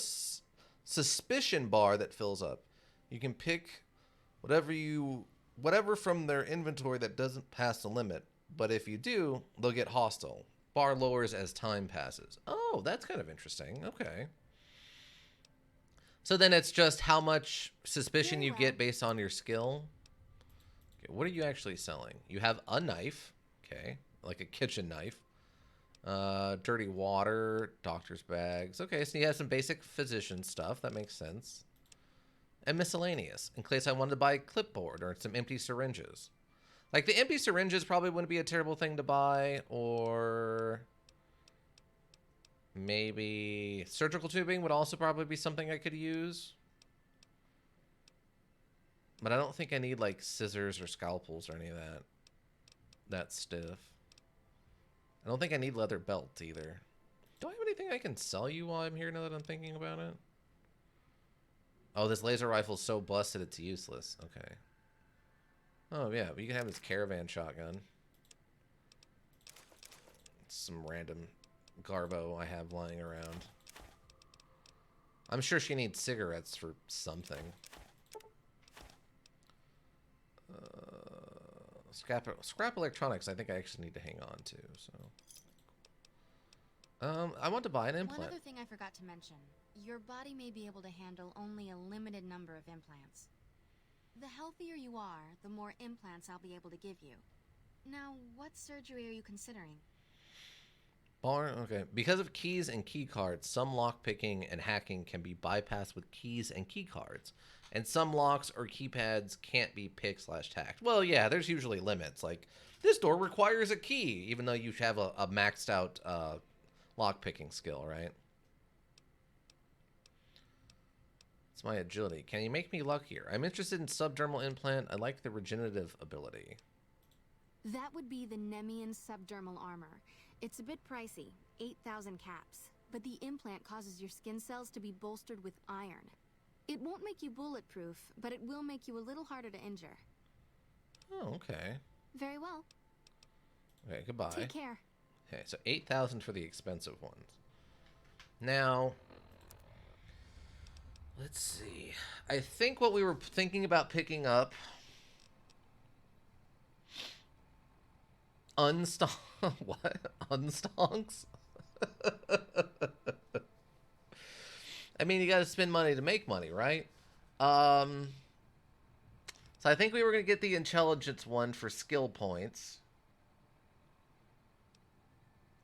[SPEAKER 1] suspicion bar that fills up. You can pick whatever from their inventory that doesn't pass the limit. But if you do, they'll get hostile. Bar lowers as time passes. Oh, that's kind of interesting. Okay. So then it's just how much suspicion you get based on your skill. Okay, what are you actually selling? You have a knife. Okay, like a kitchen knife. Dirty water, doctor's bags. Okay, so you have some basic physician stuff. That makes sense. And miscellaneous, in case I wanted to buy a clipboard or some empty syringes. Like, the empty syringes probably wouldn't be a terrible thing to buy, or maybe surgical tubing would also probably be something I could use. But I don't think I need, like, scissors or scalpels or any of that stiff. I don't think I need leather belts either. Do I have anything I can sell you while I'm here now that I'm thinking about it? Oh, this laser rifle's so busted it's useless. Okay. Oh, yeah, but you can have this caravan shotgun. Some random garbo I have lying around. I'm sure she needs cigarettes for something. Scrap electronics, I think I actually need to hang on to, so. I want to buy an implant.
[SPEAKER 10] One other thing I forgot to mention. Your body may be able to handle only a limited number of implants. The healthier you are, the more implants I'll be able to give you. Now, what surgery are you considering?
[SPEAKER 1] Okay. Because of keys and key cards, some lockpicking and hacking can be bypassed with keys and key cards. And some locks or keypads can't be picked/hacked. Well, yeah, there's usually limits. Like, this door requires a key, even though you have a maxed out lockpicking skill, right? It's my agility. Can you make me luckier? I'm interested in subdermal implant. I like the regenerative ability.
[SPEAKER 10] That would be the Nemian subdermal armor. It's a bit pricey, 8,000 caps, but the implant causes your skin cells to be bolstered with iron. It won't make you bulletproof, but it will make you a little harder to injure.
[SPEAKER 1] Oh, okay.
[SPEAKER 10] Very well.
[SPEAKER 1] Okay, goodbye.
[SPEAKER 10] Take care.
[SPEAKER 1] Okay, so 8,000 for the expensive ones. Now, let's see. I think what we were thinking about picking up... What? Unstonks? I mean, you gotta spend money to make money, right? So I think we were gonna get the intelligence one for skill points.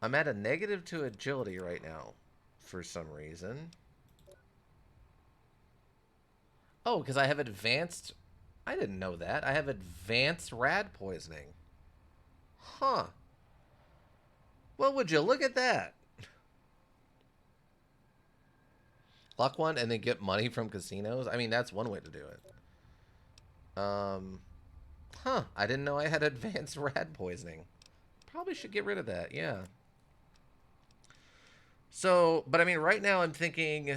[SPEAKER 1] I'm at a -2 agility right now, for some reason. Oh, because I have advanced... I didn't know that. I have advanced rad poisoning. Huh. Well, would you look at that? Luck one and then get money from casinos? I mean, that's one way to do it. Huh. I didn't know I had advanced rad poisoning. Probably should get rid of that, yeah. So, but I mean, right now I'm thinking...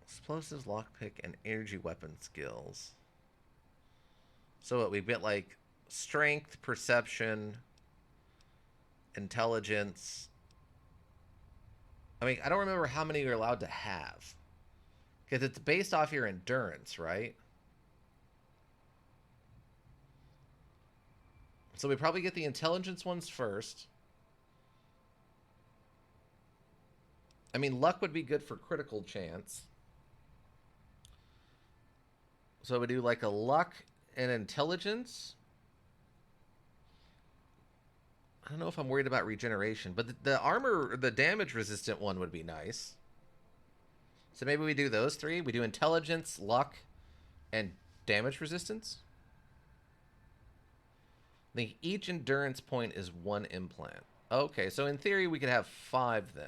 [SPEAKER 1] Explosives, lockpick, and energy weapon skills. So what, we get like strength, perception, intelligence. I mean, I don't remember how many you're allowed to have. Because it's based off your endurance, right? So we probably get the intelligence ones first. I mean, luck would be good for critical chance. So we do like a luck and intelligence. I don't know if I'm worried about regeneration, but the armor, the damage resistant one would be nice. So maybe we do those three. We do intelligence, luck, and damage resistance. I think each endurance point is 1 implant. Okay, so in theory we could have 5 then.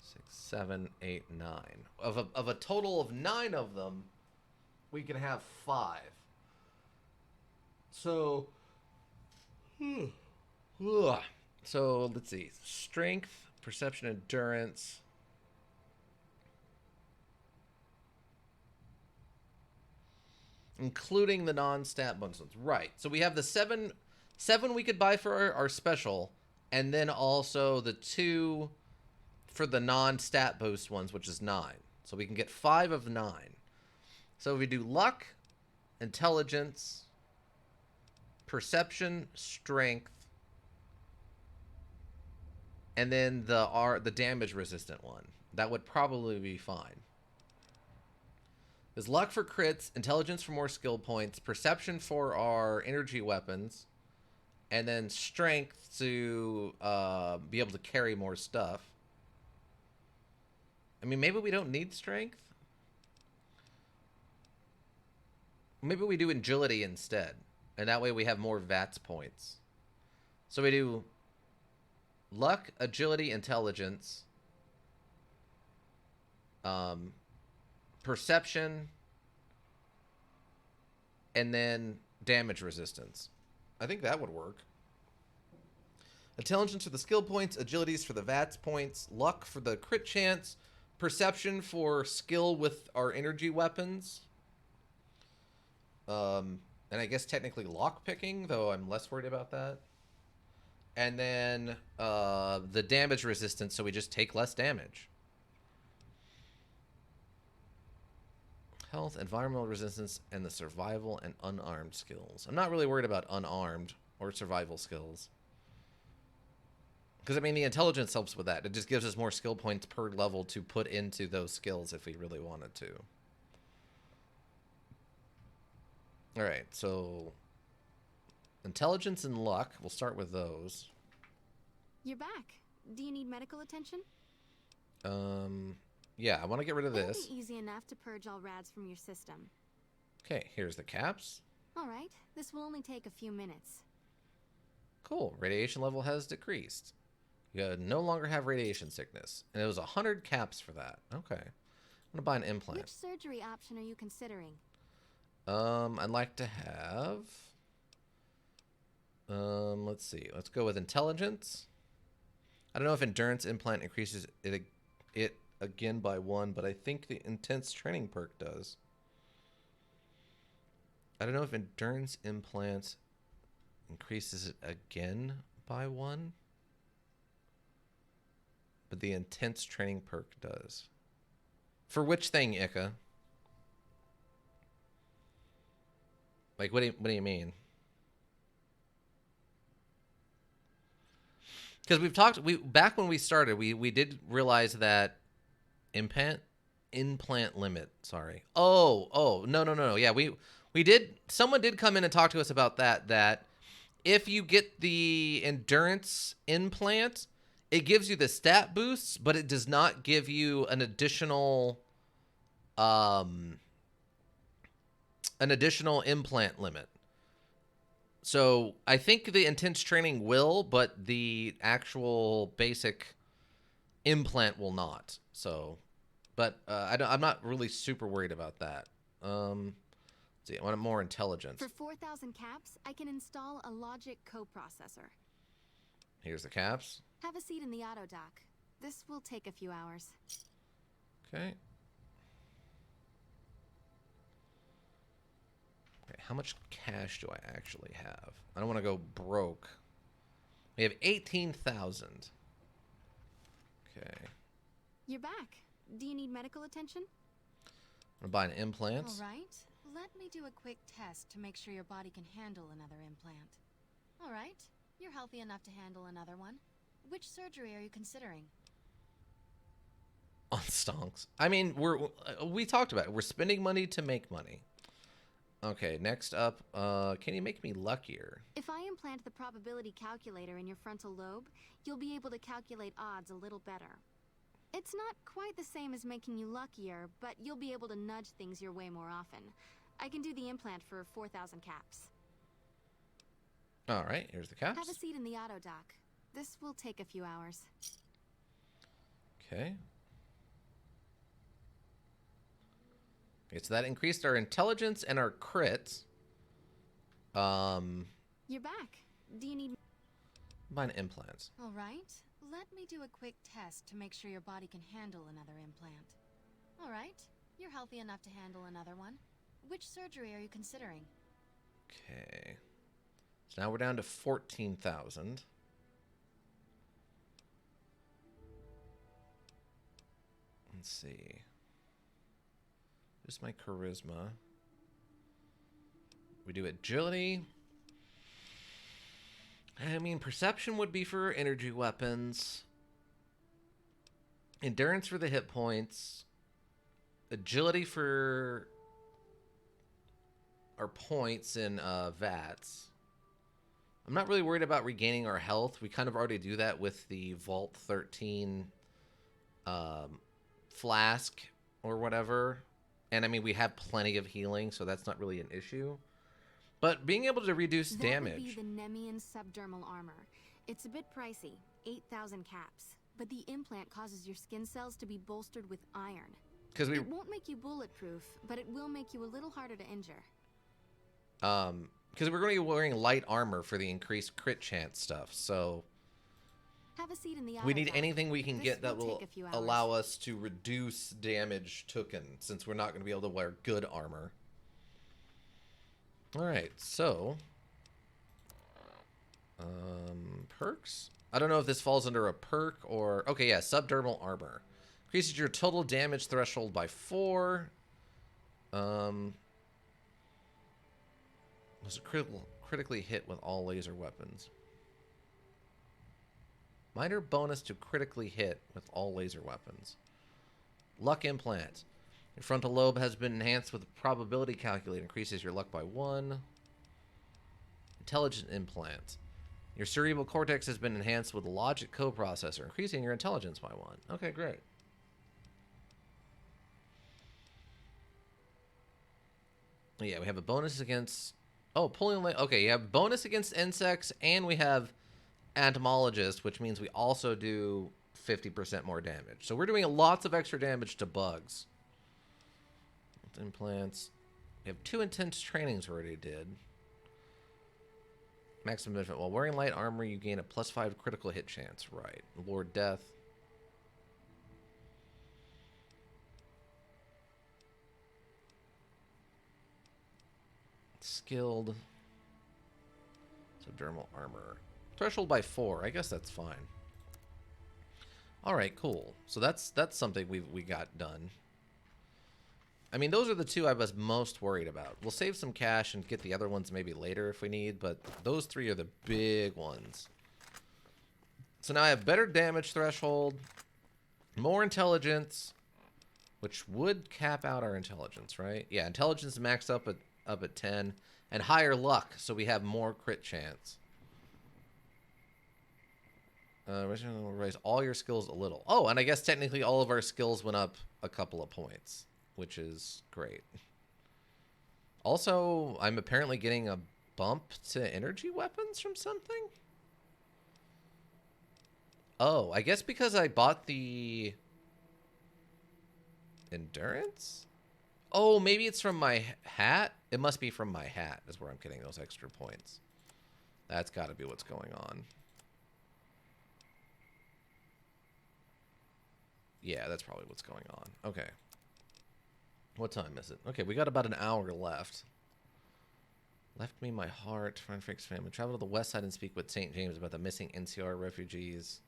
[SPEAKER 1] 6, 7, 8, 9. Of a total of 9 of them, we can have 5. So, so let's see. Strength, perception, endurance. Including the non-stat bonus ones. Right. So we have the 7 we could buy for our special, and then also the 2 for the non-stat boost ones, which is 9. So we can get 5 of 9. So we do luck, intelligence, perception, strength, and then the damage resistant one. That would probably be fine. There's luck for crits, intelligence for more skill points, perception for our energy weapons, and then strength to be able to carry more stuff. I mean, maybe we don't need strength. Maybe we do agility instead, and that way we have more VATS points. So we do luck, agility, intelligence, perception, and then damage resistance. I think that would work. Intelligence for the skill points, agilities for the VATS points, luck for the crit chance, perception for skill with our energy weapons, and I guess technically lock picking, though I'm less worried about that. And then the damage resistance, so we just take less damage. Health, environmental resistance, and the survival and unarmed skills. I'm not really worried about unarmed or survival skills. Because, I mean, the intelligence helps with that. It just gives us more skill points per level to put into those skills if we really wanted to. Alright, so... intelligence and luck. We'll start with those.
[SPEAKER 10] You're back. Do you need medical attention?
[SPEAKER 1] Yeah, I want to get rid of this.
[SPEAKER 10] It'll be easy enough to purge all rads from your system.
[SPEAKER 1] Okay, here's the caps.
[SPEAKER 10] Alright, this will only take a few minutes.
[SPEAKER 1] Cool, radiation level has decreased. You no longer have radiation sickness. And it was 100 caps for that. Okay. I'm going to buy an implant.
[SPEAKER 10] Which surgery option are you considering?
[SPEAKER 1] I'd like to have... let's see. Let's go with intelligence. I don't know if endurance implant increases it again by 1, but I think the intense training perk does. I don't know if endurance implant increases it again by 1, but the intense training perk does. For which thing, Ika? Like, what do you mean? Because we've talked, back when we started, we did realize that implant limit. Sorry. Oh, no. Yeah, we did. Someone did come in and talk to us about that. That if you get the endurance implant, it gives you the stat boosts, but it does not give you an additional implant limit. So I think the intense training will, but the actual basic Implant will not. So, but I'm not really super worried about that. Let's see, I want more intelligence.
[SPEAKER 10] For 4,000 caps, I can install a logic coprocessor.
[SPEAKER 1] Here's the caps.
[SPEAKER 10] Have a seat in the auto dock. This will take a few hours.
[SPEAKER 1] Okay. Okay, how much cash do I actually have? I don't want to go broke. We have 18,000. Okay.
[SPEAKER 10] You're back. Do you need medical attention?
[SPEAKER 1] I'm buying implants.
[SPEAKER 10] All right. Let me do a quick test to make sure your body can handle another implant. All right. You're healthy enough to handle another one. Which surgery are you considering?
[SPEAKER 1] On stonks. I mean, we talked about it. We're spending money to make money. Okay, next up, can you make me luckier?
[SPEAKER 10] If I implant the probability calculator in your frontal lobe, you'll be able to calculate odds a little better. It's not quite the same as making you luckier, but you'll be able to nudge things your way more often. I can do the implant for 4,000 caps.
[SPEAKER 1] All right, here's the caps.
[SPEAKER 10] Have a seat in the auto dock. This will take a few hours.
[SPEAKER 1] Okay. Okay, so that increased our intelligence and our crits.
[SPEAKER 10] You're back. Do you need...
[SPEAKER 1] Buying implants.
[SPEAKER 10] All right. Let me do a quick test to make sure your body can handle another implant. All right. You're healthy enough to handle another one. Which surgery are you considering?
[SPEAKER 1] Okay. So now we're down to 14,000. Let's see. Just my charisma. We do agility. I mean, perception would be for energy weapons. Endurance for the hit points. Agility for our points in VATS. I'm not really worried about regaining our health. We kind of already do that with the Vault 13 flask or whatever. And I mean, we have plenty of healing, so that's not really an issue. But being able to reduce damage.
[SPEAKER 10] That would be the Nemian subdermal armor. It's a bit pricey, 8,000 caps. But the implant causes your skin cells to be bolstered with iron. It won't make you bulletproof, but it will make you a little harder to injure.
[SPEAKER 1] Because we're going to be wearing light armor for the increased crit chance stuff, so
[SPEAKER 10] have a seat in the
[SPEAKER 1] we need anything we can get that will allow us to reduce damage taken, since we're not going to be able to wear good armor. Alright, so perks? I don't know if this falls under a perk or... Okay, yeah, subdermal armor. Increases your total damage threshold by 4. Was critically hit with all laser weapons. Minor bonus to critically hit with all laser weapons. Luck implant. Your frontal lobe has been enhanced with a probability calculator. Increases your luck by 1. Intelligent implant. Your cerebral cortex has been enhanced with a logic coprocessor, increasing your intelligence by 1. Okay, great. Yeah, we have a bonus against... Oh, pulling... Okay, you have bonus against insects, and we have entomologist, which means we also do 50% more damage. So we're doing lots of extra damage to bugs. Implants. We have 2 intense trainings we already did. Maximum benefit. While wearing light armor, you gain a +5 critical hit chance. Right. Lord Death. Skilled. Subdermal armor. Threshold by 4. I guess that's fine. Alright, cool. So that's something we got done. I mean, those are the 2 I was most worried about. We'll save some cash and get the other ones maybe later if we need, but those 3 are the big ones. So now I have better damage threshold, more intelligence, which would cap out our intelligence, right? Yeah, intelligence is maxed up at 10, and higher luck, so we have more crit chance. Raise all your skills a little. Oh, and I guess technically all of our skills went up a couple of points, which is great. Also, I'm apparently getting a bump to energy weapons from something. Oh, I guess because I bought the endurance? Oh, maybe it's from my hat? It must be from my hat is where I'm getting those extra points. That's got to be what's going on. Yeah, that's probably what's going on. Okay. What time is it? Okay, we got about an hour left. Left me my heart, friend, fix family. Travel to the west side and speak with St. James about the missing NCR refugees.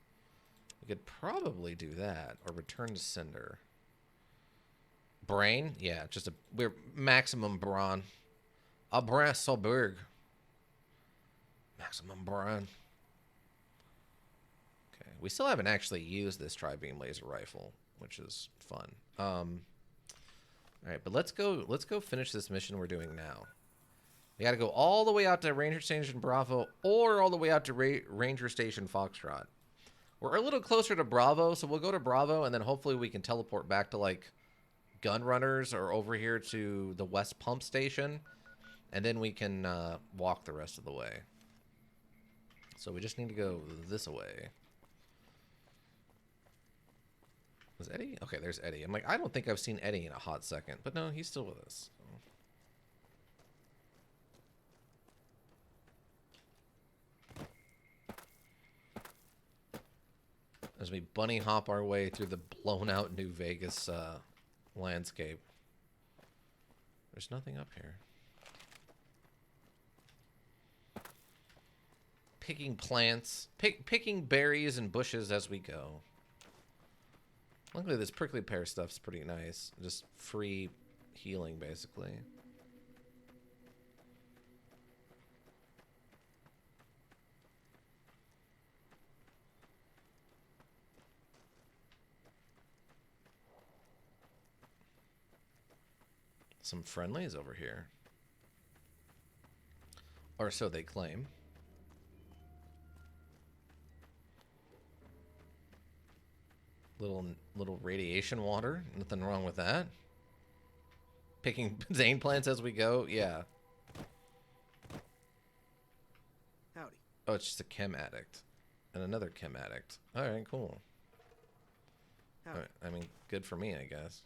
[SPEAKER 1] We could probably do that. Or return to Cinder. Brain? Yeah, just we're maximum brawn. A brain so big. Maximum brawn. Okay, we still haven't actually used this tri-beam laser rifle, which is fun. All right, but let's go finish this mission we're doing now. We got to go all the way out to Ranger Station Bravo or all the way out to Ranger Station Foxtrot. We're a little closer to Bravo, so we'll go to Bravo, and then hopefully we can teleport back to, like, Gun Runners or over here to the West Pump Station, and then we can walk the rest of the way. So we just need to go this way. Was Eddie? Okay, there's Eddie. I'm like, I don't think I've seen Eddie in a hot second, but no, he's still with us. As we bunny hop our way through the blown out New Vegas landscape. There's nothing up here. Picking plants, picking berries and bushes as we go. Luckily this prickly pear stuff's pretty nice. Just free healing basically. Some friendlies over here. Or so they claim. Little radiation water. Nothing wrong with that. Picking Zane plants as we go. Yeah.
[SPEAKER 2] Howdy.
[SPEAKER 1] Oh, it's just a chem addict. And another chem addict. Alright, cool.
[SPEAKER 2] Howdy.
[SPEAKER 1] Alright, I mean, good for me, I guess.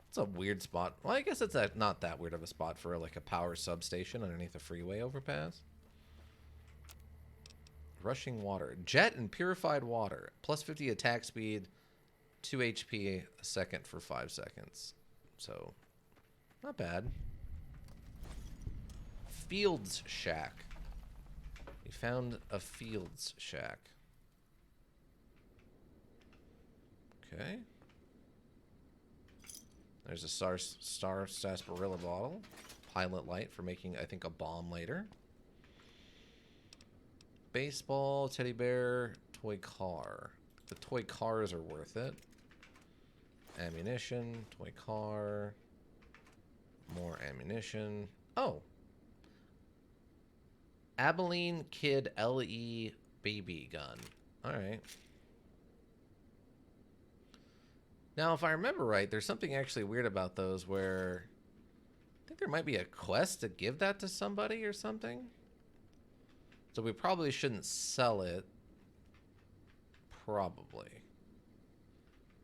[SPEAKER 1] It's a weird spot. Well, I guess it's not that weird of a spot for like a power substation underneath a freeway overpass. Rushing water. Jet and purified water. Plus 50 attack speed. 2 HP a second for 5 seconds. So, not bad. Fields Shack. We found a Fields Shack. Okay. There's a star sarsaparilla bottle. Pilot light for making, I think, a bomb later. Baseball, teddy bear, toy car. The toy cars are worth it. Ammunition, toy car. More ammunition. Oh. Abilene Kid LE baby gun. Alright. Now, if I remember right, there's something actually weird about those where I think there might be a quest to give that to somebody or something. So we probably shouldn't sell it. Probably.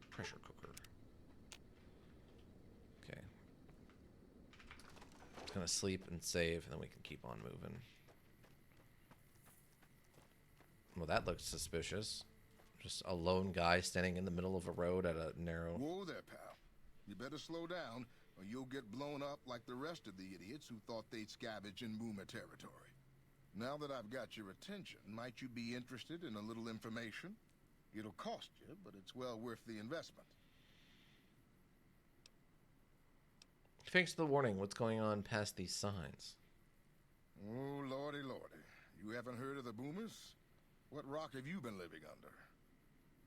[SPEAKER 1] Pressure cooker. Okay. It's gonna sleep and save, and then we can keep on moving. Well, that looks suspicious. Just a lone guy standing in the middle of a road at a narrow...
[SPEAKER 6] Whoa there, pal. You better slow down, or you'll get blown up like the rest of the idiots who thought they'd scavenge in Boomer territory. Now that I've got your attention, might you be interested in a little information? It'll cost you, but it's well worth the investment.
[SPEAKER 1] Thanks for the warning. What's going on past these signs?
[SPEAKER 6] Oh, lordy, lordy. You haven't heard of the Boomers? What rock have you been living under?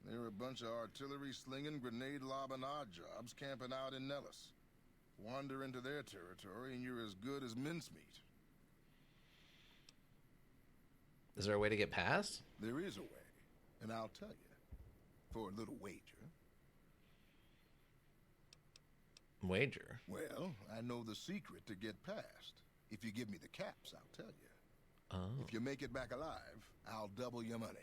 [SPEAKER 6] They're a bunch of artillery-slinging, grenade-lobbing odd jobs camping out in Nellis. Wander into their territory and you're as good as mincemeat.
[SPEAKER 1] Is there a way to get past?
[SPEAKER 6] There is a way, and I'll tell you. For a little wager.
[SPEAKER 1] Wager.
[SPEAKER 6] Well, I know the secret to get past. If you give me the caps, I'll tell you.
[SPEAKER 1] Oh.
[SPEAKER 6] If you make it back alive, I'll double your money.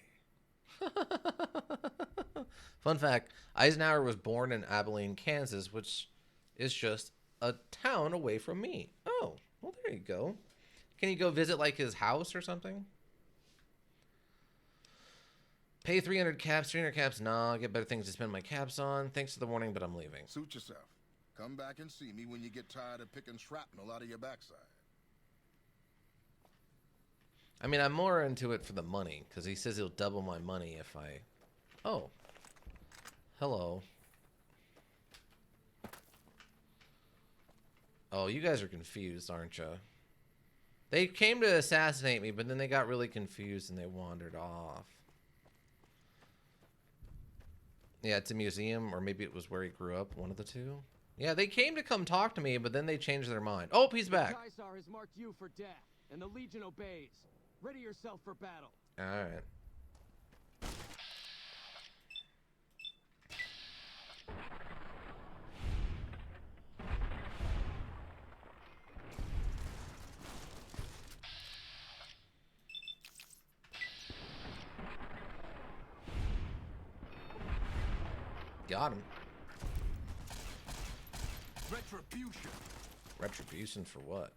[SPEAKER 1] Fun fact, Eisenhower was born in Abilene, Kansas, which is just a town away from me. Oh, well, there you go. Can you go visit, like, his house or something? Pay 300 caps, 300 caps. Nah, I'll get better things to spend my caps on. Thanks for the warning, but I'm leaving.
[SPEAKER 6] Suit yourself. Come back and see me when you get tired of picking shrapnel out of your backside.
[SPEAKER 1] I mean, I'm more into it for the money, because he says he'll double my money if I... Oh. Hello. Oh, you guys are confused, aren't you? They came to assassinate me, but then they got really confused and they wandered off. Yeah, it's a museum, or maybe it was where he grew up, one of the two. Yeah, they came to come talk to me, but then they changed their mind. Oh, he's back.
[SPEAKER 2] The Caesar has marked you for death, and the Legion obeys. Ready yourself for battle.
[SPEAKER 1] All right. Got him.
[SPEAKER 3] Retribution.
[SPEAKER 1] Retribution for what?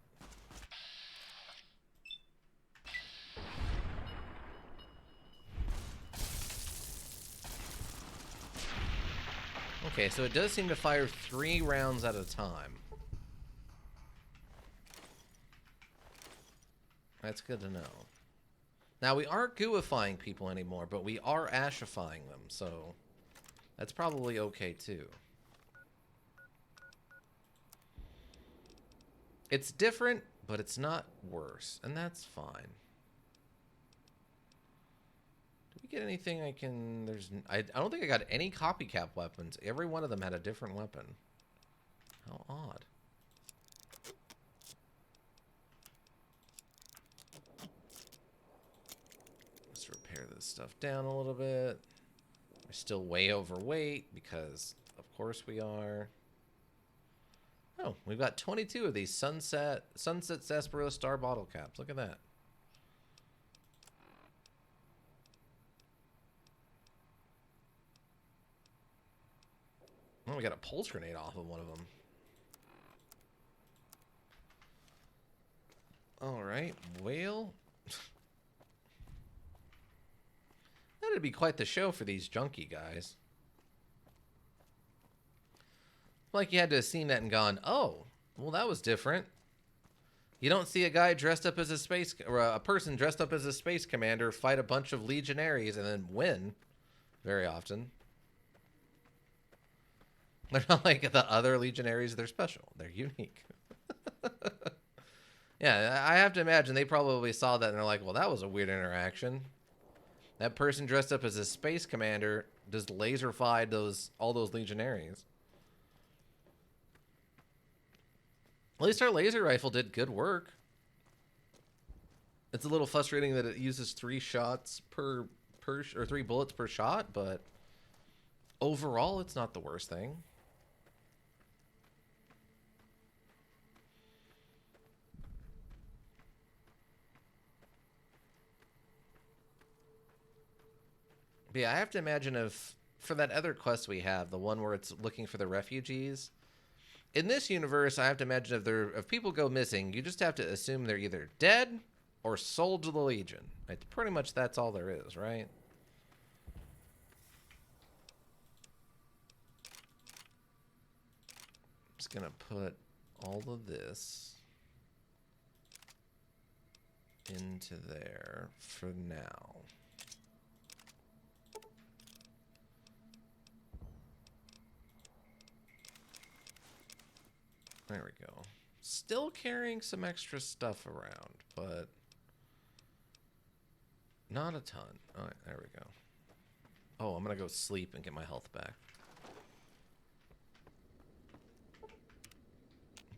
[SPEAKER 1] Okay, so it does seem to fire 3 rounds at a time. That's good to know. Now, we aren't gooifying people anymore, but we are ashifying them, so that's probably okay, too. It's different, but it's not worse, and that's fine. Did we get anything I can... I don't think I got any copycat weapons. Every one of them had a different weapon. How odd. Let's repair this stuff down a little bit. We're still way overweight because, of course, we are. Oh, we've got 22 of these Sunset Sarsaparilla Star bottle caps. Look at that. Oh, we got a pulse grenade off of one of them. All right, whale. That'd be quite the show for these junkie guys. Like you had to have seen that and gone, oh, well, that was different. You don't see a guy dressed up as a space, or a person dressed up as a space commander fight a bunch of legionaries and then win very often. They're not like the other legionaries. They're special. They're unique. Yeah, I have to imagine they probably saw that and they're like, well, that was a weird interaction. That person dressed up as a space commander just laser-fied all those legionaries. At least our laser rifle did good work. It's a little frustrating that it uses 3 shots or 3 bullets per shot, but overall, it's not the worst thing. But yeah, I have to imagine if, for that other quest we have, the one where it's looking for the refugees, in this universe, I have to imagine if people go missing, you just have to assume they're either dead or sold to the Legion. It's pretty much that's all there is, right? I'm just gonna put all of this into there for now. There we go. Still carrying some extra stuff around, but not a ton. All right, there we go. Oh, I'm going to go sleep and get my health back.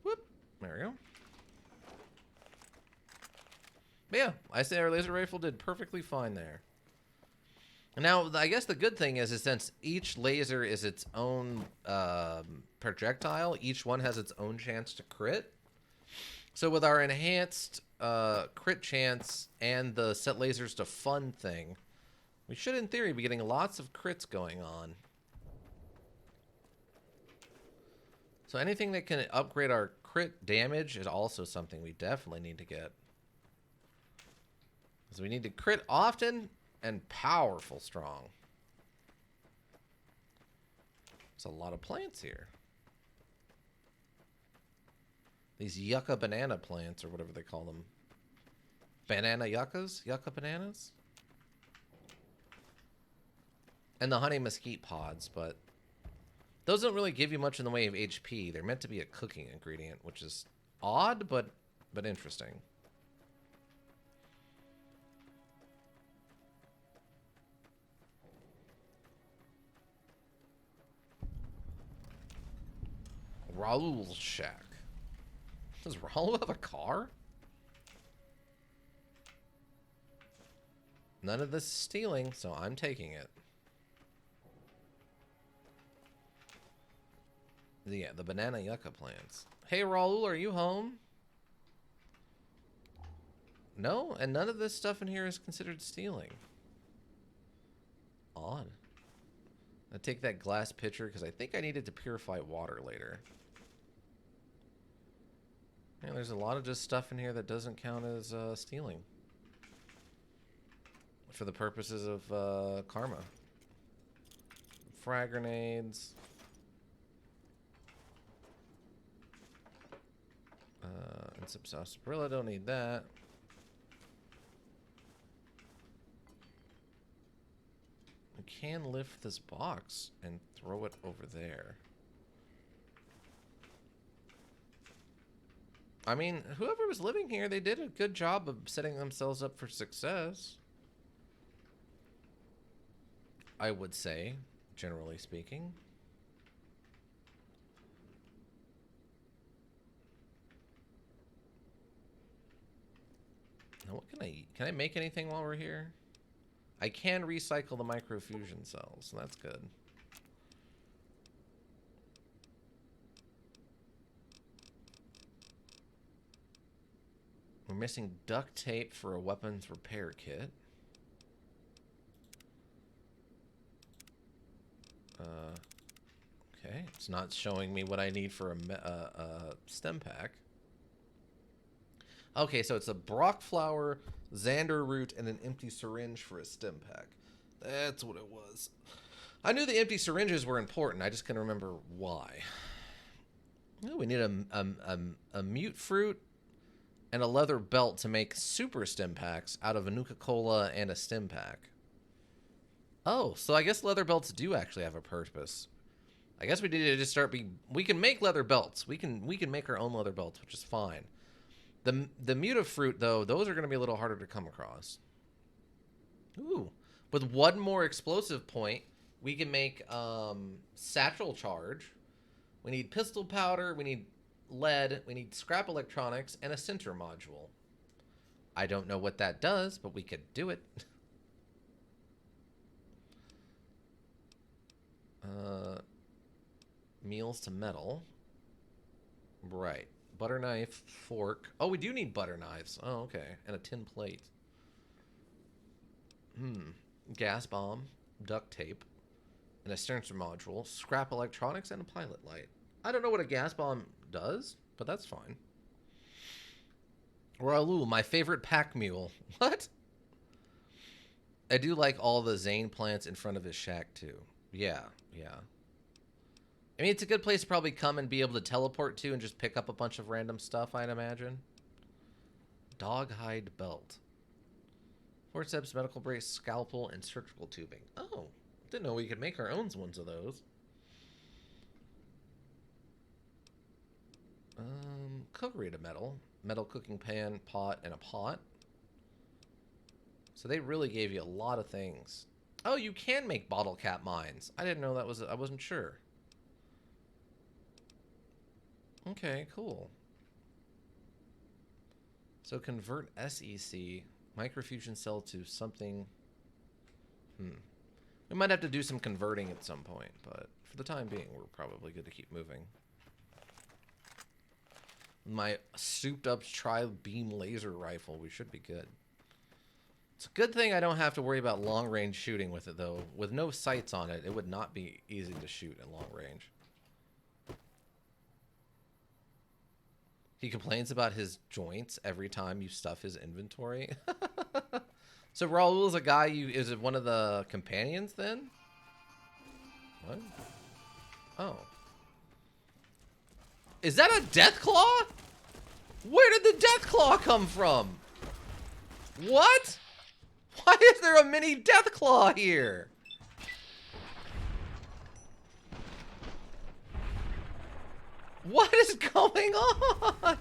[SPEAKER 1] Whoop. There we go. But yeah, I say our laser rifle did perfectly fine there. Now, I guess the good thing is since each laser is its own projectile, each one has its own chance to crit. So with our enhanced crit chance and the set lasers to fun thing, we should, in theory, be getting lots of crits going on. So anything that can upgrade our crit damage is also something we definitely need to get. Because we need to crit often and powerful strong. There's a lot of plants here. These yucca banana plants, or whatever they call them. Banana yuccas? Yucca bananas? And the honey mesquite pods, but those don't really give you much in the way of HP. They're meant to be a cooking ingredient, which is odd, but interesting. Raul's shack. Does Raul have a car? None of this is stealing, so I'm taking it. Yeah, the banana yucca plants. Hey, Raul, are you home? No, and none of this stuff in here is considered stealing. Odd. I take that glass pitcher because I think I needed to purify water later. Yeah, there's a lot of just stuff in here that doesn't count as stealing. For the purposes of karma. Frag grenades. And some sarsaparilla, don't need that. I can lift this box and throw it over there. I mean, whoever was living here, they did a good job of setting themselves up for success. I would say, generally speaking. Now, what can I make anything while we're here? I can recycle the microfusion cells, so that's good. We're missing duct tape for a weapons repair kit. Okay, it's not showing me what I need for a stem pack. Okay, so it's a Brock flower, Xander root, and an empty syringe for a stem pack. That's what it was. I knew the empty syringes were important. I just couldn't remember why. Oh, we need a mute fruit and a leather belt to make super stem packs out of a Nuka-Cola and a stem pack. Oh, so I guess leather belts do actually have a purpose. I guess we need to just start we can make leather belts. We can make our own leather belts, which is fine. The mutafruit, though, those are going to be a little harder to come across. Ooh. With one more explosive point, we can make satchel charge. We need pistol powder. We need lead. We need scrap electronics and a center module. I don't know what that does, but we could do it. Meals to metal. Right. Butter knife, fork. Oh, we do need butter knives. Oh, okay. And a tin plate. Gas bomb, duct tape, and a sensor module, scrap electronics, and a pilot light. I don't know what a gas bomb does, but that's fine. Raul, my favorite pack mule. What? I do like all the Zane plants in front of his shack, too. Yeah, yeah. I mean, it's a good place to probably come and be able to teleport to and just pick up a bunch of random stuff, I'd imagine. Dog hide belt. Forceps, medical brace, scalpel, and surgical tubing. Oh, didn't know we could make our own ones of those. Cookery to metal. Metal cooking pan, pot, and a pot. So they really gave you a lot of things. Oh, you can make bottle cap mines. I didn't know that was... I wasn't sure. Okay, cool. So convert SEC microfusion cell to something. We might have to do some converting at some point, but for the time being, we're probably good to keep moving. My souped-up tri-beam laser rifle, we should be good. It's a good thing I don't have to worry about long-range shooting with it, though. With no sights on it, it would not be easy to shoot at long range. He complains about his joints every time you stuff his inventory. So Raul is a guy is it one of the companions then? What? Oh. Is that a Deathclaw? Where did the Deathclaw come from? What? Why is there a mini Deathclaw here? What is going on?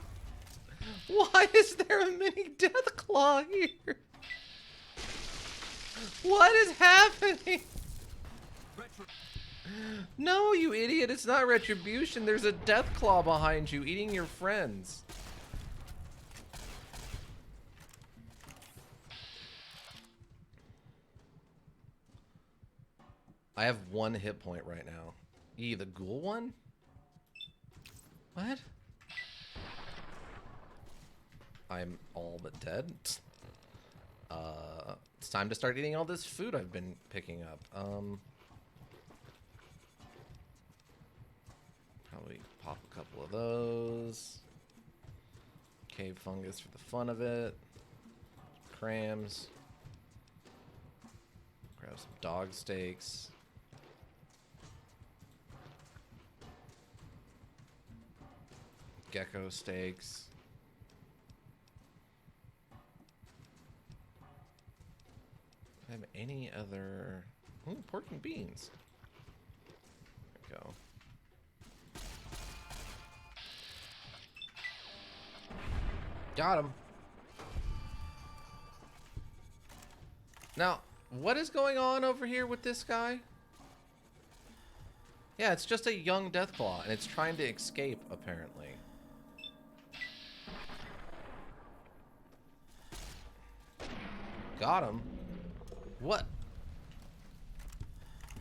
[SPEAKER 1] Why is there a mini Deathclaw here? What is happening? No, you idiot. It's not retribution. There's a Deathclaw behind you eating your friends. I have 1 hit point right now. The ghoul one? What? I'm all but dead. It's time to start eating all this food I've been picking up. Probably pop a couple of those. Cave fungus for the fun of it. Crams. Grab some dog steaks. Gecko steaks. Do I have any other... Ooh, pork and beans. There we go. Got him. Now, what is going on over here with this guy? Yeah, it's just a young Deathclaw, and it's trying to escape, apparently. Got him. What?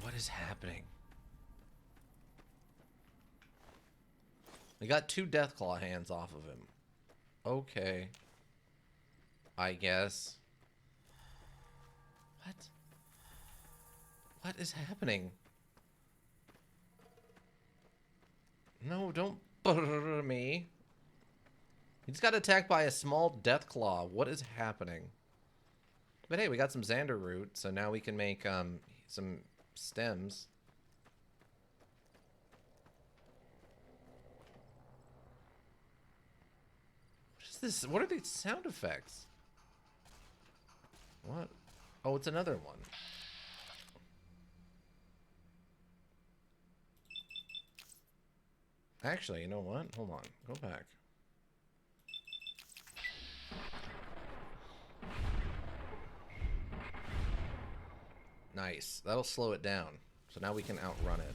[SPEAKER 1] What is happening? We got 2 Deathclaw hands off of him. Okay. I guess. What? What is happening? No, don't butter me. He just got attacked by a small Deathclaw. What is happening? But hey, we got some Xander root, so now we can make some stems. What is this? What are these sound effects? What? Oh, it's another one. Actually, you know what? Hold on. Go back. Nice. That'll slow it down. So now we can outrun it.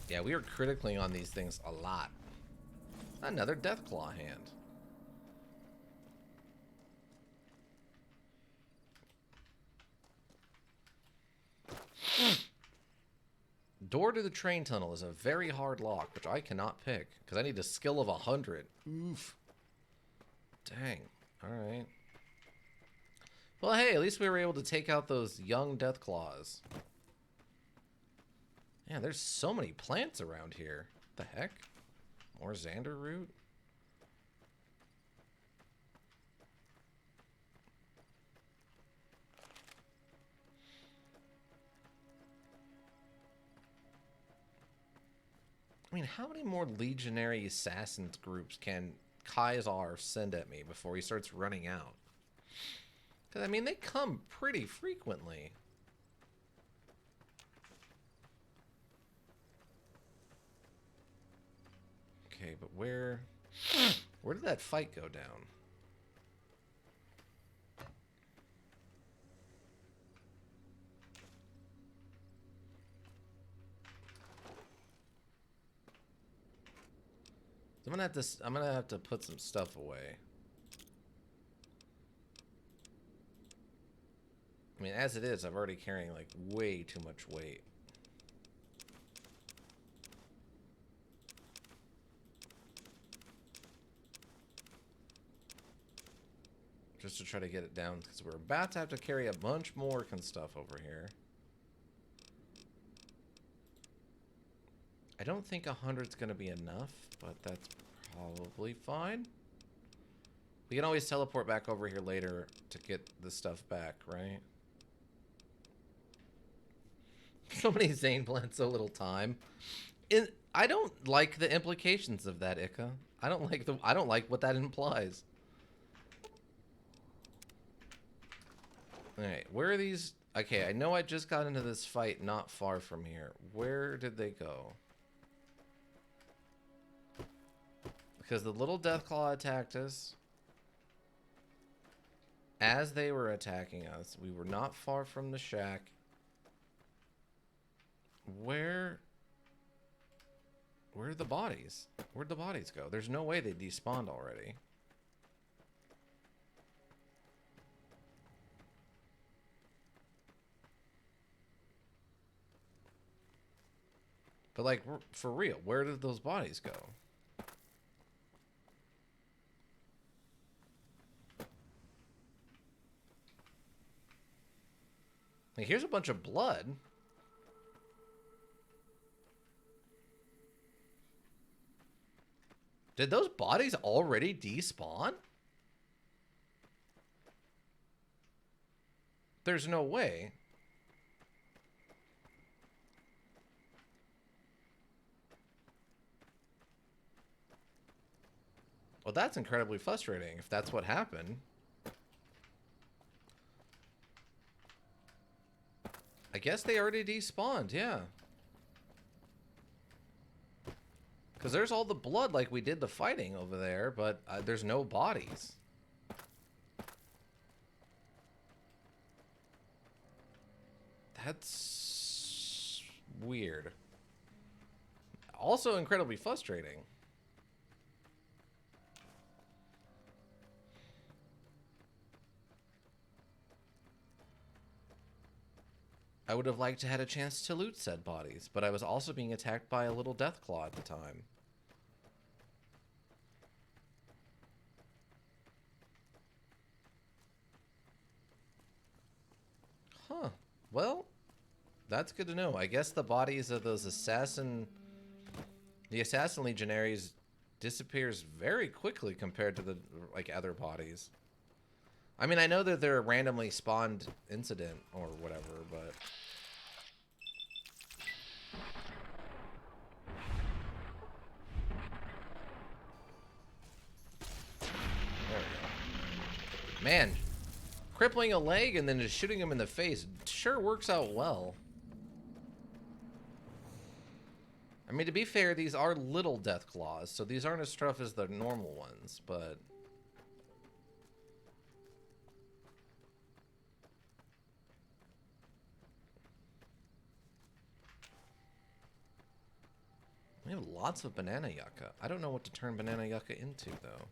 [SPEAKER 1] Yeah, we are critically on these things a lot. Another Deathclaw hand. Door to the train tunnel is a very hard lock, which I cannot pick, because I need a skill of 100. Oof. Dang. Alright. Well, hey, at least we were able to take out those young Deathclaws. Man, there's so many plants around here. What the heck? More Xander root? I mean, how many more legionary assassins groups can Kaisar send at me before he starts running out? Because, I mean, they come pretty frequently. Okay, but where did that fight go down? I'm gonna have to put some stuff away. I mean, as it is, I'm already carrying, like, way too much weight. Just to try to get it down, because we're about to have to carry a bunch more stuff over here. I don't think 100's going to be enough, but that's probably fine. We can always teleport back over here later to get the stuff back, right? So many Zane plans, so little time. I don't like the implications of that, Ika. I don't like what that implies. Alright, where are these? Okay, I know I just got into this fight not far from here. Where did they go? Because the little Deathclaw attacked us. As they were attacking us, we were not far from the shack. Where'd the bodies? Where'd the bodies go? There's no way they despawned already. But, like, for real, where did those bodies go? Like, here's a bunch of blood. Did those bodies already despawn? There's no way. Well, that's incredibly frustrating if that's what happened. I guess they already despawned, yeah. Because there's all the blood like we did the fighting over there, but there's no bodies. That's weird. Also incredibly frustrating. I would have liked to had a chance to loot said bodies, but I was also being attacked by a little Deathclaw at the time. Huh. Well, that's good to know. I guess the bodies of those assassin legionaries disappears very quickly compared to the, like, other bodies. I mean, I know that they're a randomly spawned incident or whatever, but... There we go. Man, crippling a leg and then just shooting him in the face sure works out well. I mean, to be fair, these are little Deathclaws, so these aren't as tough as the normal ones, but... We have lots of banana yucca. I don't know what to turn banana yucca into, though.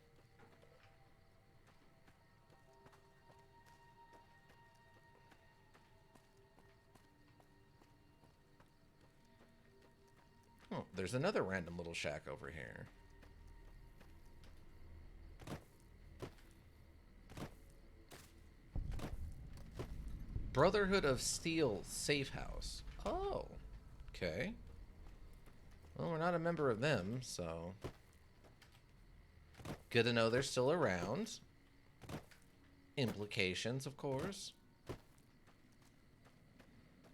[SPEAKER 1] Oh, there's another random little shack over here. Brotherhood of Steel Safe House. Oh, okay. Well, we're not a member of them, so... Good to know they're still around. Implications, of course.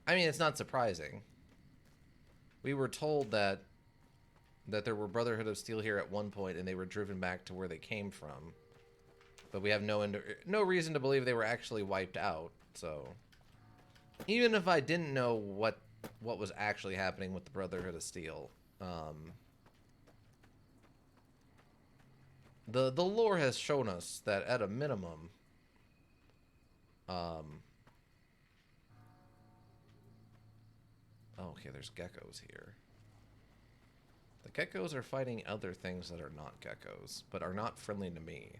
[SPEAKER 1] I mean, it's not surprising. We were told that there were Brotherhood of Steel here at one point, and they were driven back to where they came from. But we have no reason to believe they were actually wiped out, so... Even if I didn't know what was actually happening with the Brotherhood of Steel... the lore has shown us that at a minimum, oh, okay, there's geckos here. The geckos are fighting other things that are not geckos, but are not friendly to me.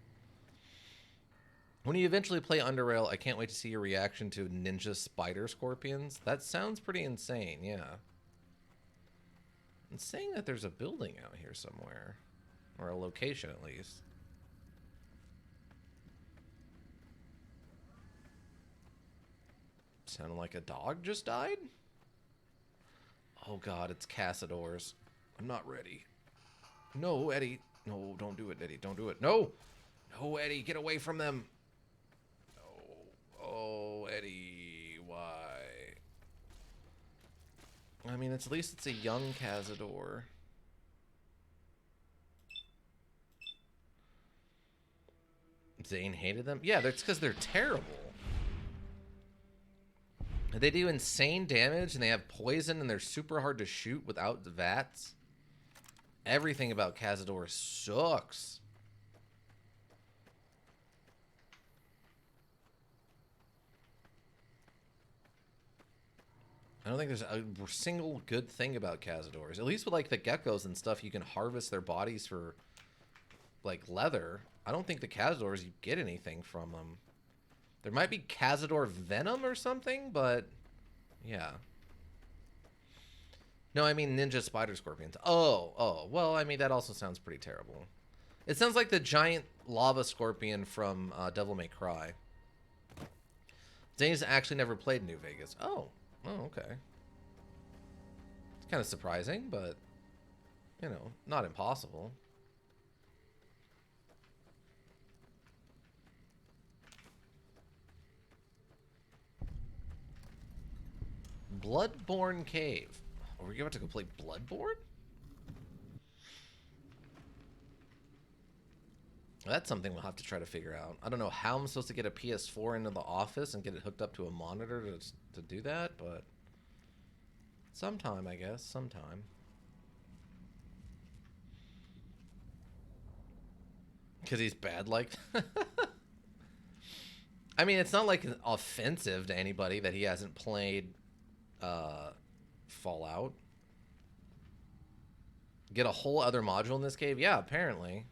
[SPEAKER 1] When you eventually play Underrail, I can't wait to see your reaction to ninja spider scorpions. That sounds pretty insane, yeah. It's saying that there's a building out here somewhere. Or a location, at least. Sounded like a dog just died? Oh god, it's Cassadors. I'm not ready. No, Eddie. No, don't do it, Eddie. Don't do it. No! No, Eddie, get away from them. No. Oh, Eddie, why? I mean, at least it's a young Cazador. Zane hated them? Yeah, that's because they're terrible. They do insane damage, and they have poison, and they're super hard to shoot without the VATS. Everything about Cazador sucks. I don't think there's a single good thing about Cazadors. At least with, like, the geckos and stuff, you can harvest their bodies for, like, leather. I don't think the Cazadors, you get anything from them. There might be Cazador venom or something, but yeah. No, I mean ninja spider scorpions. Oh, well, I mean, that also sounds pretty terrible. It sounds like the giant lava scorpion from Devil May Cry. Zane's actually never played New Vegas. Oh, okay. It's kind of surprising, but, you know, not impossible. Bloodborne Cave. Are we about to go play Bloodborne? That's something we'll have to try to figure out. I don't know how I'm supposed to get a PS4 into the office and get it hooked up to a monitor to do that, but sometime, I guess. Sometime. Because he's bad like I mean, it's not like offensive to anybody that he hasn't played Fallout. Get a whole other module in this cave? Yeah, apparently.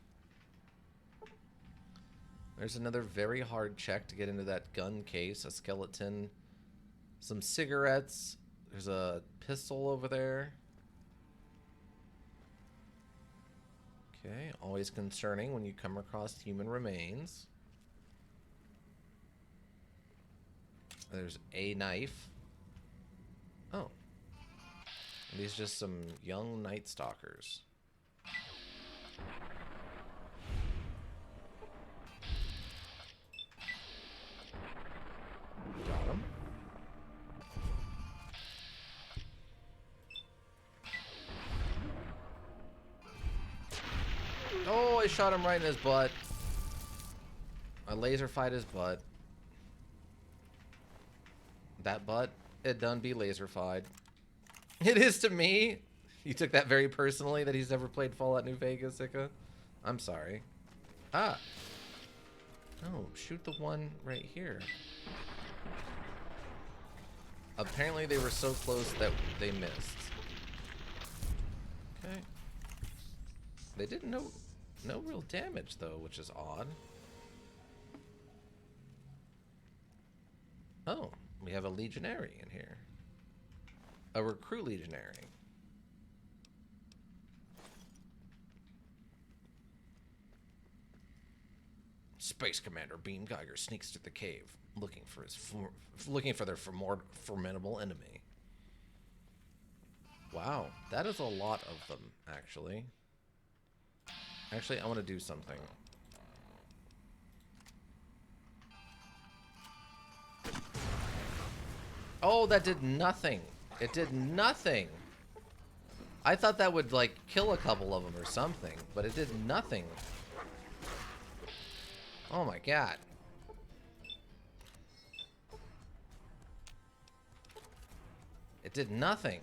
[SPEAKER 1] There's another very hard check to get into that gun case. A skeleton. Some cigarettes. There's a pistol over there. Okay, always concerning when you come across human remains. There's a knife. Oh. And these are just some young Night Stalkers. Got him. Oh, I shot him right in his butt. I laser fight his butt. That butt, it done be laser-fied. It is to me. You took that very personally that he's never played Fallout New Vegas, Ika. I'm sorry. Ah. No, shoot the one right here. Apparently they were so close that they missed. Okay. They did no real damage, though, which is odd. Oh. We have a legionary in here. A recruit legionary. Space Commander Beam Geiger sneaks to the cave, looking for their formidable enemy. Wow, that is a lot of them, actually. Actually, I want to do something. Oh, that did nothing. It did nothing. I thought that would, like, kill a couple of them or something, but it did nothing. Oh my god. It did nothing.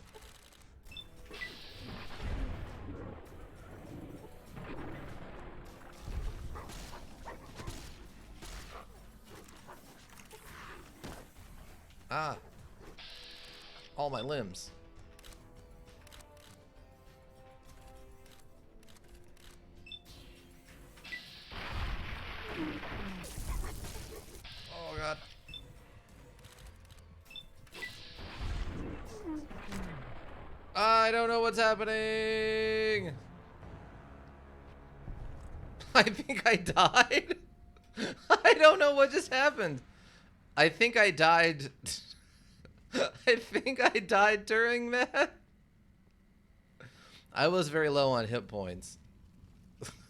[SPEAKER 1] Ah. All my limbs. I don't know what's happening. I think I died. I don't know what just happened. I think I died. I think I died during that. I was very low on hit points.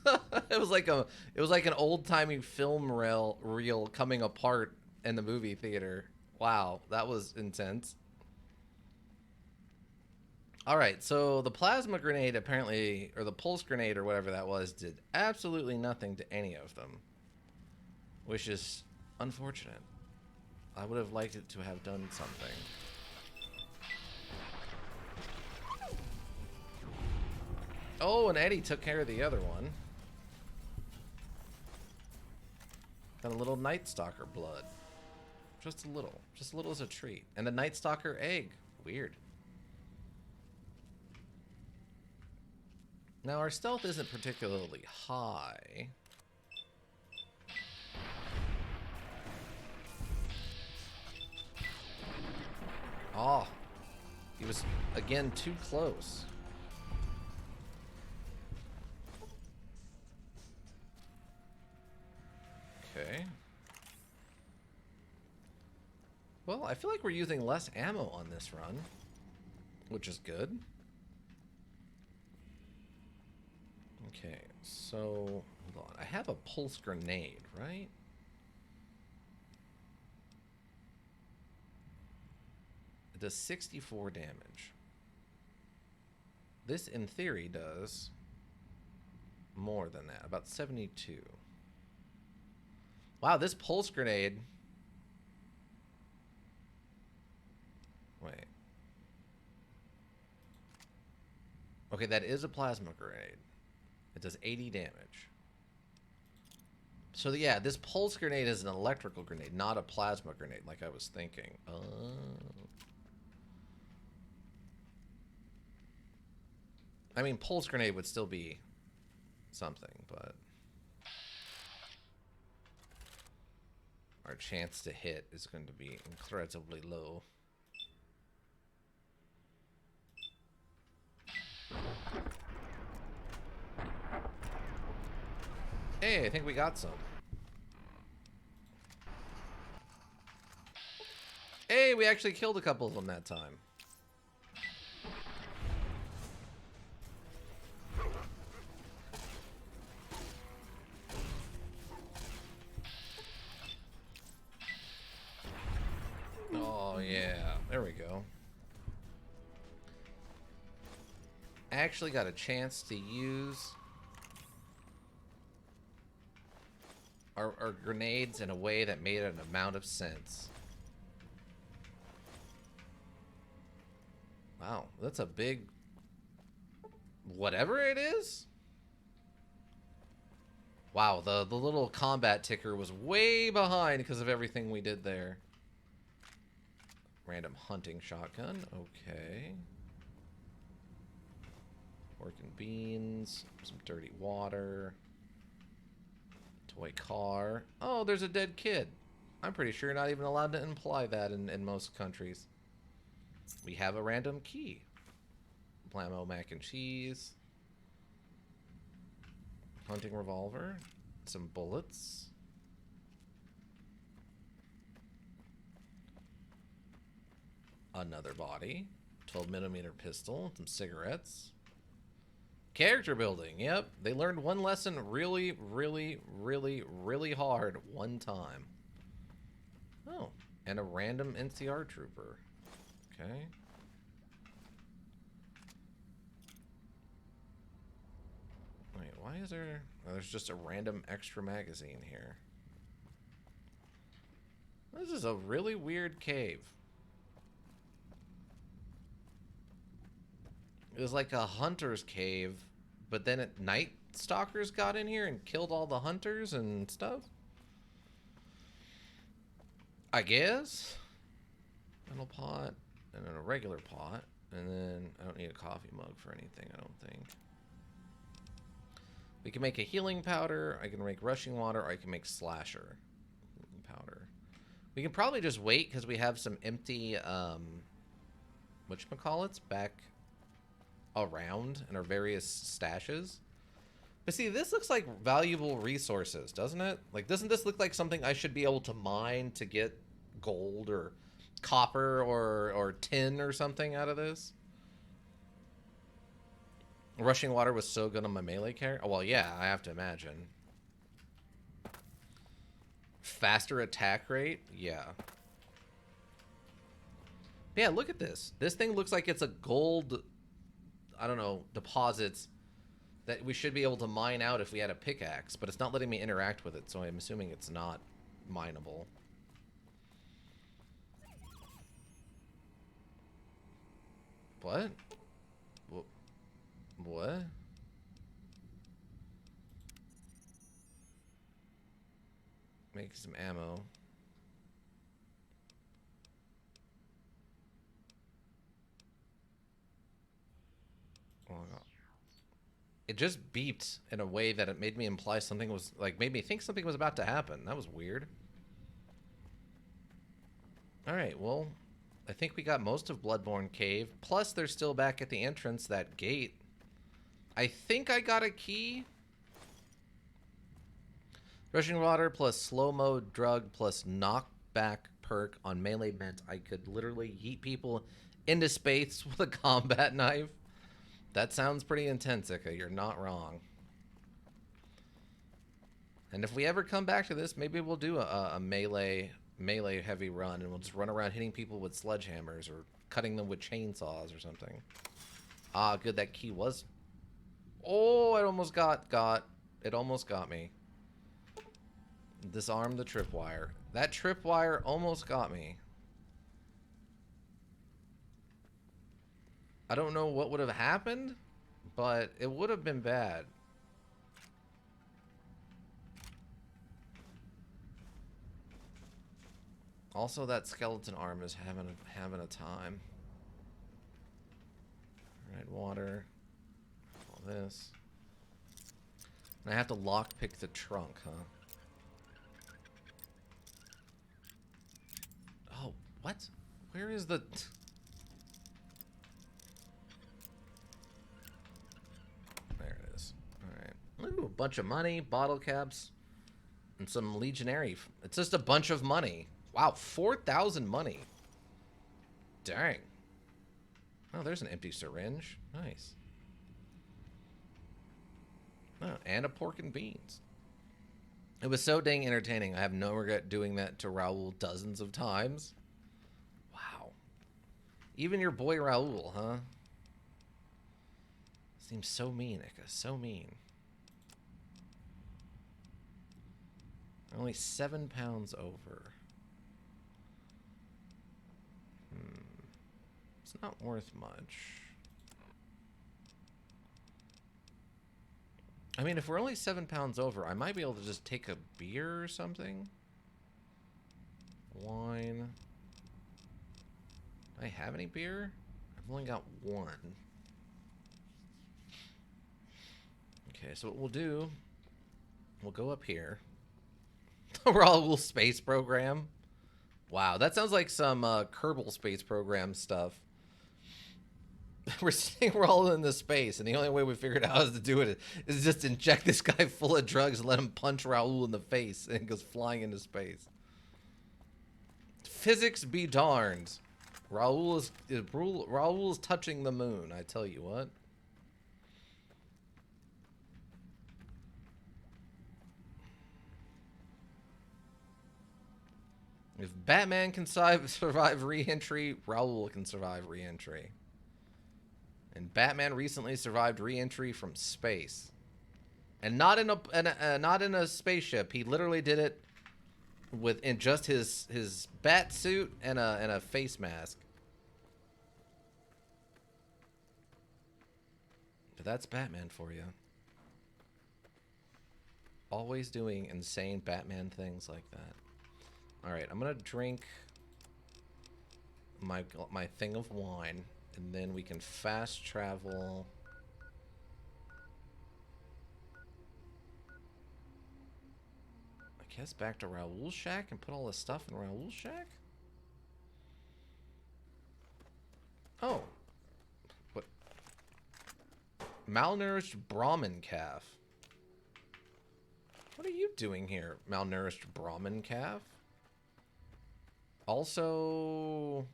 [SPEAKER 1] It was like an old-timey film reel coming apart in the movie theater. Wow, that was intense. All right, so the plasma grenade apparently, or the pulse grenade or whatever that was, did absolutely nothing to any of them, which is unfortunate. I would have liked it to have done something. Oh, and Eddie took care of the other one. Got a little Night Stalker blood. Just a little. Just a little as a treat. And a Night Stalker egg. Weird. Now, our stealth isn't particularly high. Oh. He was, again, too close. Okay. Well, I feel like we're using less ammo on this run, which is good. Okay, so hold on. I have a pulse grenade, right? It does 64 damage. This, in theory, does more than that, about 72. Wow, this pulse grenade... Wait. Okay, that is a plasma grenade. It does 80 damage. So, yeah, this pulse grenade is an electrical grenade, not a plasma grenade, like I was thinking. I mean, pulse grenade would still be something, but... our chance to hit is going to be incredibly low. Hey, I think we got some. Hey, we actually killed a couple of them that time. Oh, yeah. There we go. Actually got a chance to use our grenades in a way that made an amount of sense. Wow, that's a big... whatever it is? Wow, the little combat ticker was way behind because of everything we did there. Random hunting shotgun, okay. Working beans, some dirty water. Toy car. Oh, there's a dead kid. I'm pretty sure you're not even allowed to imply that in most countries. We have a random key. Blammo mac and cheese. Hunting revolver. Some bullets. Another body. 12mm pistol. Some cigarettes. Character building, yep. They learned one lesson really, really, really, really hard one time. Oh, and a random NCR trooper. Okay. Wait, why is there... oh, there's just a random extra magazine here. This is a really weird cave. It was like a hunter's cave, but then at night stalkers got in here and killed all the hunters and stuff. I guess. Metal pot, and then a regular pot, and then I don't need a coffee mug for anything, I don't think. We can make a healing powder, I can make rushing water, or I can make slasher powder. We can probably just wait because we have some empty, whatchamacallits back around in our various stashes. But see, this looks like valuable resources, doesn't it? Like, doesn't this look like something I should be able to mine to get gold or copper or tin or something out of this? Rushing water was so good on my melee character. Oh, well, yeah, I have to imagine. Faster attack rate? Yeah. Yeah, look at this. This thing looks like it's a gold, I don't know, deposits that we should be able to mine out if we had a pickaxe, but it's not letting me interact with it, so I'm assuming it's not mineable. What? What? Make some ammo. Oh my god. It just beeped in a way that it made me imply something was, like, made me think something was about to happen. That was weird. Alright, well, I think we got most of Bloodborne Cave. Plus, they're still back at the entrance, that gate. I think I got a key. Rushing water plus slow mode drug plus knockback perk on melee meant I could literally yeet people into space with a combat knife. That sounds pretty intense, Ika. You're not wrong. And if we ever come back to this, maybe we'll do a melee heavy run, and we'll just run around hitting people with sledgehammers or cutting them with chainsaws or something. Ah, good. That key was... Oh, it almost got... It almost got me. Disarm the tripwire. That tripwire almost got me. I don't know what would have happened, but it would have been bad. Also, that skeleton arm is having a time. Alright, water. All this. And I have to lockpick the trunk, huh? Oh, what? Where is the... There it is. Alright. Ooh, a bunch of money, bottle caps, and some legionary. It's just a bunch of money. Wow, 4,000 money. Dang. Oh, there's an empty syringe. Nice. Oh, and a pork and beans. It was so dang entertaining. I have no regret doing that to Raoul dozens of times. Wow. Even your boy Raoul, huh? Seems so mean, Ika. So mean. Only 7 pounds over. It's not worth much. I mean, if we're only 7 pounds over, I might be able to just take a beer or something. Wine. Do I have any beer? I've only got one. Okay, so what we'll do, we'll go up here. Raoul Space Program. Wow, that sounds like some Kerbal Space Program stuff. We're all in the space, and the only way we figured out is to do it is just inject this guy full of drugs and let him punch Raoul in the face, and he goes flying into space. Physics be darned. Raoul is touching the moon, I tell you what. If Batman can survive re-entry, Raoul can survive re-entry. And Batman recently survived re-entry from space, and not in a spaceship. He literally did it in just his bat suit and a face mask. But that's Batman for you. Always doing insane Batman things like that. All right, I'm gonna drink my thing of wine. And then we can fast travel. I guess back to Raoul's shack and put all this stuff in Raoul's shack? Oh. What? Malnourished Brahmin calf. What are you doing here, malnourished Brahmin calf? Also,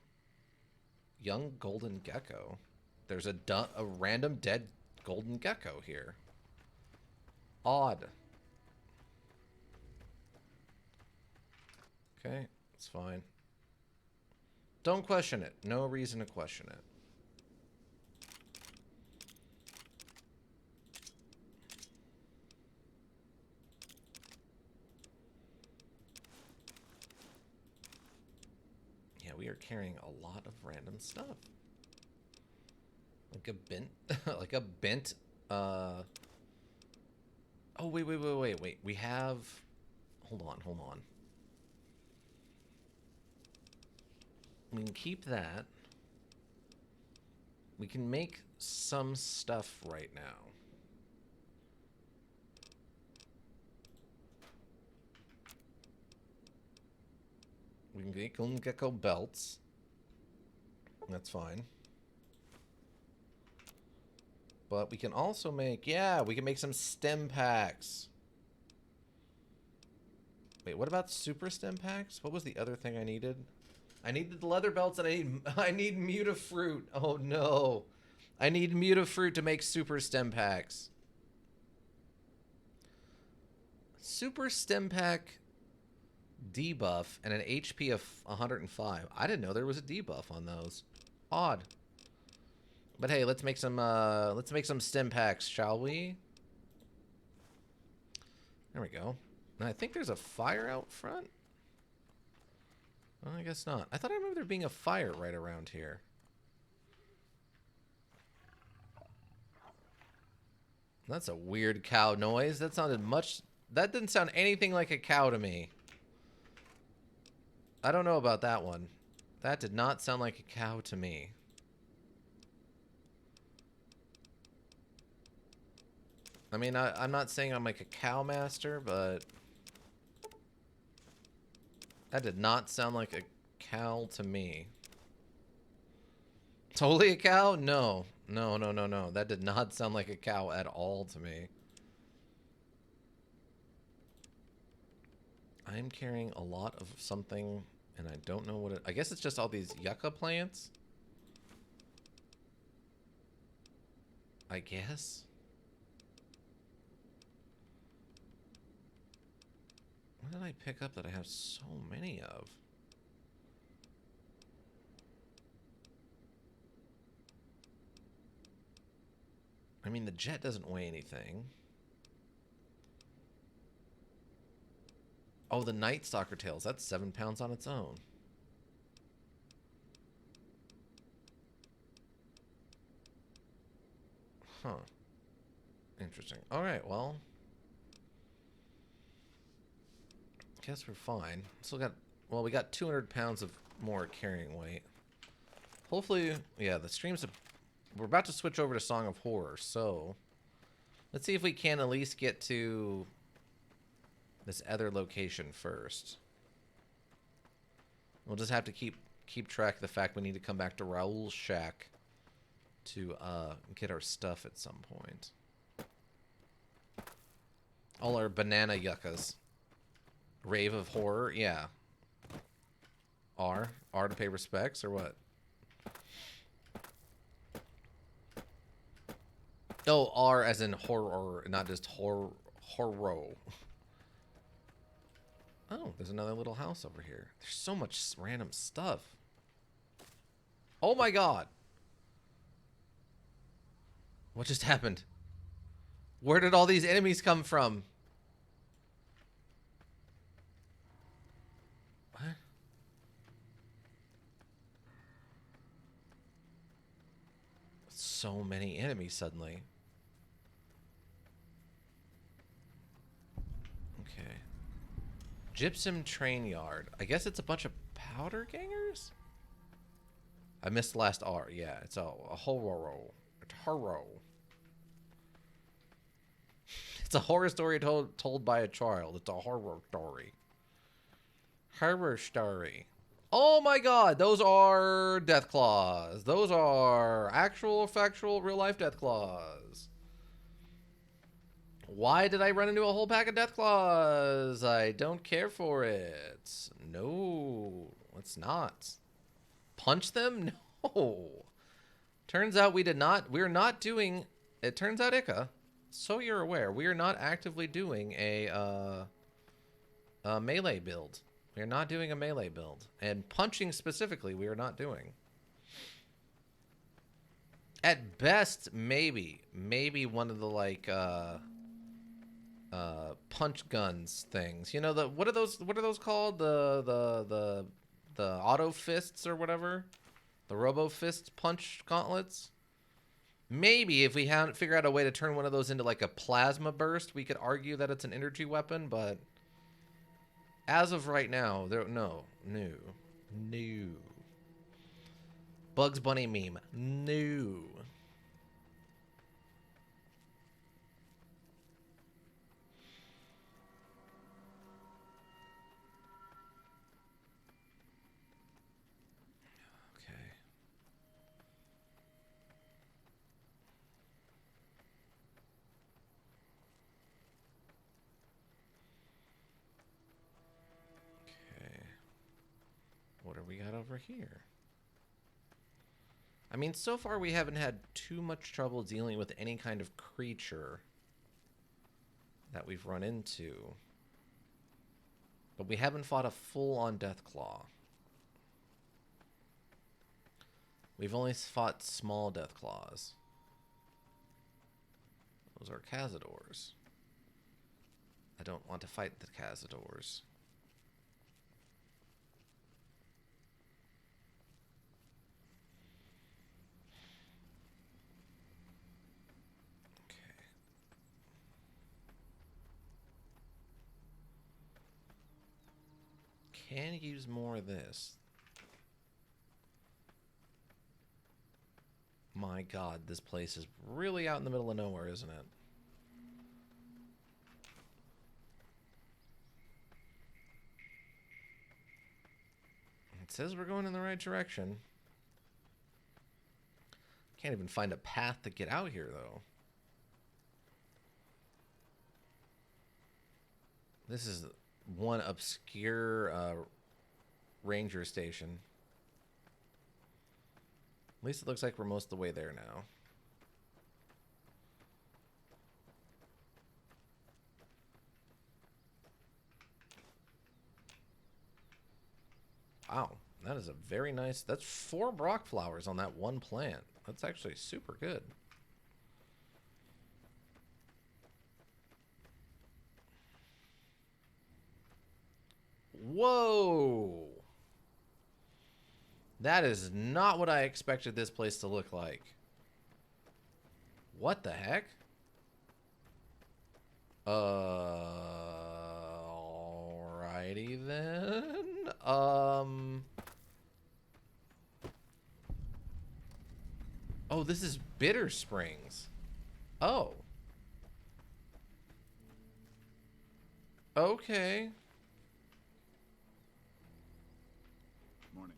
[SPEAKER 1] young golden gecko. There's a random dead golden gecko here. Odd. Okay, it's fine. Don't question it. No reason to question it. Yeah, we are carrying a lot of random stuff. Like a bent, like a bent, oh, wait. We have, hold on. We can keep that. We can make some stuff right now. We can get golden gecko belts. That's fine. But we can also make, yeah, we can make some stem packs. Wait, what about super stem packs? What was the other thing I needed? I needed the leather belts and I need mutafruit. Oh no. I need mutafruit to make super stem packs. Super stem pack debuff and an HP of 105. I didn't know there was a debuff on those. Odd. But hey, let's make some stem packs, shall we? There we go. And I think there's a fire out front. Well, I guess not. I thought I remember there being a fire right around here. That's a weird cow noise. That didn't sound anything like a cow to me. I don't know about that one. That did not sound like a cow to me. I mean, I'm not saying I'm like a cow master, but that did not sound like a cow to me. Totally a cow? No. No. That did not sound like a cow at all to me. I'm carrying a lot of something, and I don't know what it... I guess it's just all these yucca plants? I guess? What did I pick up that I have so many of? I mean, the jet doesn't weigh anything. Oh, the Night Stalker tails. That's 7 pounds on its own. Huh. Interesting. Alright, well. Guess we're fine. Still got... Well, we got 200 pounds of more carrying weight. Hopefully... Yeah, the streams... We're about to switch over to Song of Horror, so... Let's see if we can at least get to... this other location first. We'll just have to keep track of the fact we need to come back to Raoul's shack to get our stuff at some point. All our banana yuccas. Rave of Horror, yeah. R to pay respects, or what? Oh, R as in horror, not just horror. Oh, there's another little house over here. There's so much random stuff. Oh my god. What just happened? Where did all these enemies come from? What? So many enemies suddenly. Okay. Gypsum train yard. I guess it's a bunch of powder gangers? I missed the last R. Yeah, it's a horror. It's horror. It's a horror story told by a child. It's a horror story. Horror story. Oh my god, those are death claws. Those are actual, factual, real-life death claws. Why did I run into a whole pack of Deathclaws? I don't care for it. No, let's not. Punch them? No. Turns out we did not. We're not doing... It turns out, Ika, so you're aware, we are not actively doing a melee build. We are not doing a melee build. And punching specifically, we are not doing. At best, maybe one of the like punch guns things. You know, the what are those called? The auto fists or whatever, the robo fist punch gauntlets. Maybe if we hadn't figured out a way to turn one of those into like a plasma burst, we could argue that it's an energy weapon. But as of right now, no. Bugs Bunny meme. No. Okay. Okay. What do we got over here? I mean, so far we haven't had too much trouble dealing with any kind of creature that we've run into. But we haven't fought a full-on Deathclaw. We've only fought small Deathclaws. Those are Cazadors. I don't want to fight the Cazadors. Can use more of this. My God, this place is really out in the middle of nowhere, isn't it? It says we're going in the right direction. Can't even find a path to get out here, though. This is one obscure ranger station. At least it looks like we're most of the way there now. Wow, that is a very nice... That's 4 Brock flowers on that one plant. That's actually super good. Whoa! That is not what I expected this place to look like. What the heck? Alrighty then. Oh, this is Bitter Springs. Oh. Okay.
[SPEAKER 8] Morning.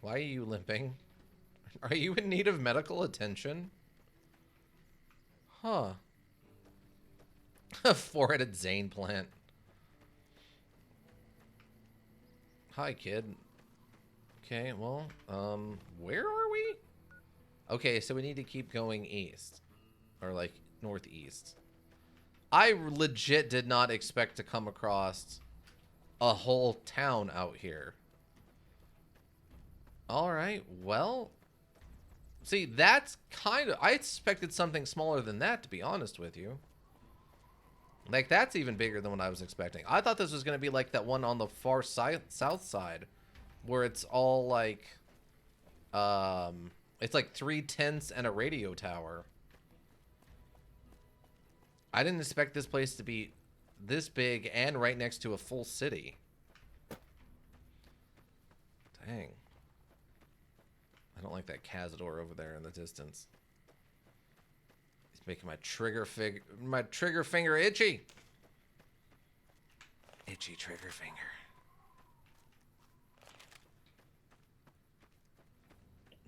[SPEAKER 1] Why are you limping? Are you in need of medical attention? Huh. A 4-headed Zane plant. Hi, kid. Okay, well, where are we? Okay, so we need to keep going east. Or, like, northeast. I legit did not expect to come across a whole town out here. Alright, well... See, that's kind of... I expected something smaller than that, to be honest with you. Like, that's even bigger than what I was expecting. I thought this was going to be like that one on the far south side. Where it's all like... it's like 3 tents and a radio tower. I didn't expect this place to be this big and right next to a full city. Dang. I don't like that Cazador over there in the distance. He's making my trigger finger itchy. Itchy trigger finger.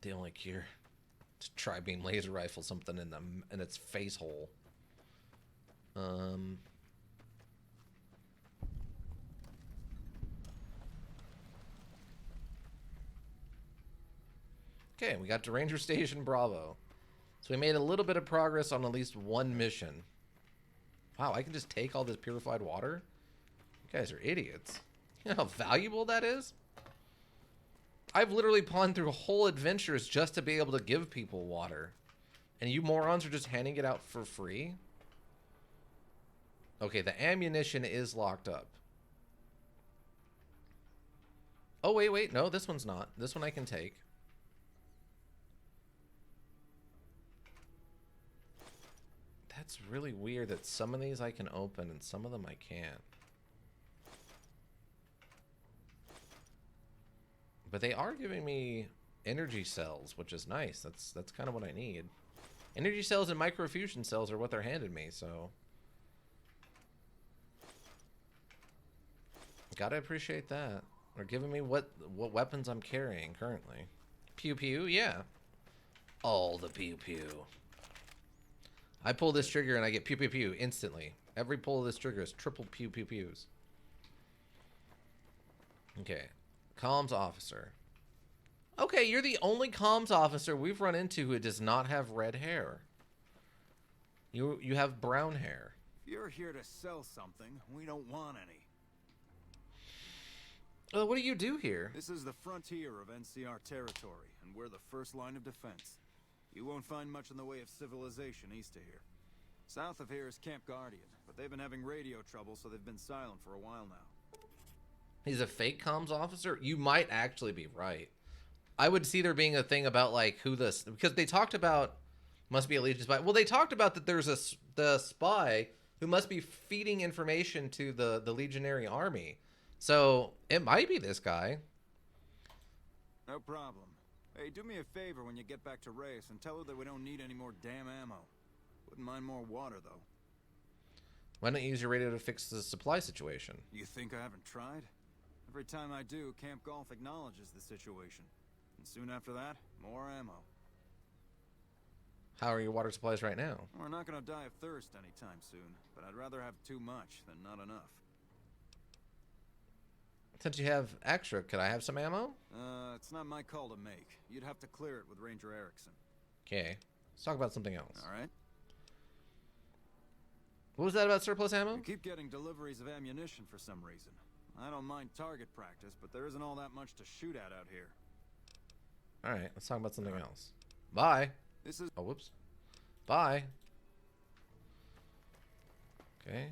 [SPEAKER 1] The only cure to tri-beam laser rifle something in its face hole. Okay, we got to Ranger Station Bravo. So we made a little bit of progress on at least one mission. Wow, I can just take all this purified water? You guys are idiots. You know how valuable that is? I've literally pawned through whole adventures just to be able to give people water. And you morons are just handing it out for free? Okay, the ammunition is locked up. Oh, wait. No, this one's not. This one I can take. That's really weird that some of these I can open and some of them I can't. But they are giving me energy cells, which is nice. That's kind of what I need. Energy cells and microfusion cells are what they're handing me, so gotta appreciate that. They're giving me what weapons I'm carrying currently. Pew pew, yeah. All the pew pew. I pull this trigger and I get pew pew pew instantly. Every pull of this trigger is triple pew pew pews. Okay. Comms officer. Okay, you're the only comms officer we've run into who does not have red hair. You have brown hair.
[SPEAKER 7] If you're here to sell something, we don't want any.
[SPEAKER 1] What do you do here?
[SPEAKER 7] This is the frontier of NCR territory, and we're the first line of defense. You won't find much in the way of civilization east of here. South of here is Camp Guardian, but they've been having radio trouble, so they've been silent for a while now.
[SPEAKER 1] He's a fake comms officer? You might actually be right. I would see there being a thing about like who this, because they talked about must be a Legion spy. Well, they talked about that there's the spy who must be feeding information to the Legionary army. So it might be this guy.
[SPEAKER 7] No problem. Hey, do me a favor when you get back to Reyes and tell her that we don't need any more damn ammo. Wouldn't mind more water, though.
[SPEAKER 1] Why don't you use your radio to fix the supply situation?
[SPEAKER 7] You think I haven't tried? Every time I do, Camp Golf acknowledges the situation. And soon after that, more ammo.
[SPEAKER 1] How are your water supplies right now?
[SPEAKER 7] We're not gonna die of thirst anytime soon, but I'd rather have too much than not enough.
[SPEAKER 1] Since you have extra, could I have some ammo?
[SPEAKER 7] It's not my call to make. You'd have to clear it with Ranger Erickson.
[SPEAKER 1] Okay. Let's talk about something else.
[SPEAKER 7] All right.
[SPEAKER 1] What was that about surplus ammo?
[SPEAKER 7] You keep getting deliveries of ammunition for some reason. I don't mind target practice, but there isn't all that much to shoot at out here.
[SPEAKER 1] All right, let's talk about something else. Bye.
[SPEAKER 7] This is...
[SPEAKER 1] Oh, whoops. Bye. Okay.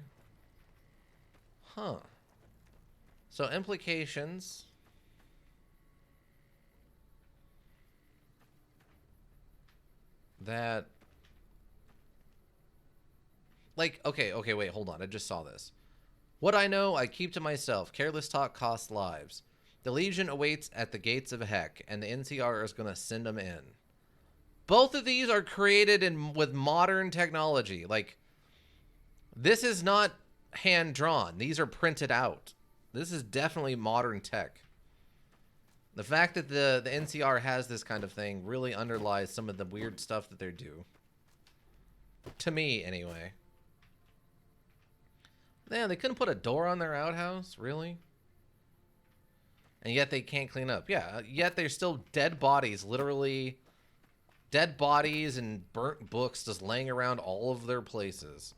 [SPEAKER 1] Huh. So implications. That. Like, okay, wait, hold on. I just saw this. What I know, I keep to myself. Careless talk costs lives. The Legion awaits at the gates of Heck, and the NCR is going to send them in. Both of these are created with modern technology. Like, this is not hand-drawn. These are printed out. This is definitely modern tech. The fact that the NCR has this kind of thing really underlies some of the weird stuff that they do. To me, anyway. Man, they couldn't put a door on their outhouse? Really? And yet they can't clean up. Yeah, yet there's still dead bodies, literally dead bodies and burnt books just laying around all of their places.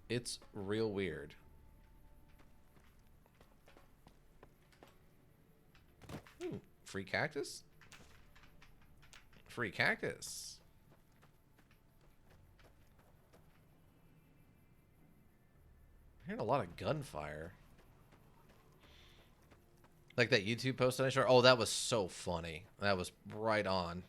[SPEAKER 1] It's real weird. Ooh, free cactus? Free cactus. I heard a lot of gunfire. Like that YouTube post I showed. Oh, that was so funny. That was right on.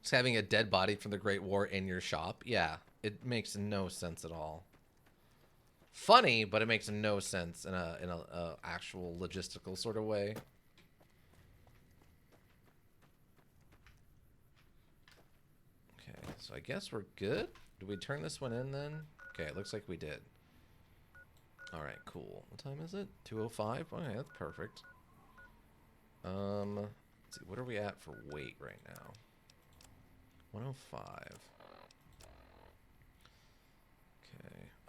[SPEAKER 1] Just having a dead body from the Great War in your shop. Yeah, it makes no sense at all. Funny, but it makes no sense in a actual logistical sort of way. Okay, so I guess we're good. Do we turn this one in then? Okay, it looks like we did. All right, cool. What time is it? 2:05. Okay, that's perfect. Let's see. What are we at for weight right now? 105.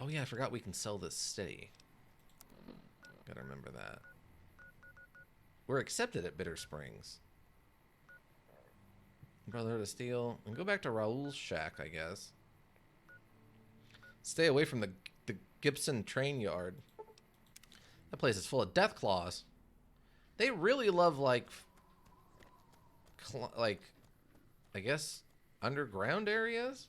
[SPEAKER 1] Oh yeah, I forgot we can sell this city. Gotta remember that. We're accepted at Bitter Springs. Brotherhood of Steel. And go back to Raoul's shack, I guess. Stay away from the Gibson train yard. That place is full of death claws. They really love, like, I guess, underground areas?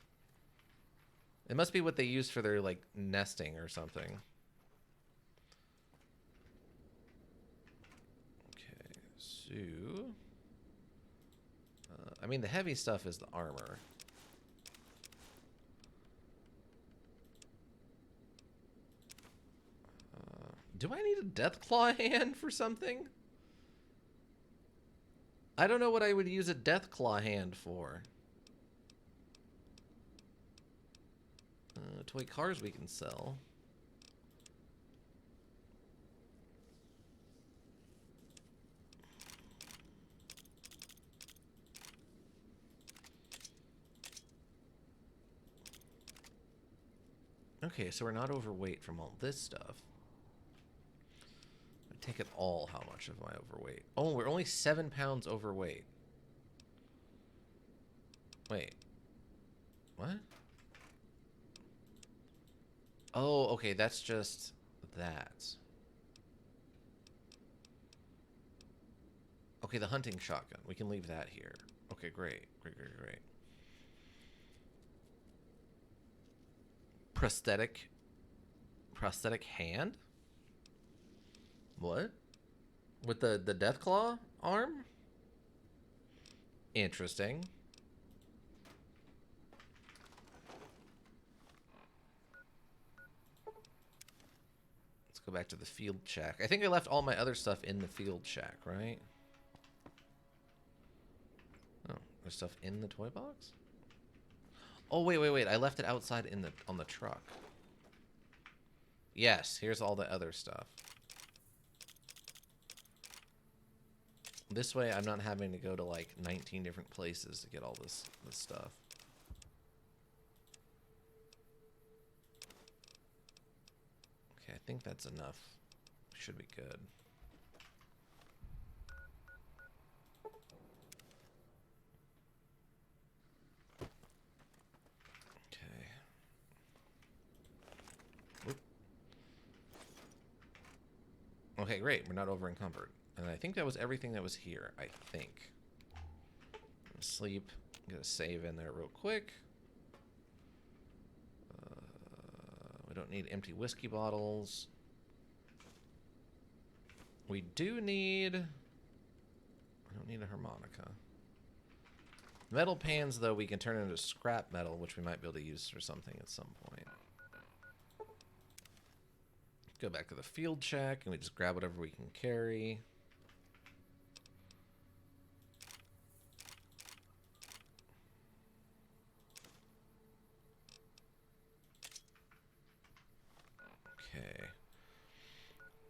[SPEAKER 1] It must be what they use for their, like, nesting or something. Okay, so... I mean, the heavy stuff is the armor. Do I need a Deathclaw hand for something? I don't know what I would use a Deathclaw hand for. Toy cars we can sell. Okay, so we're not overweight from all this stuff. I take it all. How much am I overweight? Oh, we're only 7 pounds overweight. Wait. What? Oh, okay, that's just that. Okay, the hunting shotgun. We can leave that here. Okay, great. Great. Prosthetic hand? What? With the Deathclaw arm? Interesting. Let's go back to the field shack. I think I left all my other stuff in the field shack, right? Oh, there's stuff in the toy box? Oh, wait. I left it outside on the truck. Yes, here's all the other stuff. This way I'm not having to go to like 19 different places to get all this stuff. Okay, I think that's enough. Should be good. Okay. Whoop. Okay, great. We're not over encumbered. And I think that was everything that was here, I think. Sleep. Get a save in there real quick. We don't need empty whiskey bottles. We do need... I don't need a harmonica. Metal pans, though, we can turn into scrap metal, which we might be able to use for something at some point. Go back to the field shack, and we just grab whatever we can carry. Okay.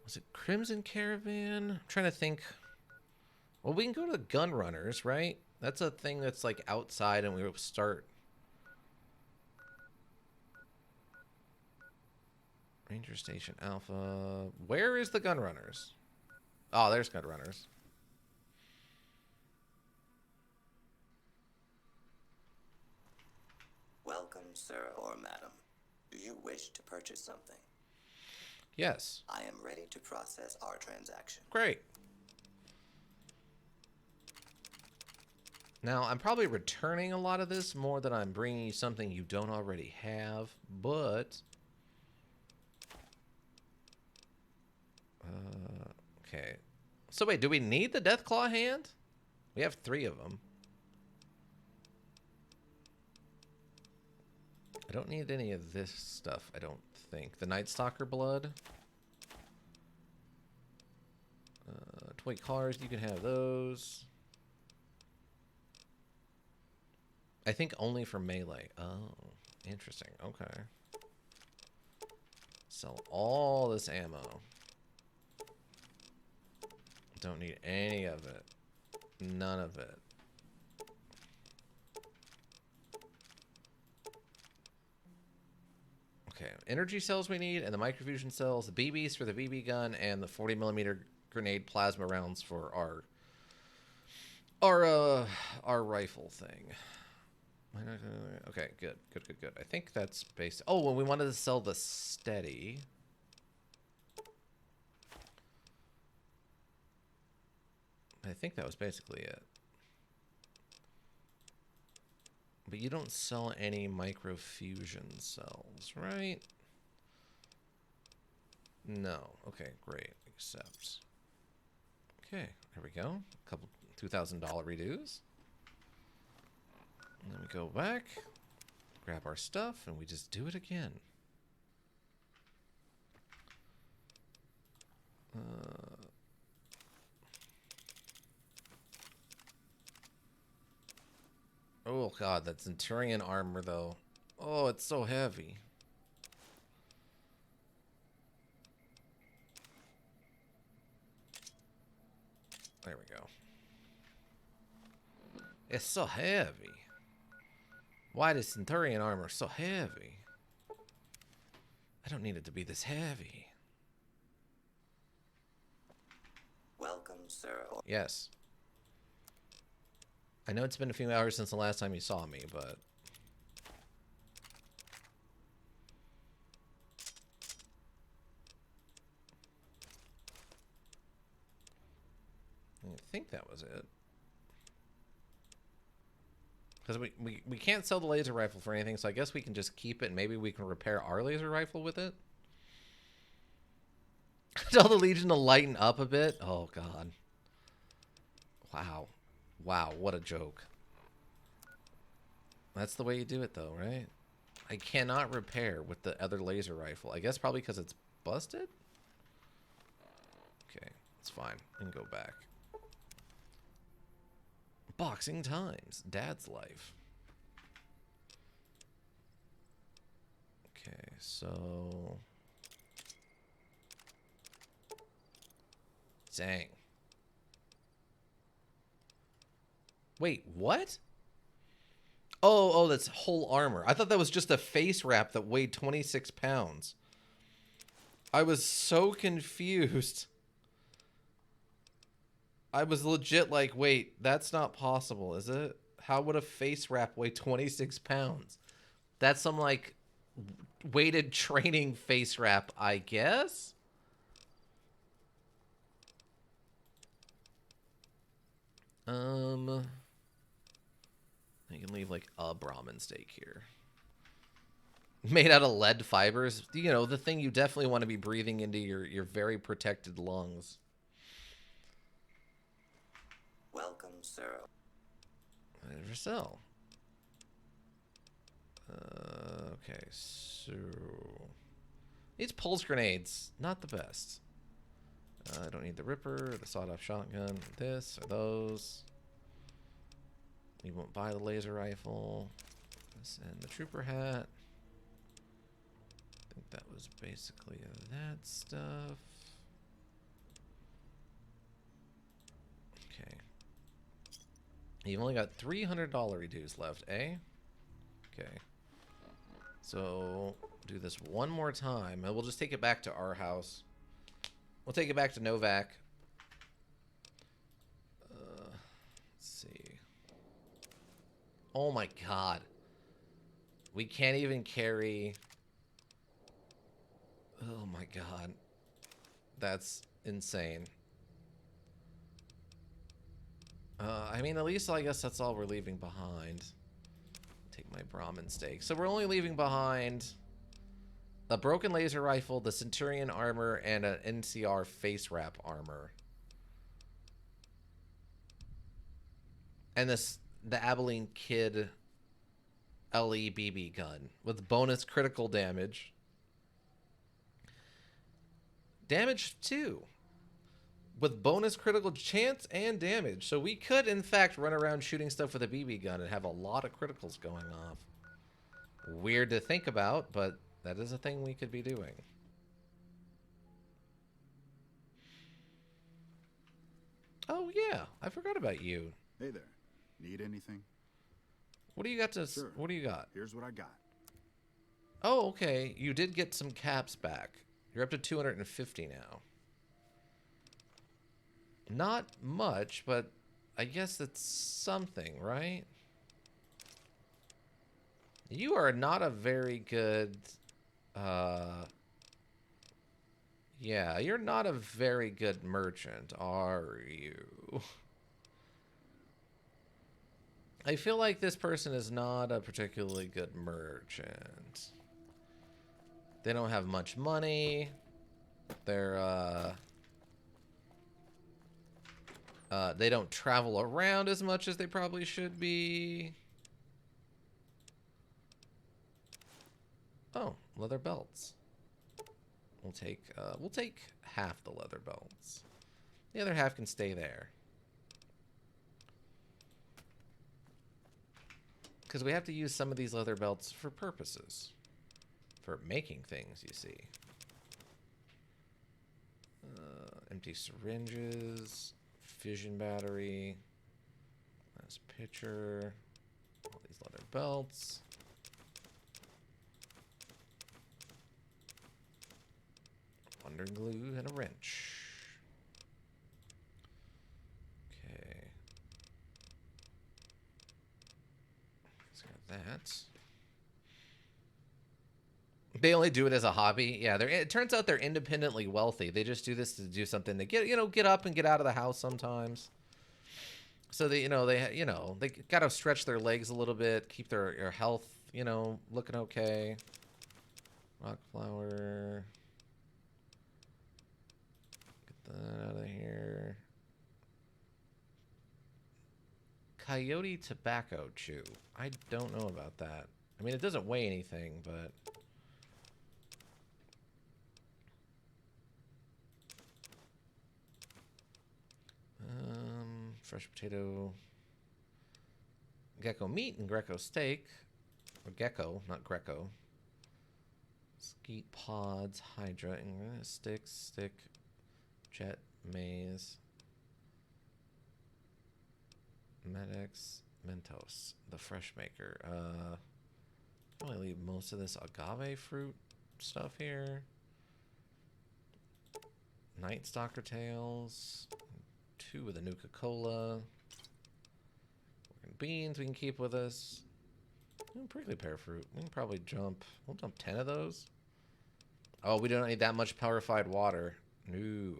[SPEAKER 1] Was it Crimson Caravan? I'm trying to think. Well, we can go to the gun runners, right? That's a thing that's like outside, and we will start. Ranger Station Alpha. Where is the gun runners? Oh, there's gun runners.
[SPEAKER 9] Welcome, sir or madam. Do you wish to purchase something?
[SPEAKER 1] Yes.
[SPEAKER 9] I am ready to process our transaction.
[SPEAKER 1] Great. Now, I'm probably returning a lot of this more than I'm bringing you something you don't already have, but... okay. So wait, do we need the Deathclaw hand? We have 3 of them. I don't need any of this stuff, I don't think. The Night Stalker blood. Toy cars, you can have those. I think only for melee. Oh, interesting. Okay. Sell all this ammo. Don't need any of it. None of it. Okay, energy cells we need, and the microfusion cells, the BBs for the BB gun, and the 40mm grenade plasma rounds for our rifle thing. Okay, good. I think that's basic. Oh, well, we wanted to sell the steady. I think that was basically it. But you don't sell any microfusion cells, right? No. Okay, great. Accept. Okay, there we go. A couple $2,000 redos. And then we go back, grab our stuff, and we just do it again. Oh god, that Centurion armor though. Oh, it's so heavy. There we go. It's so heavy. Why is Centurion armor so heavy? I don't need it to be this heavy.
[SPEAKER 9] Welcome, sir.
[SPEAKER 1] Yes. I know it's been a few hours since the last time you saw me, but... I think that was it. Because we can't sell the laser rifle for anything, so I guess we can just keep it and maybe we can repair our laser rifle with it. Tell the Legion to lighten up a bit. Oh, God. Wow. Wow, what a joke. That's the way you do it, though, right? I cannot repair with the other laser rifle. I guess probably because it's busted? Okay, it's fine. We can go back. Boxing times. Dad's life. Okay, so... Dang. Wait, what? Oh, that's whole armor. I thought that was just a face wrap that weighed 26 pounds. I was so confused. I was legit like, wait, that's not possible, is it? How would a face wrap weigh 26 pounds? That's some, like, weighted training face wrap, I guess? You can leave, like, a Brahmin steak here. Made out of lead fibers. You know, the thing you definitely want to be breathing into your very protected lungs.
[SPEAKER 9] Welcome, sir.
[SPEAKER 1] Never sell. Okay, so... These pulse grenades, not the best. I don't need the Ripper, the sawed-off shotgun, this, or those. You won't buy the laser rifle. This and the trooper hat. I think that was basically that stuff. Okay. You've only got $300 reduce left, eh? Okay. So, do this one more time, and we'll just take it back to our house. We'll take it back to Novak. Let's see. Oh my god. We can't even carry... Oh my god. That's insane. I mean, at least I guess that's all we're leaving behind. Take my Brahmin steak. So we're only leaving behind a broken laser rifle, the Centurion armor, and an NCR face wrap armor. And the Abilene Kid LE BB gun with bonus critical damage. Damage 2. With bonus critical chance and damage. So we could, in fact, run around shooting stuff with a BB gun and have a lot of criticals going off. Weird to think about, but that is a thing we could be doing. Oh, yeah. I forgot about you.
[SPEAKER 8] Hey there. Need anything?
[SPEAKER 1] What do you got to...
[SPEAKER 8] Sure.
[SPEAKER 1] What do you got?
[SPEAKER 8] Here's what I got.
[SPEAKER 1] Oh, okay. You did get some caps back. You're up to 250 now. Not much, but I guess it's something, right? You are not a very good... Yeah, you're not a very good merchant, are you? I feel like this person is not a particularly good merchant. They don't have much money. They're, they don't travel around as much as they probably should be. Oh, leather belts. We'll take half the leather belts. The other half can stay there. Because we have to use some of these leather belts for purposes. For making things, you see. Empty syringes. Fission battery. Nice pitcher. All these leather belts. Wonder glue and a wrench. Okay. Let's get that. They only do it as a hobby. Yeah, it turns out they're independently wealthy. They just do this to do something to get up and get out of the house sometimes. So they they got to stretch their legs a little bit, keep their health, looking okay. Rock flower. Get that out of here. Coyote tobacco chew. I don't know about that. I mean, it doesn't weigh anything, but... fresh potato, gecko meat and Greco steak, or gecko, not Greco. Skeet pods, Hydra, and stick, jet, maize, Medex, Mentos, the fresh maker. Probably leave most of this agave fruit stuff here. Night Stalker tails. 2 with a Nuka-Cola. Beans we can keep with us. Prickly pear fruit. We can probably we'll dump 10 of those. Oh, we don't need that much purified water. No.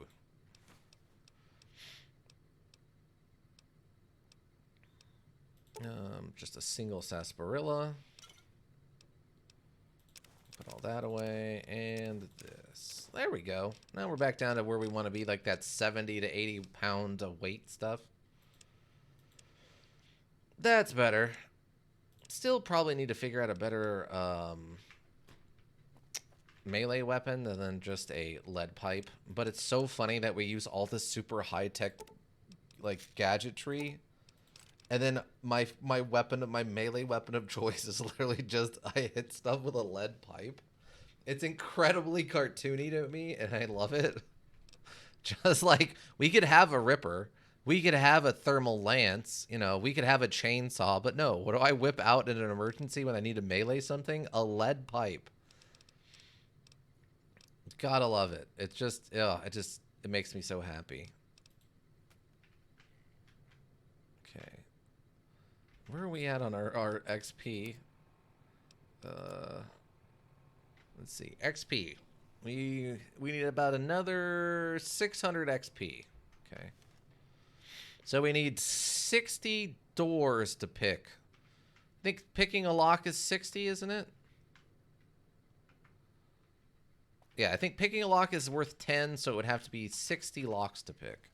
[SPEAKER 1] Just a single sarsaparilla. Put all that away, and this. There we go. Now we're back down to where we want to be, like that 70 to 80 pound of weight stuff. That's better. Still probably need to figure out a better melee weapon than just a lead pipe. But it's so funny that we use all this super high-tech, like, gadgetry. And then my melee weapon of choice is literally just, I hit stuff with a lead pipe. It's incredibly cartoony to me, and I love it. Just like, we could have a ripper. We could have a thermal lance. We could have a chainsaw. But no, what do I whip out in an emergency when I need to melee something? A lead pipe. Gotta love it. It's just, it makes me so happy. Okay. Where are we at on our XP? Let's see. XP. We need about another 600 XP. Okay. So we need 60 doors to pick. I think picking a lock is 60, isn't it? Yeah, I think picking a lock is worth 10, so it would have to be 60 locks to pick.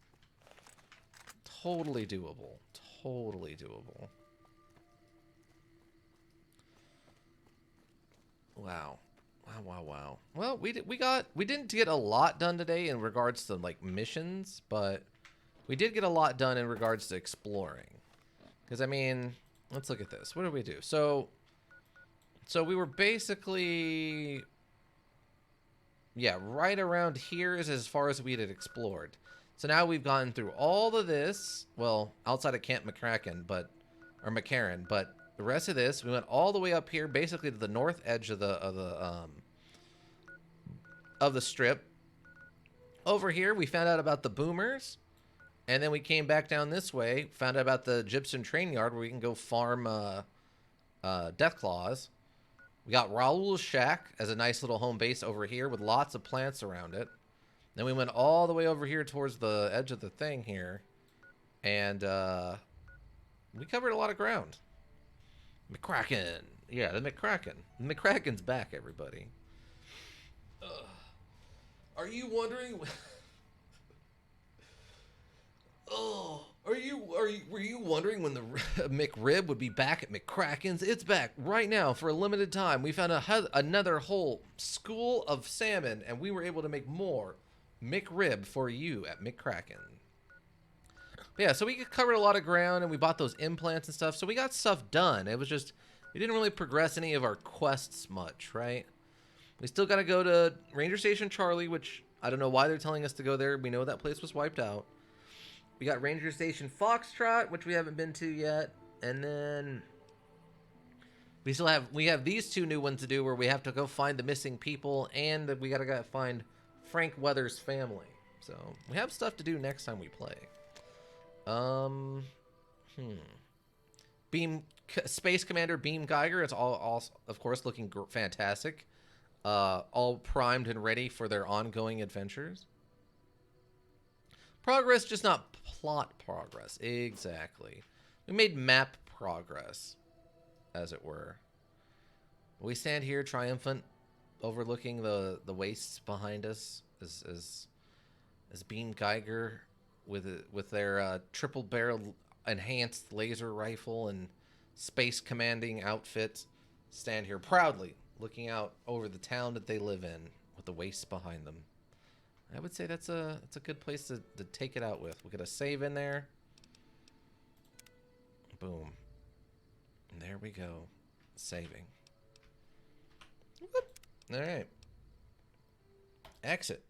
[SPEAKER 1] Totally doable. Totally doable. Wow. Wow. Well, we didn't get a lot done today in regards to like missions, but we did get a lot done in regards to exploring. Because I mean, let's look at this. What did we do? So we were basically, yeah, right around here is as far as we had explored. So now we've gone through all of this, well, outside of Camp McCracken, McCarran, but the rest of this. We went all the way up here, basically to the north edge of the strip. Over here, we found out about the boomers, and then we came back down this way, found out about the Gypsum Train Yard where we can go farm Deathclaws. We got Raoul's Shack as a nice little home base over here with lots of plants around it. Then we went all the way over here towards the edge of the thing here, and we covered a lot of ground. McCracken. Yeah, the McCracken. The McCracken's back, everybody. Are you wondering? Were you wondering when the McRib would be back at McCracken's? It's back right now for a limited time. We found another whole school of salmon, and we were able to make more McRib for you at McCracken. But yeah, so we covered a lot of ground, and we bought those implants and stuff, so we got stuff done. It was just, we didn't really progress any of our quests much, right? We still got to go to Ranger Station Charlie, which I don't know why they're telling us to go there. We know that place was wiped out. We got Ranger Station Foxtrot, which we haven't been to yet. And then we have these two new ones to do where we have to go find the missing people, and we got to go find Frank Weathers' family. So we have stuff to do next time we play. Space Commander Beam Geiger is all of course looking fantastic. All primed and ready for their ongoing adventures. Progress, just not plot progress. Exactly. We made map progress, as it were. We stand here triumphant, overlooking the wastes behind us as Beam Geiger with their triple barrel enhanced laser rifle and space commanding outfit stand here proudly, looking out over the town that they live in with the wastes behind them. I would say that's a good place to take it out with. We'll get a save in there. Boom. And there we go. Saving. Whoop. All right. Exit.